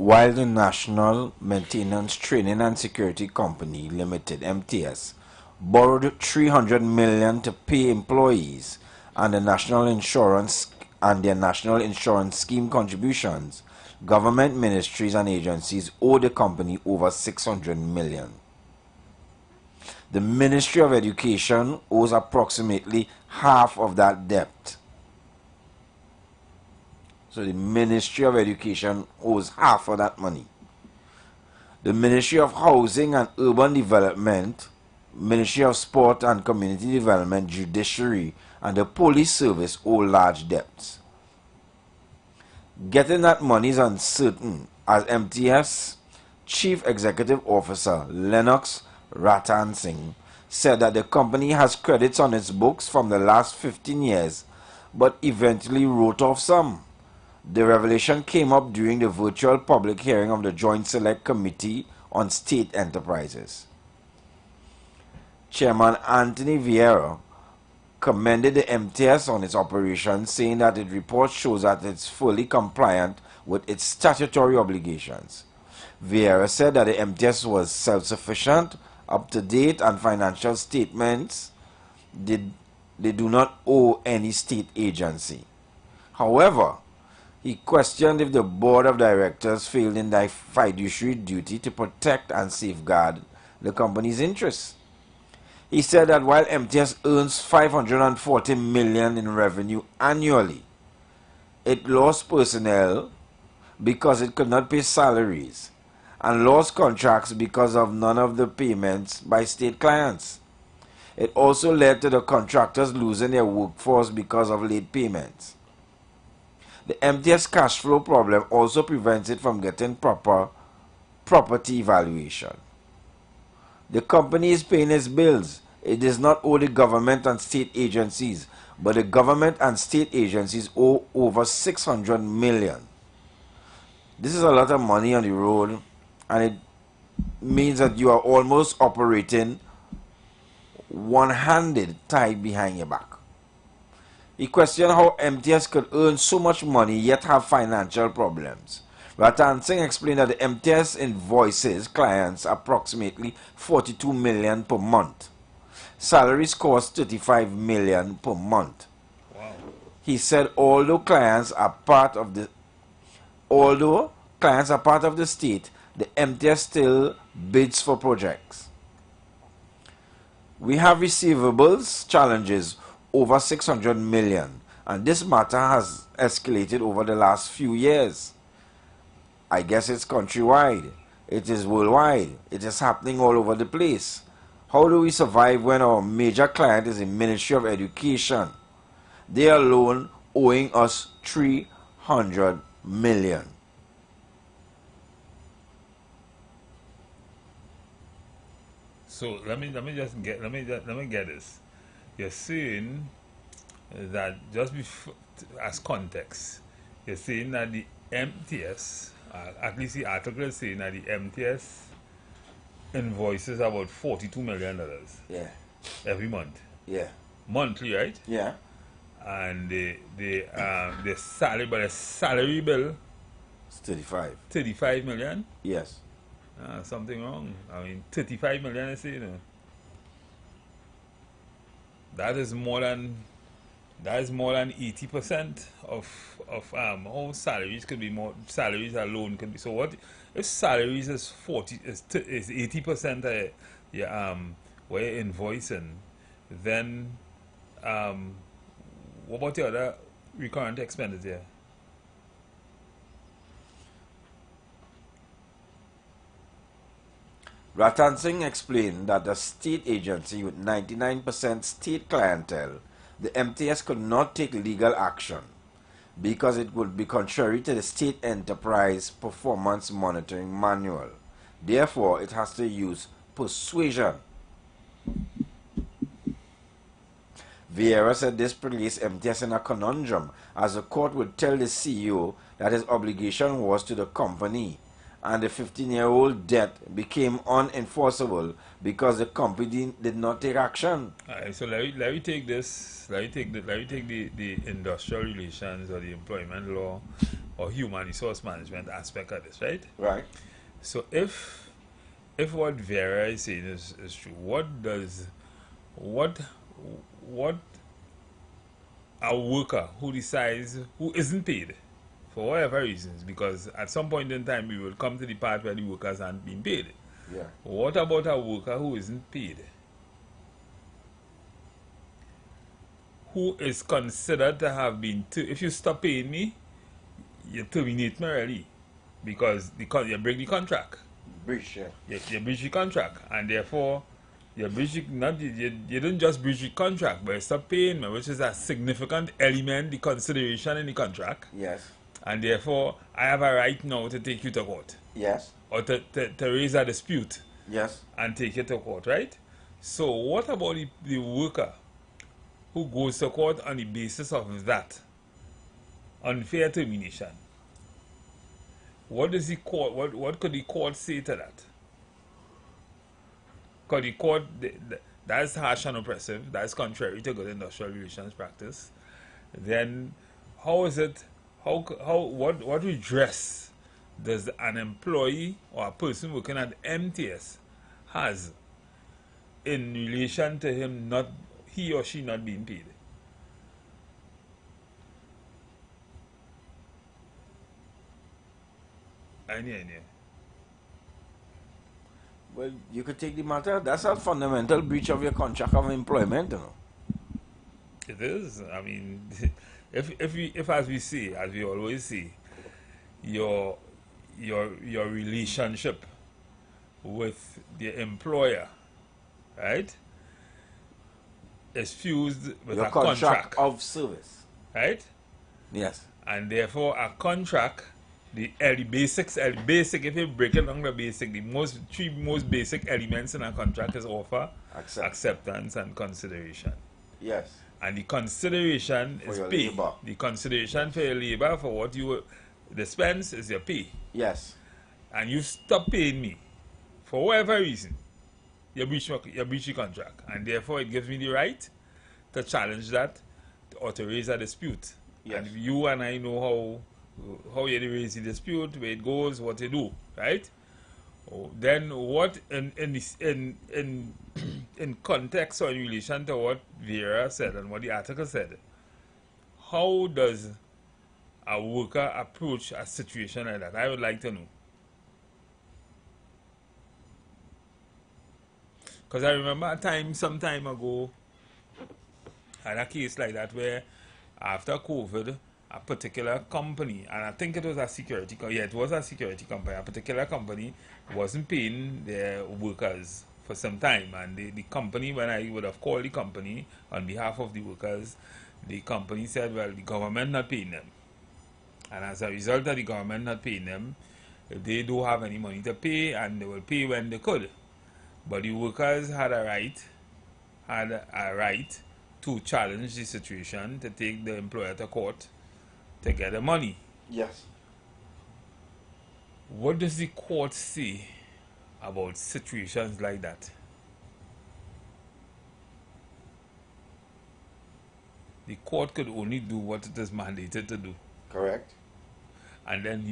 while the National Maintenance Training and Security Company Limited (MTS) borrowed $300 million to pay employees and their national insurance scheme contributions, government ministries and agencies owe the company over $600 million. The Ministry of Education owes approximately half of that debt. So the Ministry of Education owes half of that money. The Ministry of Housing and Urban Development, Ministry of Sport and Community Development, Judiciary, and the Police Service owe large debts. Getting that money is uncertain, as MTS Chief Executive Officer Lennox Ratan Singh said that the company has credits on its books from the last 15 years, but eventually wrote off some. The revelation came up during the virtual public hearing of the Joint Select Committee on State Enterprises. Chairman Anthony Vieira commended the MTS on its operations, saying that its report shows that it's fully compliant with its statutory obligations. Vieira said that the MTS was self-sufficient, up-to-date, and financial statements they do not owe any state agency. However, he questioned if the board of directors failed in their fiduciary duty to protect and safeguard the company's interests. He said that while MTS earns $540 million in revenue annually, it lost personnel because it could not pay salaries and lost contracts because of none of the payments by state clients. It also led to the contractors losing their workforce because of late payments. The MTS cash flow problem also prevents it from getting proper property evaluation. The company is paying its bills. It does not owe the government and state agencies, but the government and state agencies owe over $600 million. This is a lot of money on the road, and it means that you are almost operating one-handed, tied behind your back. He questioned how MTS could earn so much money yet have financial problems. Ratan Singh explained that the MTS invoices clients approximately $42 million per month. Salaries cost $35 million per month. Wow. He said although clients are part of the state, the MTS still bids for projects. We have receivables challenges over $600 million, and this matter has escalated over the last few years. I guess it's countrywide, it is worldwide, it is happening all over the place. How do we survive when our major client is the Ministry of Education? They alone owing us $300 million. So let me get this. You're saying that just before, as context, you're saying that the MTS, at least the article is saying that the MTS invoices about $42 million. Yeah. Every month. Yeah. Monthly, right? Yeah. And the salary bill It's 35. 35 million? Yes. Something wrong. I mean, 35 million, I say, you know. That is more than 80% of all salaries could be more. Salaries alone could be. So what if salaries is 80% where you're invoicing? Then what about the other recurrent expenditure? Ratan Singh explained that the state agency with 99% state clientele, the MTS could not take legal action because it would be contrary to the State Enterprise Performance Monitoring Manual. Therefore, it has to use persuasion. Vieira said this placed MTS in a conundrum, as the court would tell the CEO that his obligation was to the company, and the 15-year-old debt became unenforceable because the company did not take action. Alright, so let me take this. Let me take the industrial relations or the employment law or human resource management aspect of this, right? Right. So if what Vera is saying is true, what a worker who decides who isn't paid for whatever reasons, because at some point in time we will come to the part where the workers aren't being paid. Yeah. What about a worker who isn't paid? Who is considered to have been, if you stop paying me, you terminate me early, because you break the contract. Breach, yeah. You breach the contract, and therefore you didn't just breach the contract, but you stop paying me, which is a significant element, the consideration in the contract. Yes. And therefore I have a right now to take you to court. Yes. Or to raise a dispute. Yes. And take it to court, right? So what about the worker who goes to court on the basis of that unfair termination? What does the court, what could the court say to that? Could the court, that's harsh and oppressive, that's contrary to good industrial relations practice. Then how is it, what redress does an employee or a person working at MTS has in relation to him he or she not being paid? Any idea? Well, you could take the matter. That's a fundamental breach of your contract of employment, you know. It is. I mean, if as we always say, your relationship with the employer, right, is fused with your a contract of service, right? Yes. And therefore, a contract, the basic, if you break it down the basic, the three most basic elements in a contract is offer, acceptance, and consideration. Yes. And the consideration for is your pay. Labor. The consideration for your labor, for what you dispense, is your pay. Yes. And you stop paying me for whatever reason, you breach the contract, and therefore it gives me the right to challenge that or to raise a dispute. Yes. And you and I know how you raise the dispute, where it goes, what you do, right? Then what in context or in relation to what Vera said and what the article said, how does a worker approach a situation like that? I would like to know. Because I remember some time ago, I had a case like that where after COVID, a particular company, and I think it was a security company, yeah, it was a security company, a particular company wasn't paying their workers for some time, and the company, when I would have called the company on behalf of the workers, the company said, well, the government not paying them. And as a result of the government not paying them, they don't have any money to pay, and they will pay when they could. But the workers had a right to challenge the situation, to take the employer to court to get the money. Yes. What does the court say about situations like that? The court could only do what it is mandated to do. Correct. And then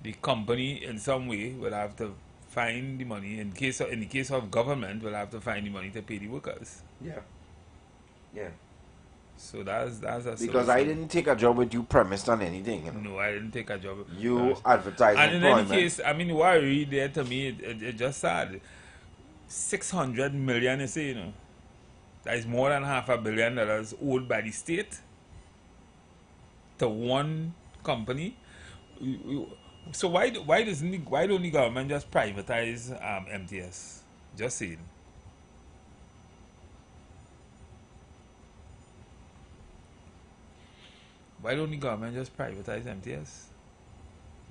the company in some way will have to find the money. In the case of government, will have to find the money to pay the workers. Yeah. Yeah. So that's a because solution. I didn't take a job with you premised on anything. You know? No, I didn't take a job. You advertised and employment. in any case, I mean, what I read there, to me, it just sad. 600 million, you say, you know, that is more than $500 million owed by the state to one company. So why don't the government just privatize MTS? Just saying. Why don't the government just privatize MTS?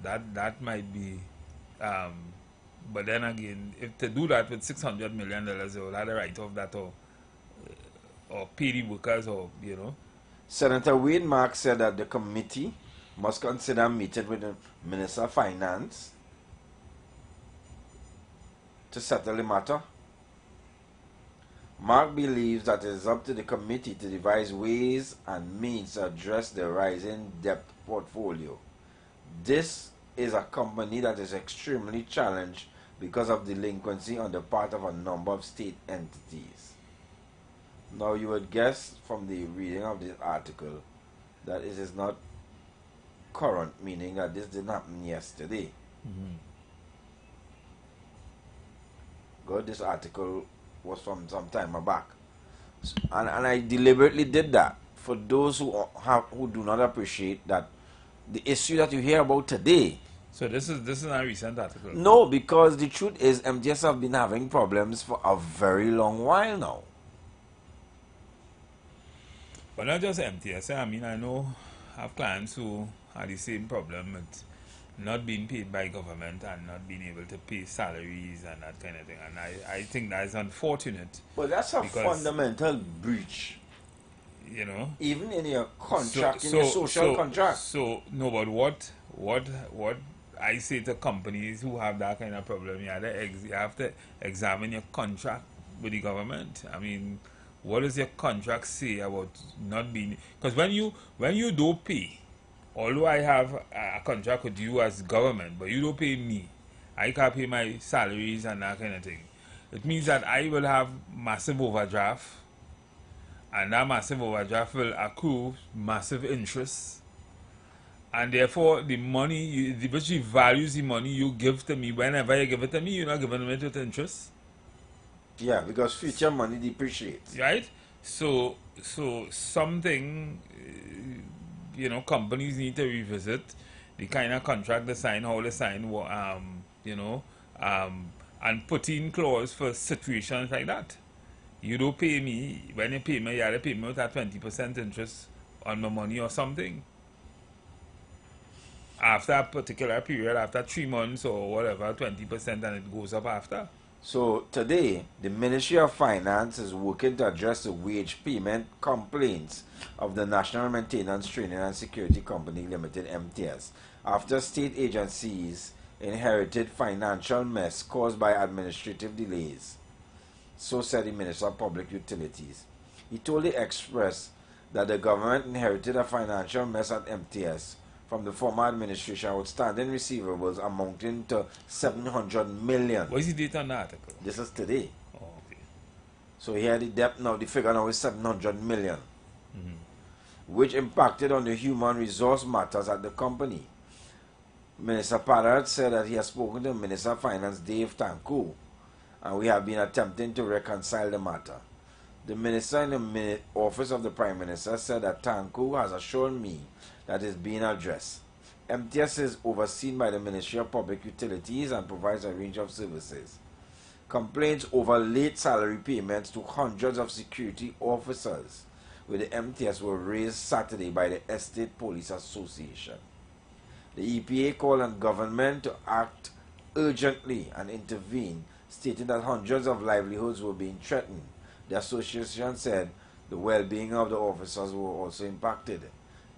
That might be, but then again, if to do that with $600 million, they will have to write off that or pay the workers, or you know. Senator Wayne Mark said that the committee must consider meeting with the Minister of Finance to settle the matter. Mark believes that it is up to the committee to devise ways and means to address the rising debt portfolio. This is a company that is extremely challenged because of delinquency on the part of a number of state entities. Now you would guess from the reading of this article that it is not current, meaning that this didn't happen yesterday. Good, this article was from some time back. And I deliberately did that for those who do not appreciate that the issue that you hear about today. So this is a recent article? No, because the truth is MTS have been having problems for a very long while now. But not just MTS. I mean, I know I have clients who had the same problem with not being paid by government and not being able to pay salaries and that kind of thing. And I think that is unfortunate. But that's a fundamental breach. You know? Even in your contract, in your social contract. So, no, but what I say to companies who have that kind of problem, you have to examine your contract with the government. I mean, what does your contract say about not being... Because when you don't pay, although I have a contract with you as government, but you don't pay me, I can't pay my salaries and that kind of thing. It means that I will have massive overdraft, and that massive overdraft will accrue massive interest. And therefore, the money, which values the money you give to me, whenever you give it to me, you're not giving it with interest. Yeah, because future money depreciates. Right? So something... you know, companies need to revisit the kind of contract they sign, how they sign, you know, and put in clause for situations like that. You don't pay me, when you pay me, you have to pay me with a 20% interest on my money or something. After a particular period, after 3 months or whatever, 20%, and it goes up after. So today, the Ministry of Finance is working to address the wage payment complaints of the National Maintenance Training and Security Company Limited, MTS, after state agencies inherited financial mess caused by administrative delays. So said the Minister of Public Utilities. He told the Express that the government inherited a financial mess at MTS from the former administration, outstanding receivables amounting to 700 million. What is the date on the article? This is today. Oh, okay. So here the debt now, the figure now is 700 million, which impacted on the human resource matters at the company. Minister Pollard said that he has spoken to Minister of Finance Dave Tanku, and we have been attempting to reconcile the matter. The minister in the office of the Prime Minister said that Tanku has assured me that is being addressed. MTS is overseen by the Ministry of Public Utilities and provides a range of services. Complaints over late salary payments to hundreds of security officers with the MTS were raised Saturday by the Estate Police Association. The EPA called on government to act urgently and intervene, stating that hundreds of livelihoods were being threatened. The association said the well-being of the officers were also impacted.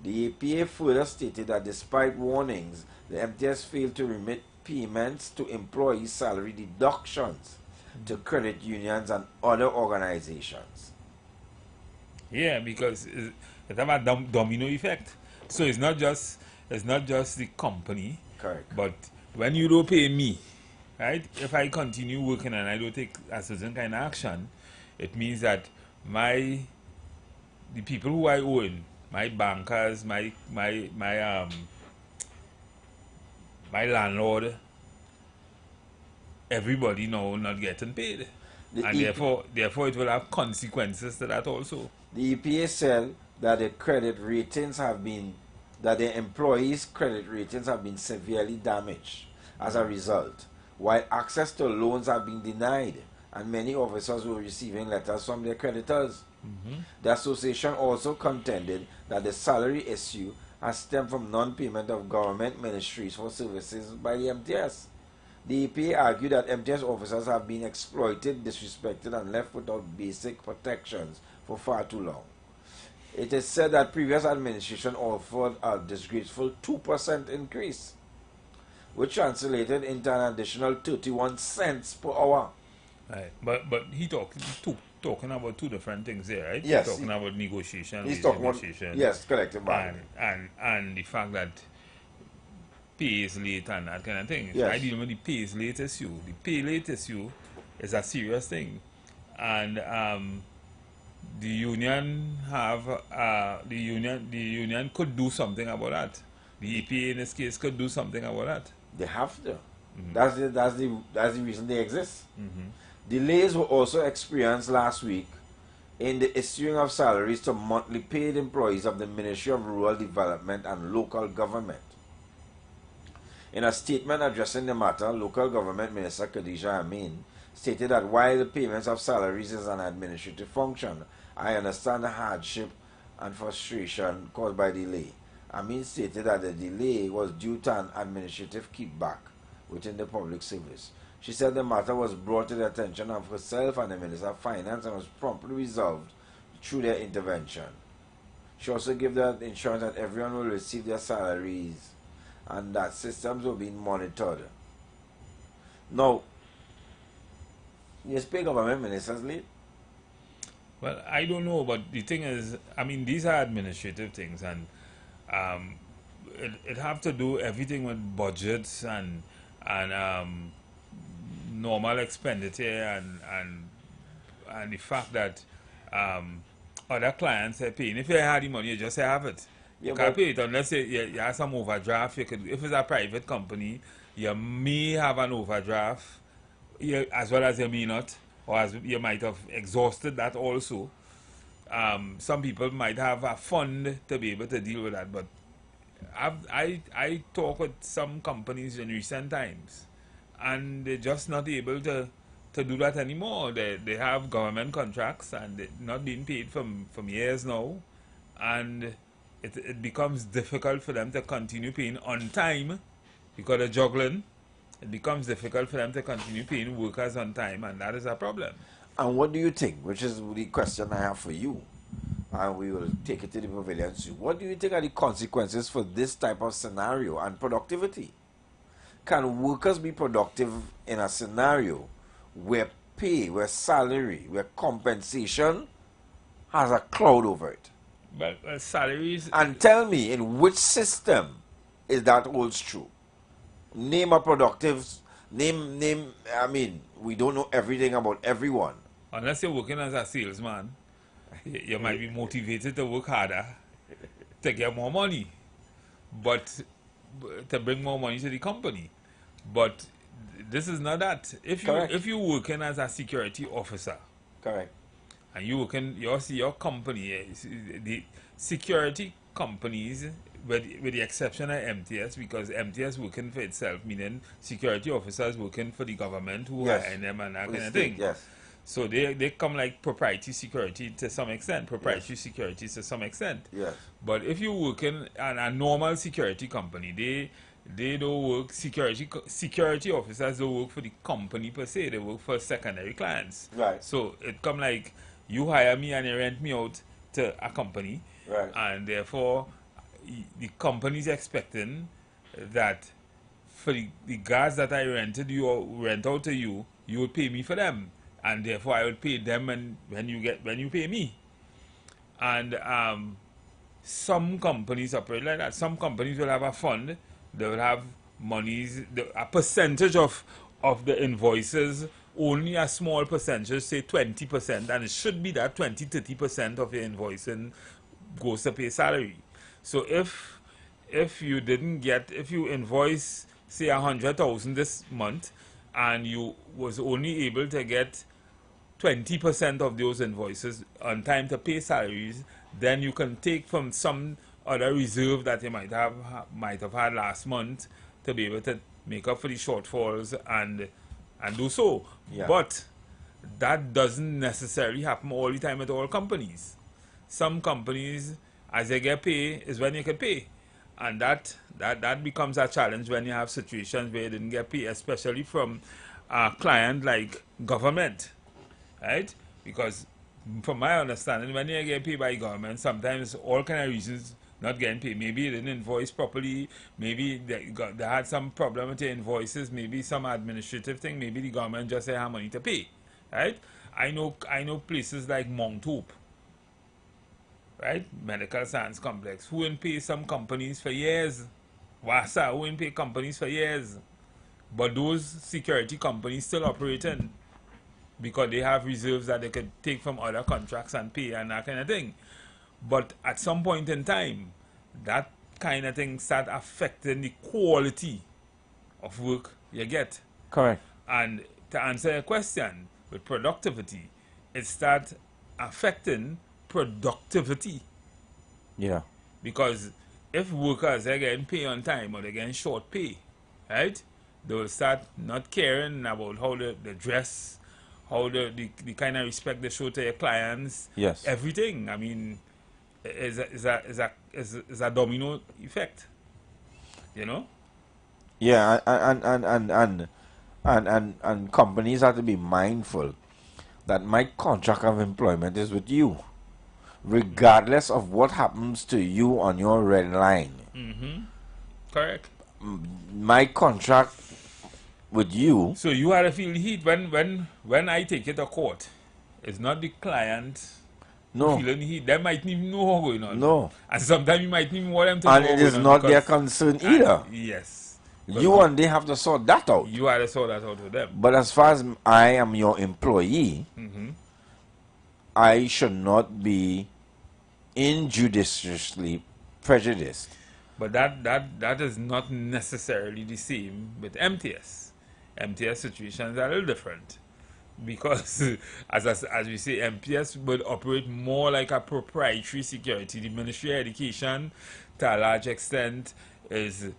The EPA further stated that despite warnings, the MTS failed to remit payments to employee salary deductions to credit unions and other organizations. Yeah, because it has a domino effect. So it's not just the company. Correct. But when you don't pay me, right? If I continue working and I don't take a certain kind of action, it means that the people who I own, my bankers, my landlord, everybody now not getting paid. And therefore it will have consequences to that also. The EPA said that the credit ratings have been, that the employees' credit ratings have been severely damaged as a result, while access to loans have been denied, and many officers were receiving letters from their creditors. The association also contended that the salary issue has stemmed from non-payment of government ministries for services by the MTS. The EPA argued that MTS officers have been exploited, disrespected, and left without basic protections for far too long. It is said that previous administration offered a disgraceful 2% increase, which translated into an additional 31 cents per hour. Right. But he talked talking about two different things here, right? Yes. He's talking about negotiation. He's talking about, yes, collective bargaining. And the fact that pay is late and that kind of thing. Yes. I deal with the pay is late issue. The pay late issue is a serious thing. And the union could do something about that. The EPA in this case could do something about that. They have to. That's the reason they exist. Delays were also experienced last week in the issuing of salaries to monthly paid employees of the Ministry of Rural Development and Local Government. In a statement addressing the matter, Local Government Minister Khadija Amin stated that while the payments of salaries is an administrative function, I understand the hardship and frustration caused by delay. Amin stated that the delay was due to an administrative kickback within the public service. She said the matter was brought to the attention of herself and the Minister of Finance and was promptly resolved through their intervention. She also gave the assurance that everyone will receive their salaries and that systems will be monitored. Now, you speak government ministers late? Well, I don't know, but the thing is, I mean, these are administrative things, and it have to do everything with budgets and normal expenditure and the fact that other clients are paying. If you had the money, you just have it. You can't pay it unless you have some overdraft. You could, if it's a private company, you may have an overdraft, as well as you may not, or as you might have exhausted that also. Some people might have a fund to be able to deal with that, but I talk with some companies in recent times, and they're just not able to do that anymore. They have government contracts and they're not being paid from years now, and it becomes difficult for them to continue paying on time because of juggling. It becomes difficult for them to continue paying workers on time, and that is a problem. And what do you think, which is the question I have for you, and we will take it to the pavilion soon. What do you think are the consequences for this type of scenario and productivity? Can workers be productive in a scenario where pay, where salary, where compensation has a cloud over it? Well, salaries... And tell me, in which system is that holds true? Name a productive... Name, I mean, we don't know everything about everyone. Unless you're working as a salesman, you might be motivated to work harder to get more money, but to bring more money to the company. But this is not that. If you're working as a security officer, correct, and you working your company, the security companies, with the exception of MTS, because MTS working for itself, meaning security officers working for the government who are in them and that kind of thing. Yes. So they come like proprietary security to some extent, security to some extent. Yes. But if you work in a normal security company, they don't work, security officers don't work for the company per se, they work for secondary clients. Right. So it come like you hire me and you rent me out to a company. Right. And therefore the company is expecting that for the guards that I rent out to you, you will pay me for them. And therefore I will pay them when you pay me. And some companies operate like that. Some companies will have a fund, they will have monies, a percentage of the invoices, only a small percentage, say 20%, and it should be that 20-30% of your invoicing goes to pay salary. So if you invoice say 100,000 this month and you was only able to get 20% of those invoices on time to pay salaries, then you can take from some other reserve that you might have had last month to be able to make up for the shortfalls and do so. Yeah. But that doesn't necessarily happen all the time at all companies. Some companies, as they get pay, is when you can pay. And that becomes a challenge when you have situations where you didn't get pay, especially from a client like government. Right? Because from my understanding, when you get paid by government, sometimes all kind of reasons not getting paid. Maybe you didn't invoice properly, maybe they had some problem with your invoices, maybe some administrative thing, maybe the government just said how money to pay. Right? I know places like Mount Hope, right? Medical Science Complex, who ain't pay some companies for years. Wasa, who ain't pay companies for years. But those security companies still operating because they have reserves that they could take from other contracts and pay and that kind of thing. But at some point in time, that kind of thing start affecting the quality of work you get. Correct. And to answer your question, with productivity, it starts affecting productivity. Yeah. Because if workers are getting paid on time or they're getting short pay, right, they will start not caring about how they dress, how the kind of respect they show to your clients. Yes. Everything. I mean, is a domino effect. You know? Yeah, and companies have to be mindful that my contract of employment is with you, regardless of what happens to you on your red line. Correct. My contract with you. So you have to feel the heat when I take it to court. It's not the client. No. Feeling the heat. They might even know what's going on. No. And sometimes you might even want them to know. And it is not their concern either. Yes. You and they have to sort that out. You have to sort that out with them. But as far as I am your employee, I should not be injudiciously prejudiced. But that is not necessarily the same with MTS. MTS situations are a little different. Because, as we say, MPS would operate more like a proprietary security. The Ministry of Education, to a large extent, is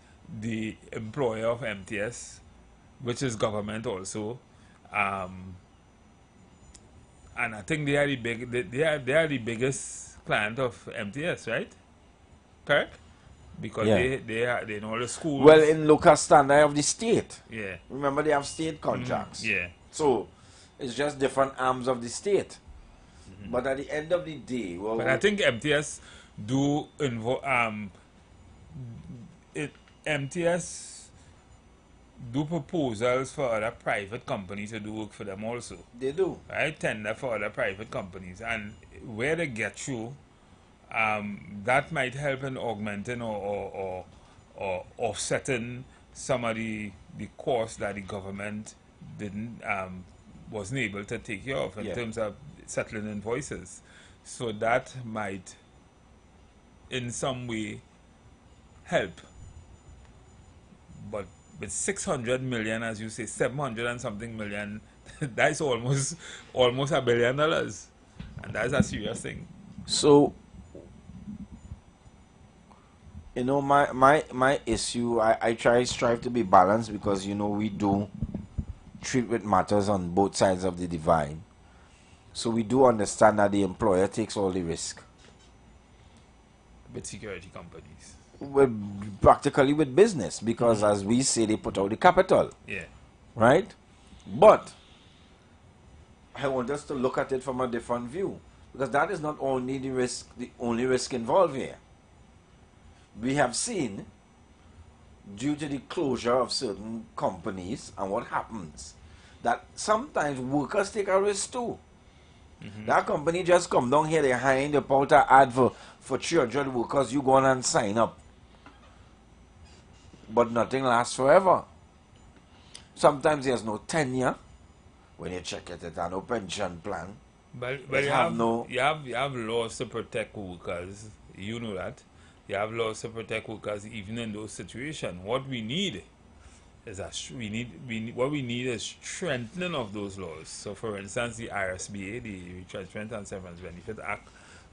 the employer of MTS, which is government also. And I think they are the biggest client of MTS, right? Correct? Because they know the schools. Well, in local standard of the state. Yeah. Remember, they have state contracts. Yeah. So it's just different arms of the state. But at the end of the day, well, but I think MTS do MTS do proposals for other private companies to do work for them also. They do. Right? Tender for other private companies. And where they get through, that might help in augmenting or offsetting some of the costs that the government wasn't able to take care of in terms of settling invoices. So that might in some way help. But with 600 million, as you say, 700 and something million, that's almost $1 billion. And that's a serious thing. So, you know, my issue, I strive to be balanced because, you know, we do treat with matters on both sides of the divide. So we do understand that the employer takes all the risk. With security companies. Practically with business, because as we say, they put out the capital. Yeah. Right? But I want us to look at it from a different view, because that is not only the only risk involved here. We have seen, due to the closure of certain companies and what happens, that sometimes workers take a risk too. That company just come down here, they hire the powder ad for 300 workers, you go on and sign up. But nothing lasts forever. Sometimes there's no tenure. When you check it, there's no pension plan. But you have laws to protect workers. You know that. You have laws to protect workers even in those situations. What we need is what we need is strengthening of those laws. So, for instance, the RSBA, the Retrenchment and Severance Benefit Act,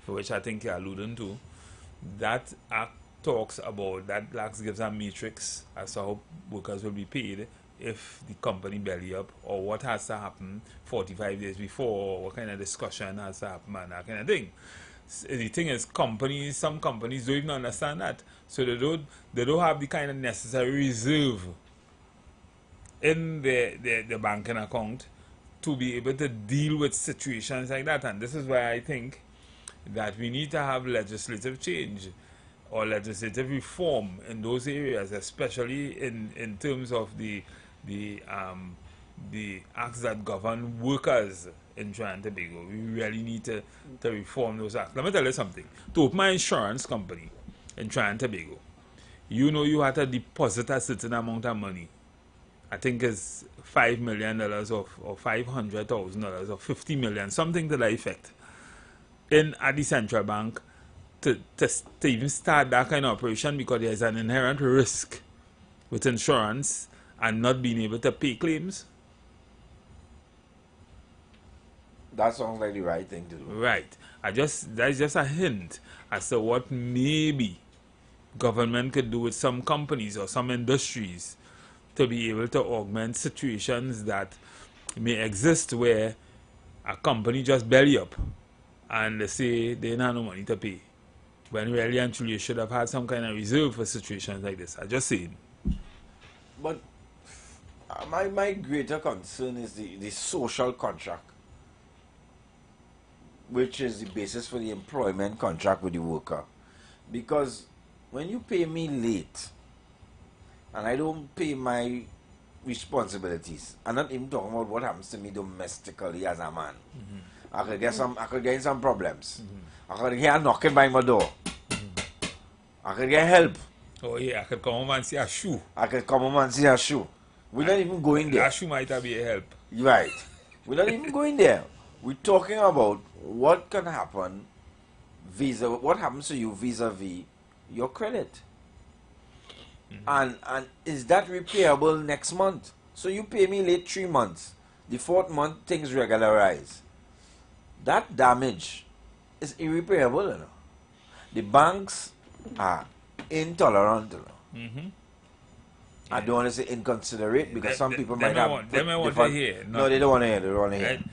for which I think you're alluding to, that act talks about, that act gives a matrix as to how workers will be paid if the company belly up, or what has to happen 45 days before, or what kind of discussion has to happen, and that kind of thing. The thing is, some companies don't even understand that, so they don't have the kind of necessary reserve in their banking account to be able to deal with situations like that. And this is why I think that we need to have legislative change or legislative reform in those areas, especially in terms of the the acts that govern workers in Trinidad and Tobago. We really need to reform those acts. Let me tell you something. To open my insurance company in Trinidad and Tobago, you know you had to deposit a certain amount of money. I think it's $5 million or $500,000 or $50 million, something to that effect, at the central bank to even start that kind of operation, because there's an inherent risk with insurance and not being able to pay claims. That sounds like the right thing to do. Right. That's just a hint as to what maybe government could do with some companies or some industries to be able to augment situations that may exist where a company just belly up and they say they don't have no money to pay, when really and truly you should have had some kind of reserve for situations like this. I just saying. But my greater concern is the social contract, which is the basis for the employment contract with the worker. Because when you pay me late and I don't pay my responsibilities, I'm not even talking about what happens to me domestically as a man. I could get in some problems. I could hear knocking by my door. I could get help. Oh yeah, I could come home and see a shoe. We're not even going there. That shoe might be a help. Right. We're not even going there. We're talking about what can happen what happens to you vis-a-vis your credit. And is that repairable next month? So you pay me late 3 months. The 4th month things regularize. That damage is irreparable, you know. The banks are intolerant, you know. I don't want to say inconsiderate, because some people might have... They may want to hear. No, they don't want to hear. They don't want to hear. Right?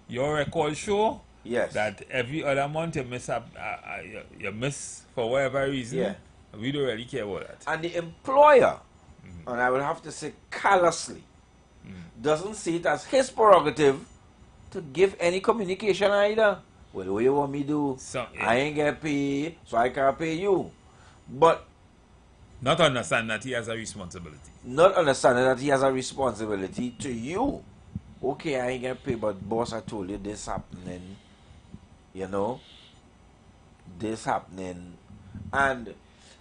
Your record show that every other month you miss for whatever reason. Yeah. We don't really care about that. And the employer, and I would have to say callously, doesn't see it as his prerogative to give any communication either. Well, what you want me to do? I ain't get paid, so I can't pay you. But not understand that he has a responsibility. Not understanding that he has a responsibility to you. Okay, I ain't get paid, but boss, I told you this happening. You know? This happening. And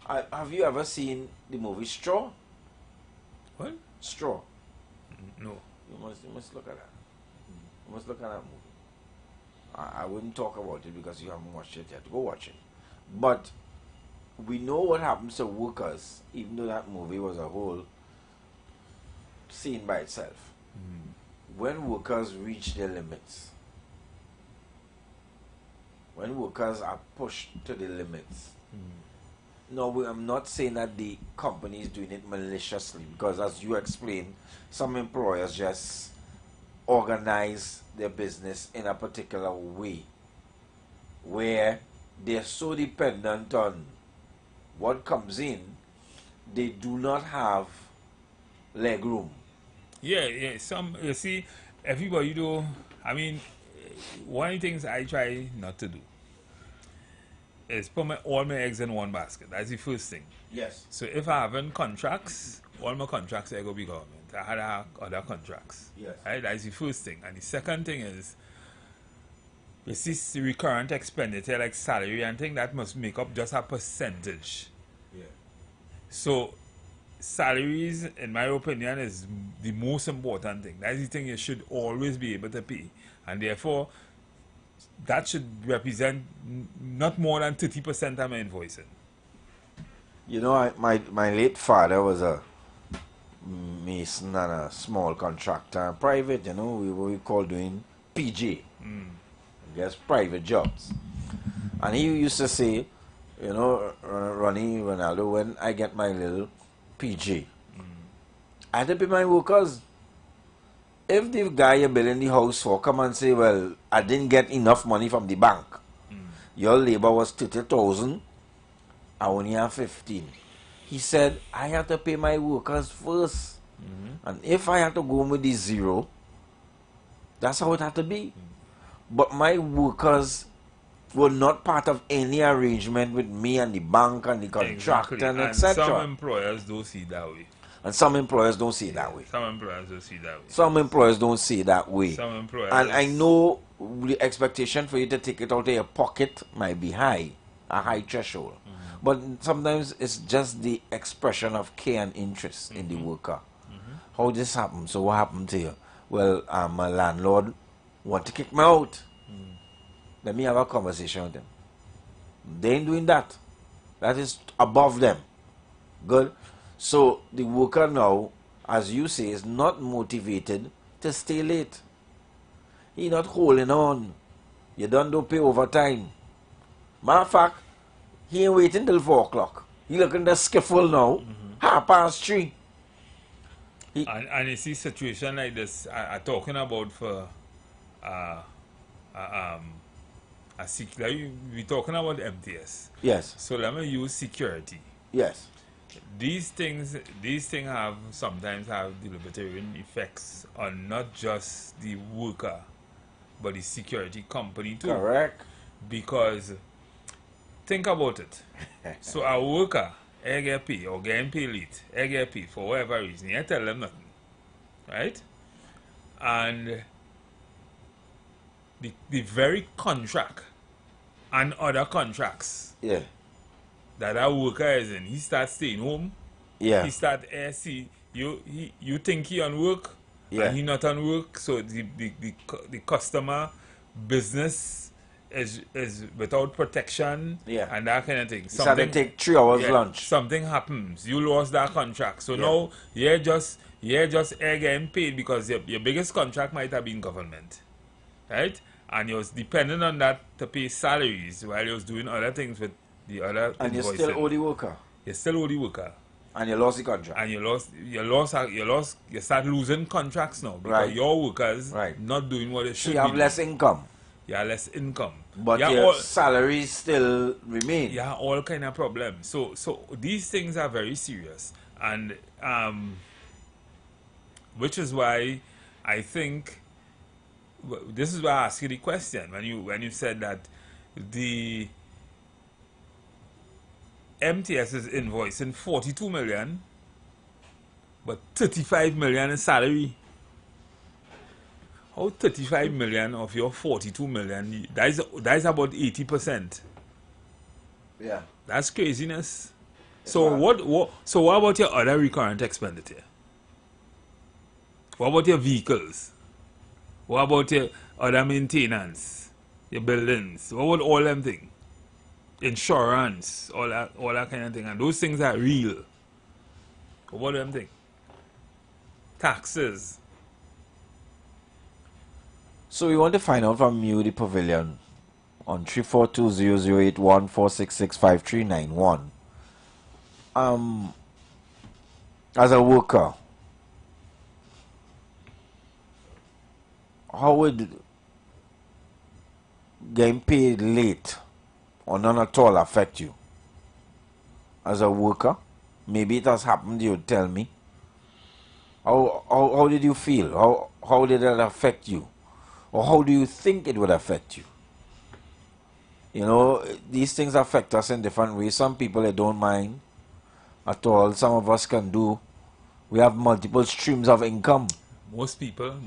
have you ever seen the movie Straw? What? Straw. No. You must look at that. You must look at that movie. I wouldn't talk about it because you haven't watched it yet. Go watch it. But we know what happens to workers, even though that movie was a whole scene by itself. When workers reach their limits, when workers are pushed to the limits. No, I'm not saying that the company is doing it maliciously, because as you explained, some employers just organize their business in a particular way where they're so dependent on what comes in, they do not have leg room. Yeah. You see, everybody do. I mean, one of the things I try not to do is put all my eggs in one basket. That's the first thing. Yes. So if I haven't contracts, all my contracts are going to be government. I had other contracts. Yes. Right? That's the first thing. And the second thing is, you see recurrent expenditure like salary and thing, that must make up just a percentage. Yeah. So salaries, in my opinion, is the most important thing. That's the thing you should always be able to pay. And therefore, that should represent not more than 30% of my invoicing. You know, my late father was a mason and a small contractor, private, you know, we call doing PJ. I guess private jobs. And he used to say, you know, Ronnie, Ronaldo, when I get my little PJ, I had to pay my workers. If the guy you're building the house for come and say, well, I didn't get enough money from the bank, your labor was 30,000, I only have 15. He said, I have to pay my workers first. And if I have to go with the zero, that's how it had to be. But my workers were not part of any arrangement with me and the bank and the contractor and etc. Some employers don't see it that way. And some employers don't see it that way. Some employers don't see it that way. Some employers don't see it that way. Some employers. And I know the expectation for you to take it out of your pocket might be high, a high threshold. But sometimes it's just the expression of care and interest in the worker. How this happened? So what happened to you? Well, my landlord want to kick me out. Let me have a conversation with them. They ain't doing that. That is above them. Good. So the worker now, as you say, is not motivated to stay late. He not holding on. You don't pay overtime. Matter of fact, he ain't waiting till 4 o'clock. He looking the skiffle now, 3:30. And you see situation like this, I'm talking about for we're talking about MTS. Yes. So let me use security. Yes. These things have sometimes have debilitating effects on not just the worker, but the security company too. Correct. Because think about it. So a worker, I get paid or getting paid late, I get paid for whatever reason. You tell them nothing, right? And the very contract and other contracts, yeah, that our worker is in, he starts staying home. Yeah. He start see you think he on work, yeah, and he not on work. So the customer business is without protection, yeah, and that kind of thing. Something take 3 hours lunch. Something happens. You lost that contract. So now you're just getting paid because your biggest contract might have been government, right? And you're depending on that to pay salaries while you're doing other things with the other. And you still owe the worker. You still owe the worker. And you lost the contract. And you start losing contracts now because your workers not doing what they should be. You have less income. You have less income. But your salaries still remain. Yeah, all kind of problems. So these things are very serious. And which is why I think this is why I asked you the question when you said that the MTS is invoicing 42 million, but 35 million in salary. How 35 million of your 42 million? That is about 80%. Yeah, that's craziness. So what about your other recurrent expenditure? What about your vehicles? What about your other maintenance? Your buildings? What about all them things? Insurance, all that kind of thing, and those things are real. What do them think? Taxes. So we want to find out from you, the Pavilion, on 342-081-466-5391. As a worker, how would getting paid late or none at all affect you? As a worker, maybe it has happened, you would tell me. How did you feel? How did it affect you? Or how do you think it would affect you? You know, these things affect us in different ways. Some people, they don't mind at all. Some of us can do. We have multiple streams of income. Most people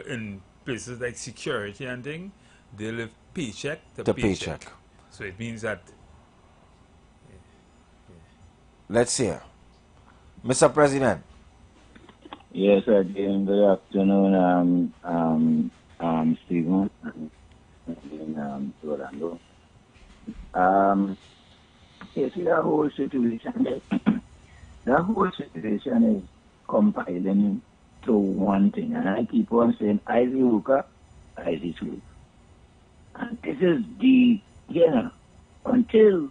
in places like security and thing, they live paycheck to paycheck. So it means that. Let's hear. Mr. President. Yes, again, good afternoon, Stephen, and Rolando. You see, the whole situation is compiling to one thing, and I keep on saying, I the worker, I the slave. And this is the, until,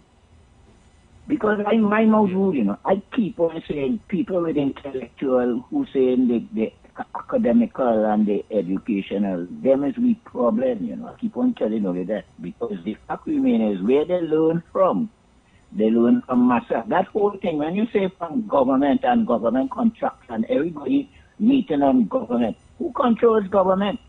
because I'm my mouth rule, I keep on saying people with intellectual who saying the academical and the educational, them is the problem, I keep on telling you that, because the fact remains is where they learn from. They learn from myself. That whole thing, when you say from government and government contracts and everybody meeting on government, who controls government?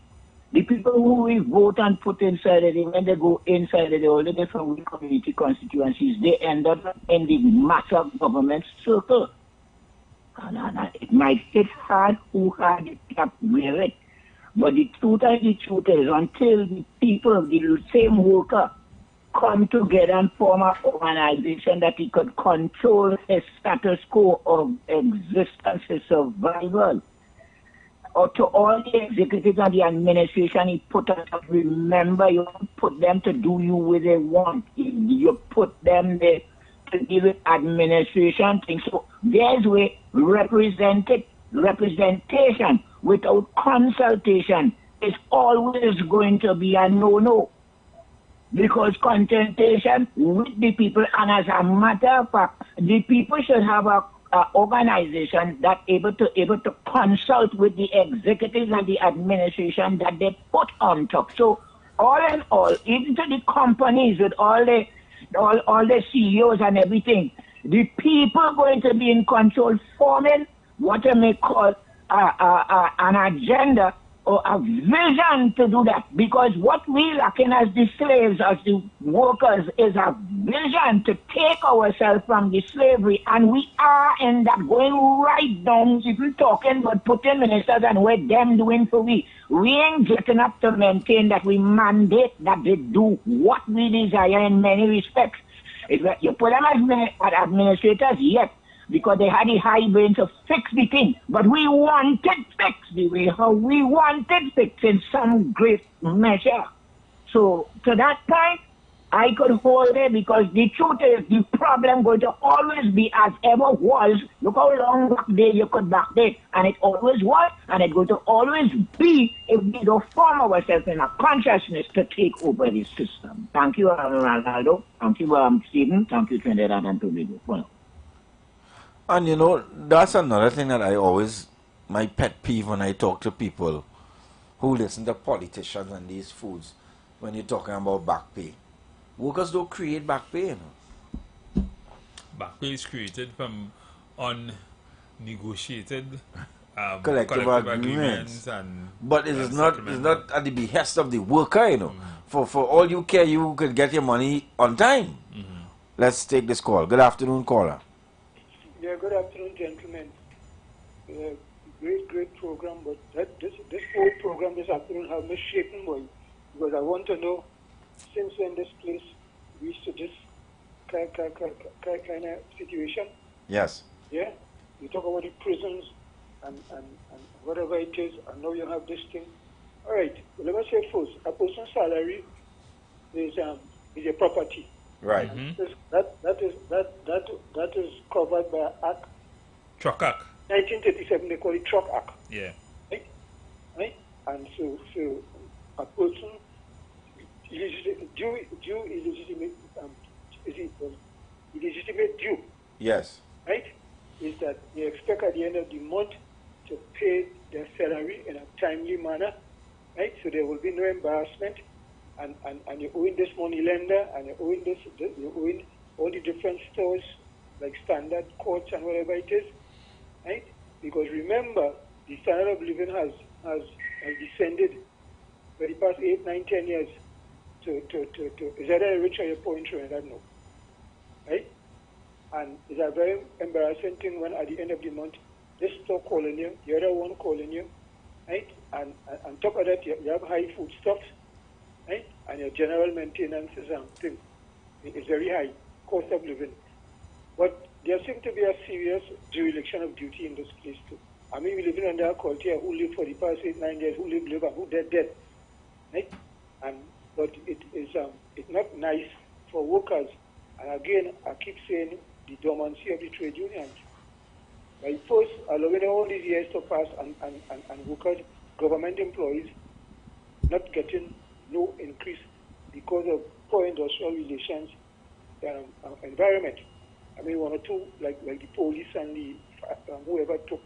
The people who we vote and put inside it, when they go inside it, all the different community constituencies, they end up in the massive government circle. And it might hit hard who had it kept with it. But the truth is, until the people, the same worker, come together and form an organization that he could control his status quo of existence, his survival, or to all the executives and the administration he put on top, remember, you put them to do you what they want. You put them there to deal with administration things. So there's where representation without consultation is always going to be a no-no. Because consultation with the people, and as a matter of fact, the people should have a organization that able to consult with the executives and the administration that they put on top. So all in all, even to the companies with all the CEOs and everything, the people going to be in control, forming what I may call an agenda or a vision to do that. Because what we lacking as the slaves, as the workers, is a vision to take ourselves from the slavery. And we are in that, going right down, people talking about putting ministers and what them doing for we. We ain't getting up to maintain that we mandate that they do what we desire in many respects. You put them as administrators, yes, because they had the high brain to fix the thing. But we wanted fixed the way how we wanted fixed in some great measure. So to that point, I could hold it, because the truth is the problem going to always be as ever was. Look how long back there you could back there. And it always was, and it's going to always be if we don't form ourselves in a consciousness to take over this system. Thank you, Ronaldo. Thank you, Stephen. Thank you, Trinidad and Tobago. Well. And you know, that's another thing that my pet peeve when I talk to people who listen to politicians and these foods, when you're talking about back pay. Workers don't create back pay, you know. Back pay is created from unnegotiated collective agreements. But it is not at the behest of the worker, you know. For all you care, you could get your money on time. Let's take this call. Good afternoon, caller. Yeah, good afternoon, gentlemen. Great program, but this whole program this afternoon has me shaken, boy, because I want to know, since when this place reached to this kind of situation. Yes. Yeah. You talk about the prisons and whatever it is, and now you have this thing. All right. Well, let me say first, a person's salary is a property. Right. That is covered by Act. Truck Act. 1937, they call it Truck Act. Yeah. Right? And so a person illegitimate due. Yes. Right? Is that they expect at the end of the month to pay their salary in a timely manner. Right? So there will be no embarrassment. And you're owing this money lender, and you're owing you're owing all the different stores like Standard, Courts, and whatever it is, right? Because remember, the standard of living has descended for the past 8, 9, 10 years to is that a rich or a poor I don't know, right? And it's a very embarrassing thing when at the end of the month, this store calling you, the other one calling you, right? And on top of that, you have high food stuffs. Right? And your general maintenance is very high, cost of living. But there seems to be a serious dereliction of duty in this place too. I mean, we live under a culture who lived for the past 8, 9 years, who live, and who dead. Right? But it's not nice for workers. And again, I keep saying the dormancy of the trade unions. By first allowing all these years to pass and workers, government employees, not getting no increase because of poor industrial relations environment. I mean, one or two, like the police and the whoever took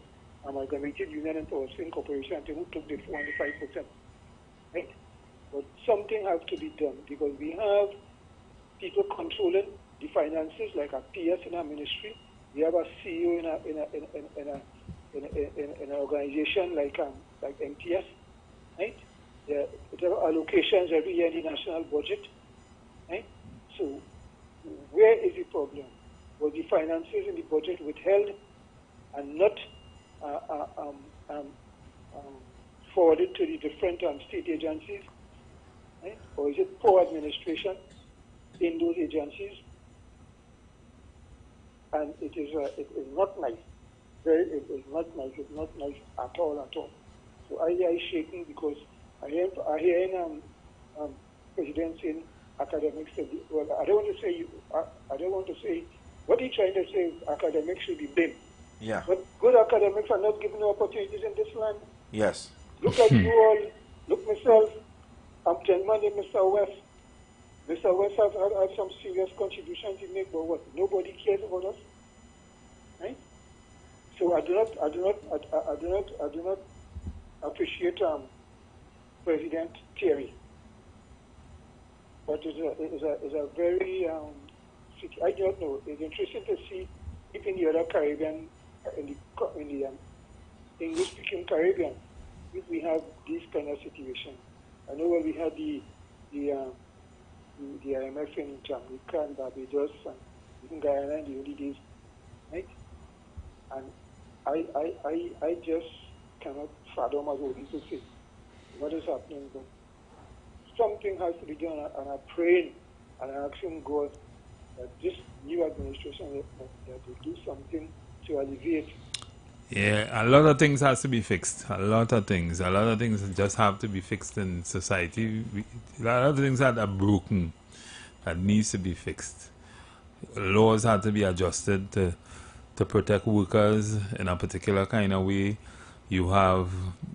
Amalgamated Union and Power Swing Corporation, who took the 4 and the 5%. Right? But something has to be done, because we have people controlling the finances, like a PS in our ministry. We have a CEO in an organization like MTS, right? There are allocations every year in the national budget, right? So where is the problem? Was the finances in the budget withheld, and not forwarded to the different state agencies, right? Or is it poor administration in those agencies? And it is not nice. It is not nice. It's not nice at all, at all. So I is shaking because I hear President saying academics should be, well, I don't want to say what he's trying to say is academics should be blamed. Yeah. But good academics are not given opportunities in this land. Yes. Look at you all. Look myself. I'm telling you, Mr. West. Mr. West has had some serious contributions to make, but what? Nobody cares about us, right? So I do not appreciate President Thierry. But it's a very I don't know. It's interesting to see if in the other Caribbean, in the English-speaking Caribbean, if we have this kind of situation. I know when we had the IMF in Jamaica and Barbados and even Guyana in the early days, right? And I just cannot fathom, as what people say, what is happening. But something has to be done, and I'm praying and I'm asking God that this new administration that they do something to alleviate. Yeah, a lot of things has to be fixed. A lot of things just have to be fixed in society. A lot of things that are broken that needs to be fixed. Laws have to be adjusted to protect workers in a particular kind of way. You have,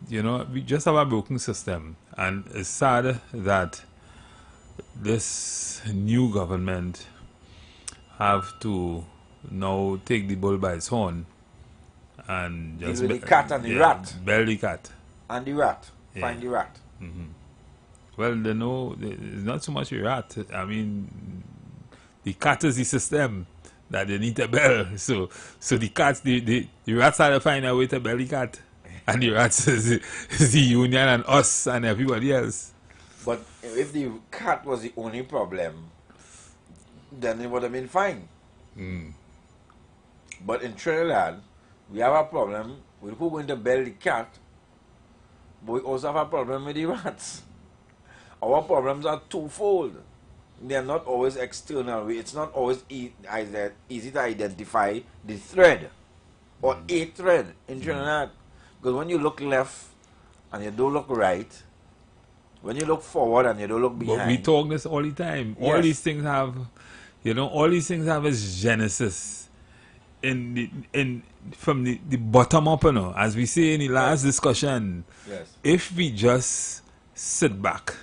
we just have a broken system, and it's sad that this new government have to now take the bull by its horn and just the cat and the rat. Bell the cat. And the rat. Yeah. Find the rat. Mm-hmm. Well, it's not so much a rat. I mean, the cat is the system that they need to bell. So the cats, the rats have to find a way to bell the cat. And the rats is the union and us and everybody else. But if the cat was the only problem, then it would have been fine. Mm. But in Trinidad, we have a problem with who going to bell the cat, but we also have a problem with the rats. Our problems are twofold. They are not always external. It's not always easy to identify the thread or a thread in Trinidad. Because when you look left and you don't look right, when you look forward and you don't look behind. But we talk this all the time. Yes. All these things have, all these things have its genesis from the bottom up, as we say in the last discussion. Yes. If we just sit back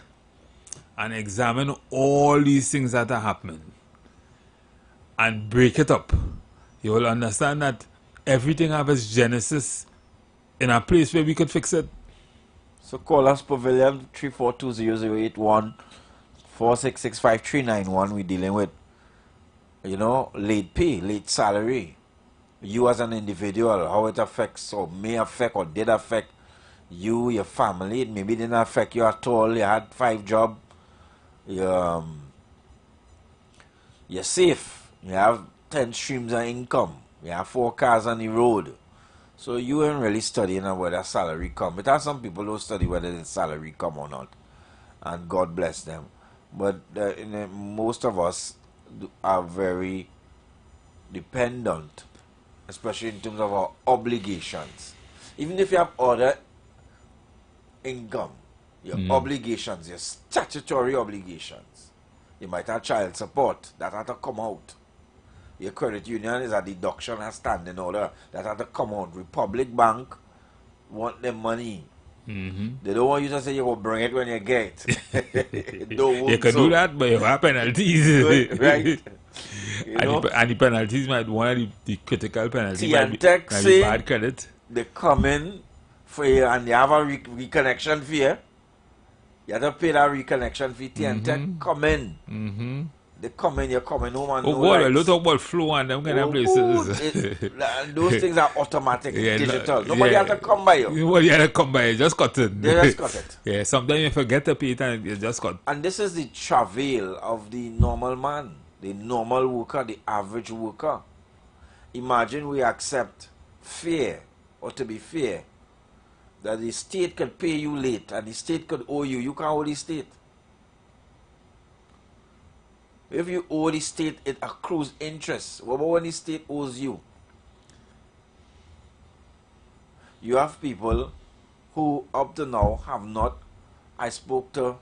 and examine all these things that are happening and break it up, you will understand that everything has its genesis in a place where we could fix it. So call us Pavilion 3420081 4665 We're dealing with, late pay, late salary. You as an individual, how it affects or may affect or did affect you, your family. It maybe didn't affect you at all. You had 5 jobs. You're safe. You have 10 streams of income. You have 4 cars on the road. So you ain't really studying whether salary come. But there are some people who study whether the salary come or not. And God bless them. But most of us are very dependent, especially in terms of our obligations. Even if you have other income, your obligations, your statutory obligations, you might have child support that have to come out. Your credit union is a deduction and standing order that have to come out. Republic Bank want the money. Mm-hmm. They don't want you to say you will bring it when you get it. You can do that, but you have penalties. Right. And the penalties might one of the critical penalties might be bad credit. They come in for you and they have a reconnection fee. You have to pay that reconnection fee. TNTech come in. Mm-hmm. They come in, you're coming home and oh no God, lights. don't talk about flow and them kind of places. Those things are automatic, digital. Nobody has to come by you. Nobody has to come by you, just cut it. They just cut it. Yeah, sometimes you forget to pay it and you just cut. And this is the travail of the normal man, the normal worker, the average worker. Imagine we accept fair, or to be fair, that the state could pay you late and the state could owe you. You can't owe the state. If you owe the state, it accrues interest. What about when the state owes you? You have people who up to now have not. I spoke to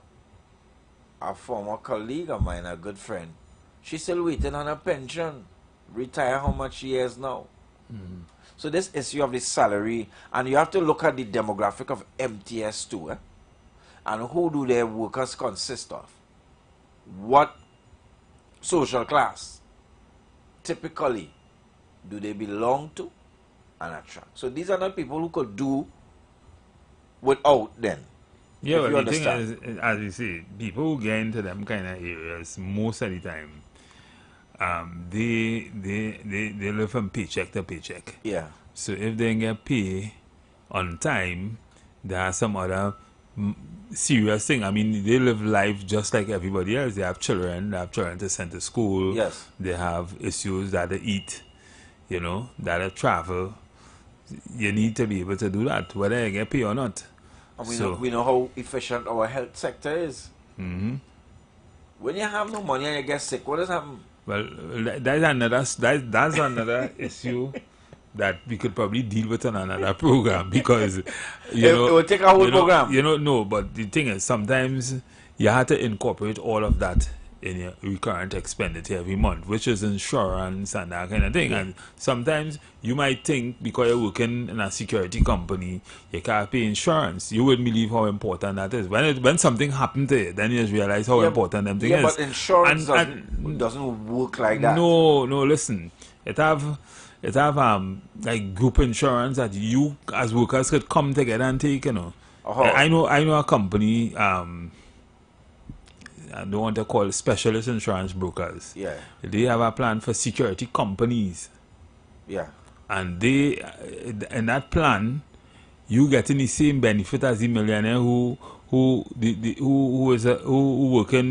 a former colleague of mine, a good friend. She's still waiting on her pension. Retire how much she has now. Mm. So this issue of the salary, and you have to look at the demographic of MTS too. And who do their workers consist of? What social class typically do they belong to and attract? So these are not people who could do without them. Yeah, but the thing is, as you say, people who get into them kind of areas most of the time, they live from paycheck to paycheck. Yeah. So if they get paid on time, there are some other serious thing. I mean, they live life just like everybody else. They have children. They have children to send to school. Yes. They have issues that they eat, you know, that they travel. You need to be able to do that, whether you get paid or not. And we know how efficient our health sector is. Mm-hmm. When you have no money and you get sick, what does happen? Well, that's another issue that we could probably deal with on another program, because you know it will take a whole program. No, but the thing is, sometimes you have to incorporate all of that in your recurrent expenditure every month, which is insurance and that kind of thing. Yeah. And sometimes you might think because you're working in a security company, you can't pay insurance. You wouldn't believe how important that is. When something happened to you, then you just realize how important them thing is. But insurance doesn't work like that. No, listen. It have like group insurance that you as workers could come together and take, you know. I know a company, I don't want to call it specialist insurance brokers. Yeah. They have a plan for security companies. Yeah. And they, in that plan, you getting the same benefit as the millionaire who working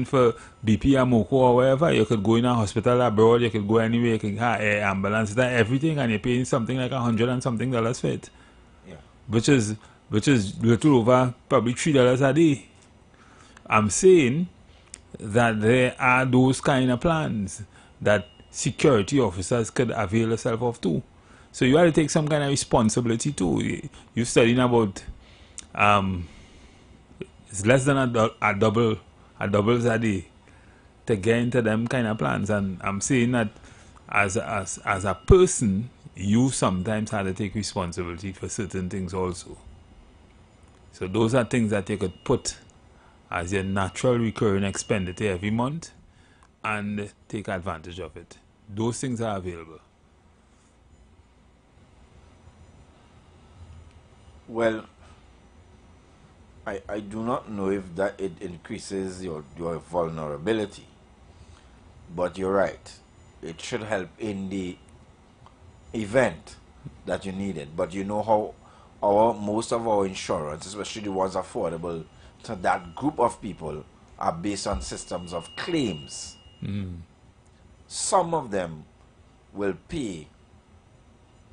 for BP or Moco or wherever. You could go in a hospital abroad, you could go anywhere, you can have ambulance, everything, and you're paying something like $100 and something for it. Yeah. Which is little over probably $3 a day. I'm saying that there are those kind of plans that security officers could avail themselves of too. So you have to take some kind of responsibility too. You're studying about it's less than a double a day to get into them kind of plans. And I'm saying that as a person, you sometimes have to take responsibility for certain things also. So those are things that you could put as your natural recurring expenditure every month and take advantage of it. Those things are available. Well, I do not know if that it increases your vulnerability, but you're right. It should help in the event that you need it. But you know how most of our insurance, especially the ones affordable to that group of people, are based on systems of claims. Mm. Some of them will pay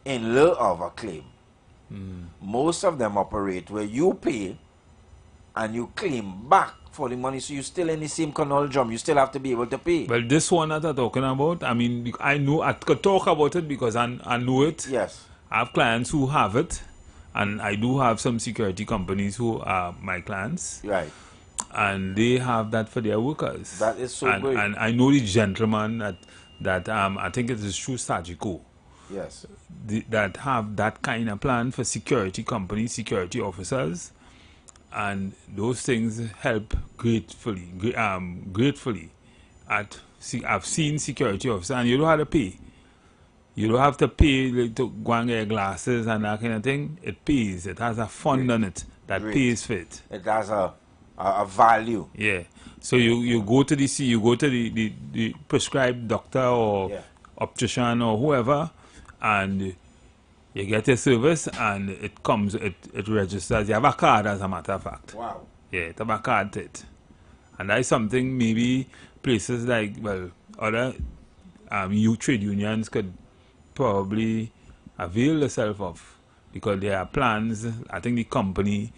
in lieu of a claim. Mm. Most of them operate where you pay and you claim back for the money, so you're still in the same conundrum. You still have to be able to pay. Well, this one that I'm talking about, I mean, I could talk about it because I know it. Yes. I have clients who have it, and I do have some security companies who are my clients. Right. And they have that for their workers. That is so great. And I know the gentleman that I think it is through Sagico. Yes. That have that kind of plan for security companies, security officers, and those things help gratefully. I've seen security officers, and you don't have to pay. You don't have to pay like, to go and get glasses and that kind of thing. It pays. It has a fund on it that pays for it. It has a value. Yeah. So you go to the prescribed doctor or optician or whoever, and you get a service, and it registers. You have a card, as a matter of fact. Wow. Yeah, it have a card to it. And that is something maybe places like, well, other trade unions could probably avail themselves of, because there are plans. I think the company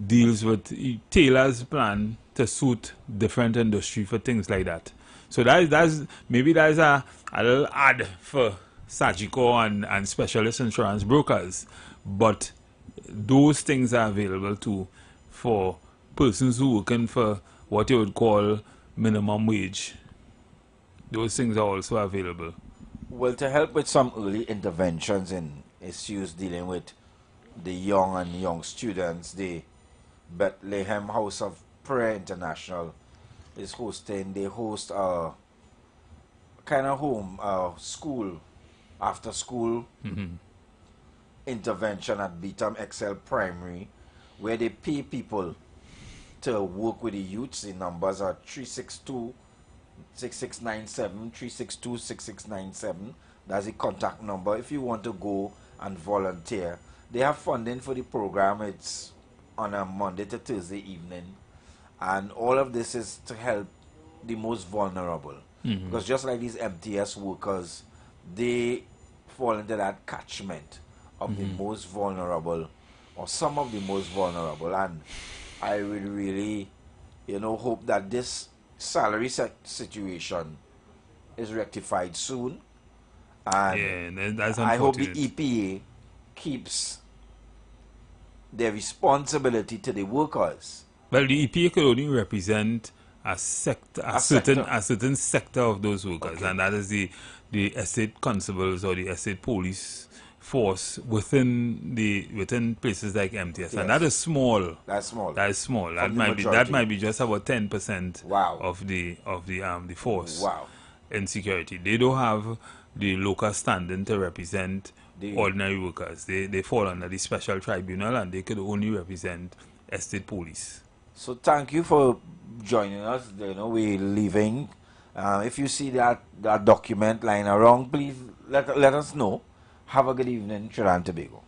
deals with, tailors plan to suit different industry for things like that. So that's maybe that's a little ad for Sagicor and specialist insurance brokers, but those things are available too for persons who working for what you would call minimum wage. Those things are also available. Well, to help with some early interventions in issues dealing with the young and young students, the Bethlehem House of Prayer International is hosting, they host a kind of home, school, after school intervention at Beetham Excel Primary, where they pay people to work with the youths. The numbers are 362-6697, 362-6697. That's the contact number if you want to go and volunteer. They have funding for the program. It's on a Monday to Thursday evening, and all of this is to help the most vulnerable, because just like these MTS workers, they fall into that catchment of the most vulnerable, or some of the most vulnerable. And I would really, hope that this salary situation is rectified soon, and that's I hope the EPA keeps their responsibility to the workers. Well, the EPA could only represent a certain sector of those workers, and that is the estate constables or the estate police force within places like MTS, yes. And that is small. That's small. That is small. That might be just about 10% of the force. Wow. In security. They don't have the local standing to represent the ordinary workers. They fall under the special tribunal, and they could only represent estate police. So thank you for joining us. We're leaving. If you see that document lying around, please let us know. Have a good evening, Trinidad and Tobago.